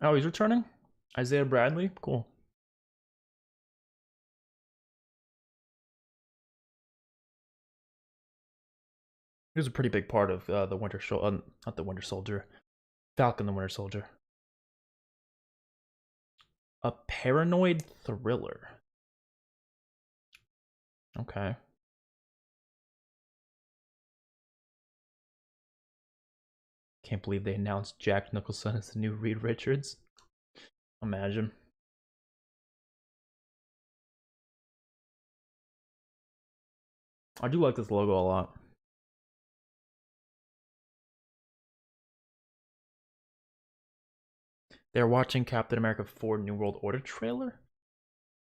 Oh, he's returning? Isaiah Bradley? Cool. He was a pretty big part of the Winter Soldier, not the Winter Soldier, Falcon the Winter Soldier. A paranoid thriller. Okay. Can't believe they announced Jack Nicholson as the new Reed Richards. Imagine. I do like this logo a lot. They're watching Captain America 4 New World Order trailer?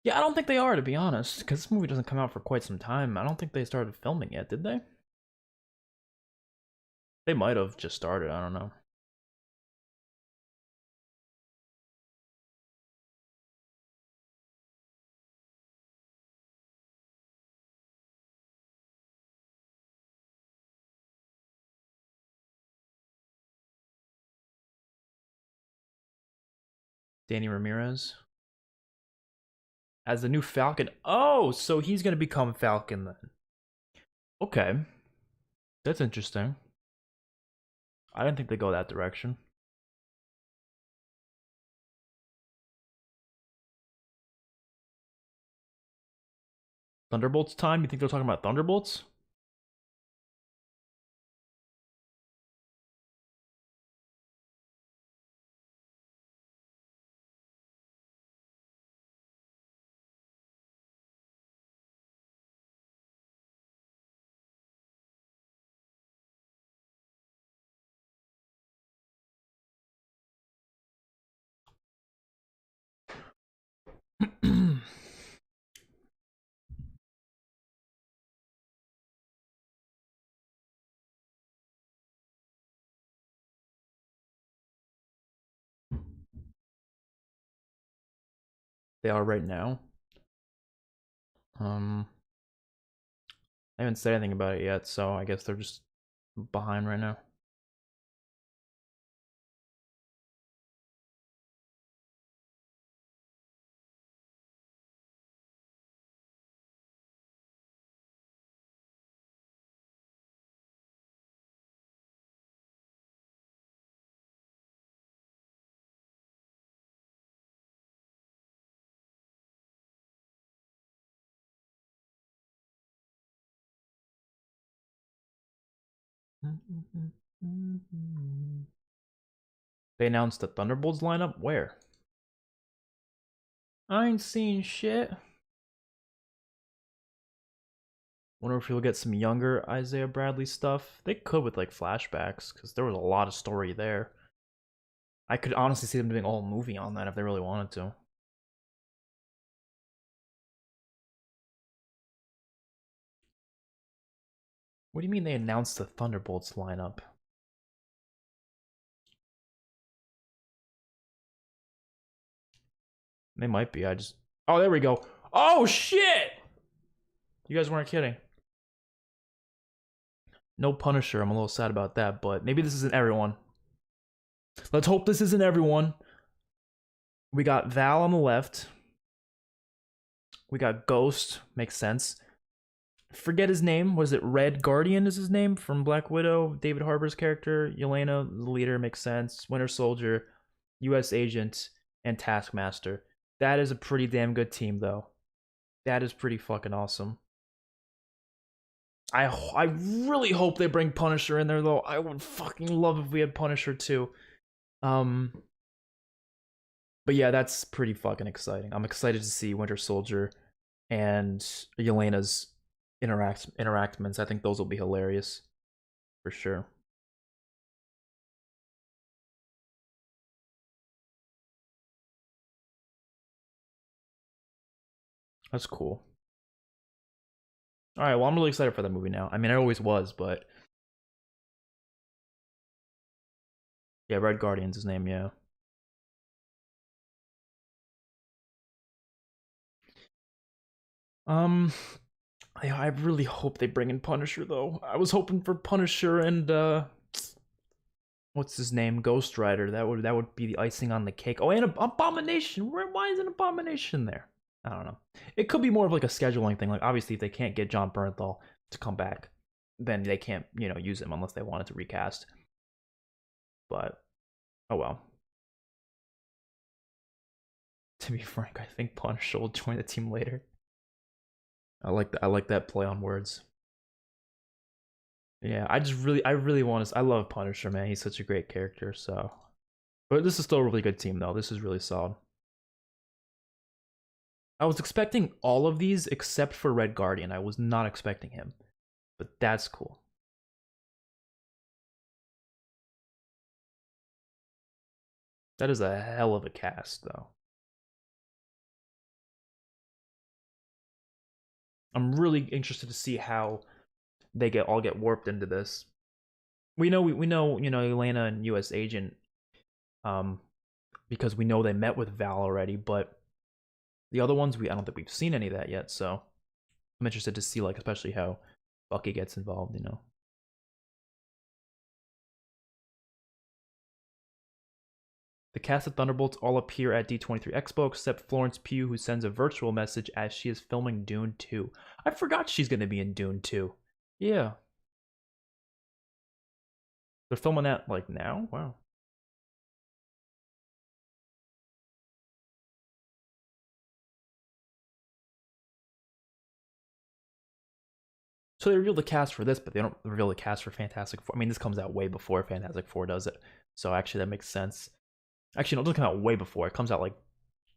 Yeah, I don't think they are, to be honest, because this movie doesn't come out for quite some time. I don't think they started filming yet, did they? They might have just started, I don't know. Danny Ramirez as the new Falcon. Oh, so he's gonna become Falcon then. Okay, that's interesting. I didn't think they'd go that direction. Thunderbolts time? You think they're talking about Thunderbolts? They are right now. I haven't said anything about it yet, so I guess they're just behind right now. They announced the Thunderbolts lineup? Where? I ain't seen shit. Wonder if we'll get some younger Isaiah Bradley stuff. They could with like flashbacks, because there was a lot of story there. I could honestly see them doing a whole movie on that if they really wanted to. What do you mean they announced the Thunderbolts lineup? They might be, I just... Oh, there we go. Oh, shit! You guys weren't kidding. No Punisher, I'm a little sad about that, but maybe this isn't everyone. Let's hope this isn't everyone. We got Val on the left. We got Ghost, makes sense. forget his name. Was it Red Guardian is his name from Black Widow? David Harbour's character. Yelena, the leader, makes sense. Winter Soldier, U.S. Agent, and Taskmaster. That is a pretty damn good team, though. That is pretty fucking awesome. I really hope they bring Punisher in there, though. I would fucking love if we had Punisher too. But yeah, that's pretty fucking exciting. I'm excited to see Winter Soldier and Yelena's interactments. I think those will be hilarious for sure. That's cool. All right, well, I'm really excited for that movie now. I mean, I always was, but yeah, Red Guardian's his name, yeah. I really hope they bring in Punisher though. I was hoping for Punisher and what's his name, Ghost Rider. That would be the icing on the cake. Oh, and Abomination. Why isn't Abomination there? I don't know. It could be more of like a scheduling thing. Like obviously, if they can't get Jon Bernthal to come back, then they can't use him unless they wanted to recast. But oh well. To be frank, I think Punisher will join the team later. I like that play on words. Yeah, I really want to. I love Punisher, man. He's such a great character. So, but this is still a really good team, though. This is really solid. I was expecting all of these except for Red Guardian. I was not expecting him, but that's cool. That is a hell of a cast, though. I'm really interested to see how they all get warped into this. We know Elena and U.S. Agent, because we know they met with Val already, but the other ones I don't think we've seen any of that yet. So I'm interested to see, like, especially how Bucky gets involved. The cast of Thunderbolts all appear at D23 Expo except Florence Pugh, who sends a virtual message as she is filming Dune 2. I forgot she's going to be in Dune 2. Yeah. They're filming that, like, now? Wow. So they reveal the cast for this, but they don't reveal the cast for Fantastic Four. I mean, this comes out way before Fantastic Four does it. So actually, that makes sense. Actually, no, it doesn't come out way before. It comes out, like,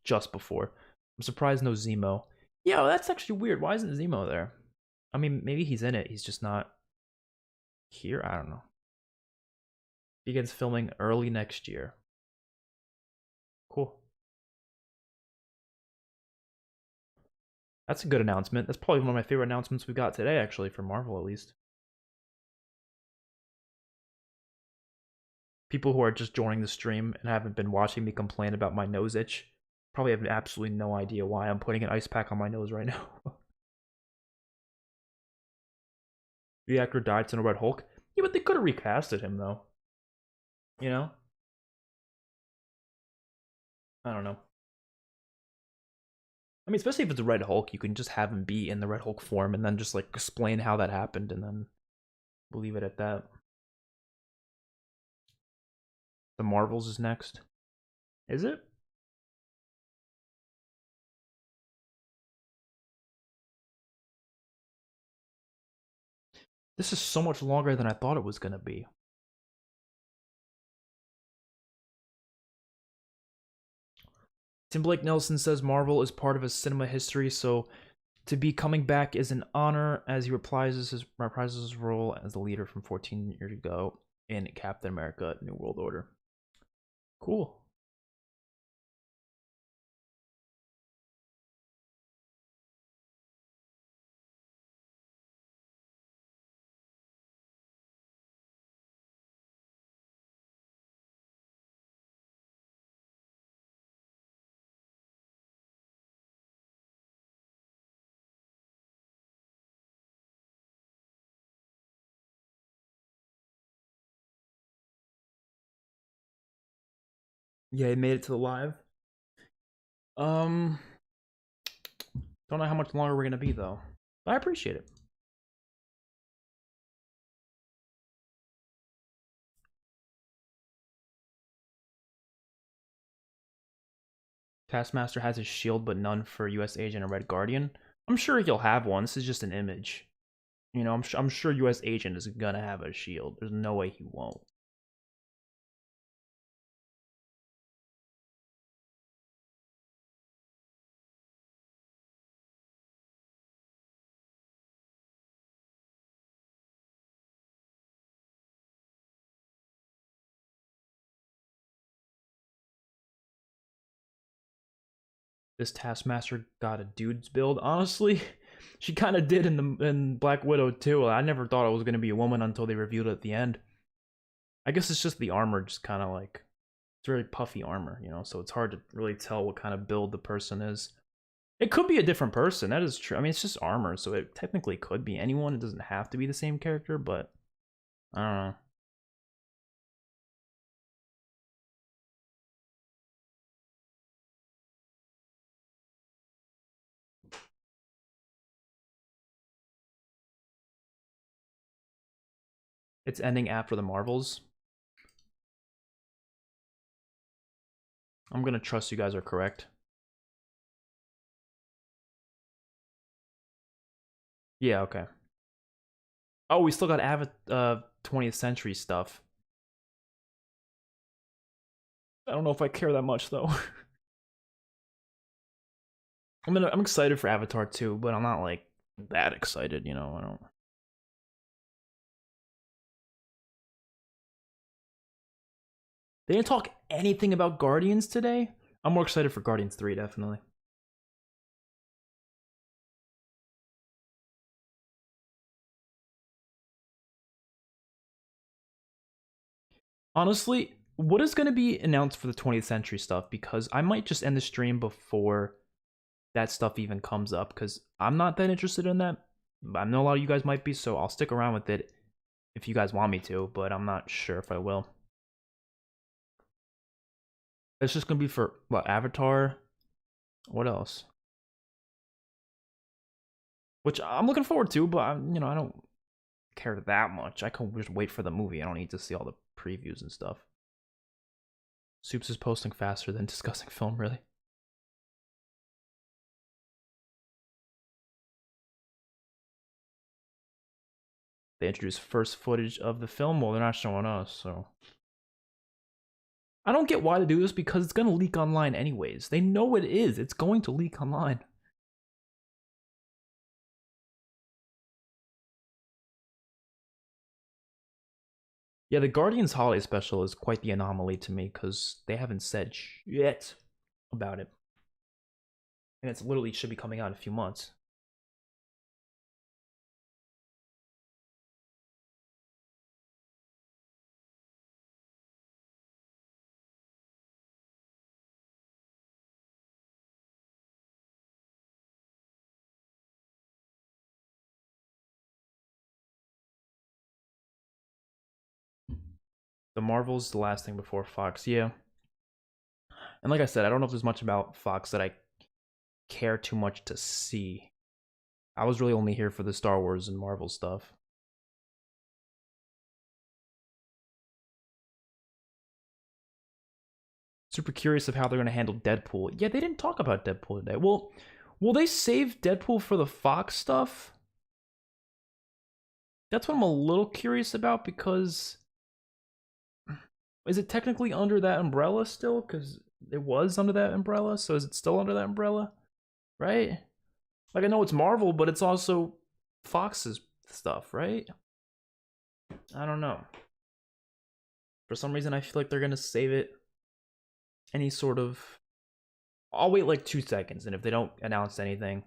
just before. I'm surprised no Zemo. Yeah, well, that's actually weird. Why isn't Zemo there? I mean, maybe he's in it. He's just not here. I don't know. Begins filming early next year. Cool. That's a good announcement. That's probably one of my favorite announcements we got today, actually, for Marvel, at least. People who are just joining the stream and haven't been watching me complain about my nose itch probably have absolutely no idea why I'm putting an ice pack on my nose right now. The actor died in a Red Hulk. Yeah, but they could have recasted him, though. You know? I don't know. I mean, especially if it's a Red Hulk, you can just have him be in the Red Hulk form and then just, like, explain how that happened, and then we'll leave it at that. The Marvels is next. Is it? This is so much longer than I thought it was going to be. Tim Blake Nelson says Marvel is part of his cinema history, so to be coming back is an honor as he reprises his role as the leader from 14 years ago in Captain America: New World Order. Cool. Yeah, he made it to the live. Don't know how much longer we're gonna be though. But I appreciate it. Taskmaster has his shield, but none for U.S. Agent and Red Guardian. I'm sure he'll have one. This is just an image. You know, I'm sure U.S. Agent is gonna have a shield. There's no way he won't. This Taskmaster got a dude's build. Honestly, she kind of did in Black Widow too. I never thought it was gonna be a woman until they revealed it at the end. I guess it's just the armor, just kind of like it's very puffy armor, you know. So it's hard to really tell what kind of build the person is. It could be a different person. That is true. I mean, it's just armor, so it technically could be anyone. It doesn't have to be the same character, but I don't know. It's ending after the Marvels. I'm gonna trust you guys are correct. Yeah, okay. Oh, we still got 20th century stuff. I don't know if I care that much though. I'm excited for Avatar 2, but I'm not like that excited, you know. I don't. They didn't talk anything about Guardians today. I'm more excited for Guardians 3, definitely. Honestly, what is going to be announced for the 20th century stuff? Because I might just end the stream before that stuff even comes up, because I'm not that interested in that. I know a lot of you guys might be, so I'll stick around with it if you guys want me to, but I'm not sure if I will. It's just going to be for, what, Avatar? What else? Which I'm looking forward to, but you know, I don't care that much. I can just wait for the movie. I don't need to see all the previews and stuff. Soups is posting faster than discussing film, really. They introduced first footage of the film. Well, they're not showing us, so I don't get why they do this, because it's going to leak online anyways. They know it is. It's going to leak online. Yeah, the Guardians Holiday Special is quite the anomaly to me, because they haven't said shit about it. And it's literally should be coming out in a few months. The Marvel's the last thing before Fox, yeah. And like I said, I don't know if there's much about Fox that I care too much to see. I was really only here for the Star Wars and Marvel stuff. Super curious of how they're going to handle Deadpool. Yeah, they didn't talk about Deadpool today. Well, will they save Deadpool for the Fox stuff? That's what I'm a little curious about, because is it technically under that umbrella still? Because it was under that umbrella, so is it still under that umbrella? Right? Like, I know it's Marvel, but it's also Fox's stuff, right? I don't know. For some reason, I feel like they're gonna save it. Any sort of... I'll wait like 2 seconds, and if they don't announce anything,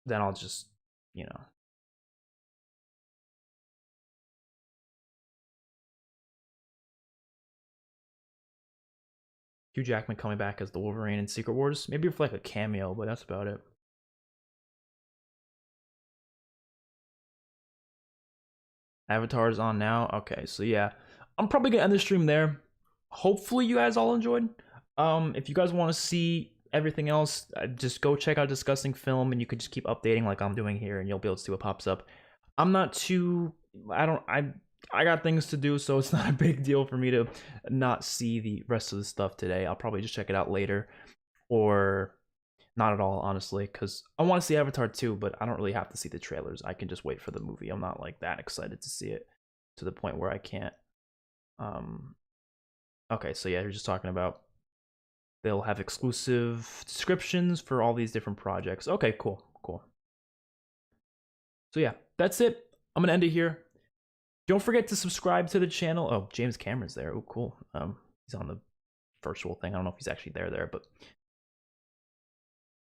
then I'll just, you know... Hugh Jackman coming back as the Wolverine in Secret Wars. Maybe for like a cameo, but that's about it. Avatar's on now. Okay, so yeah. I'm probably gonna end the stream there. Hopefully you guys all enjoyed. If you guys want to see everything else, just go check out Discussing Film, and you can just keep updating like I'm doing here, and you'll be able to see what pops up. I'm not too... I got things to do, so it's not a big deal for me to not see the rest of the stuff today. I'll probably just check it out later, or not at all, honestly, because I want to see Avatar 2, but I don't really have to see the trailers. I can just wait for the movie. I'm not like that excited to see it to the point where I can't. Okay, so yeah, you're just talking about they'll have exclusive descriptions for all these different projects. Okay, cool. So yeah, that's it. I'm gonna end it here. Don't forget to subscribe to the channel. Oh, James Cameron's there. Oh, cool. He's on the virtual thing. I don't know if he's actually there, but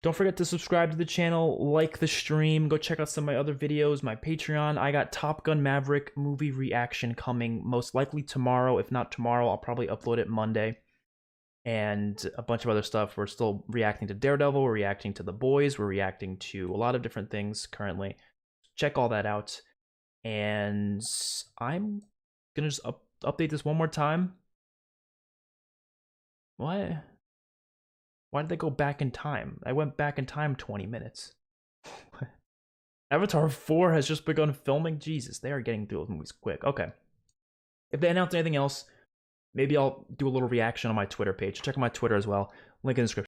don't forget to subscribe to the channel, like the stream, go check out some of my other videos, my Patreon. I got Top Gun Maverick movie reaction coming most likely tomorrow. If not tomorrow, I'll probably upload it Monday. And a bunch of other stuff. We're still reacting to Daredevil, we're reacting to The Boys, we're reacting to a lot of different things currently. Check all that out. And I'm gonna just update this one more time. What? Why did they go back in time? I went back in time 20 minutes. Avatar 4 has just begun filming. Jesus, they are getting through those movies quick. Okay. If they announce anything else, maybe I'll do a little reaction on my Twitter page. Check out my Twitter as well. Link in the description.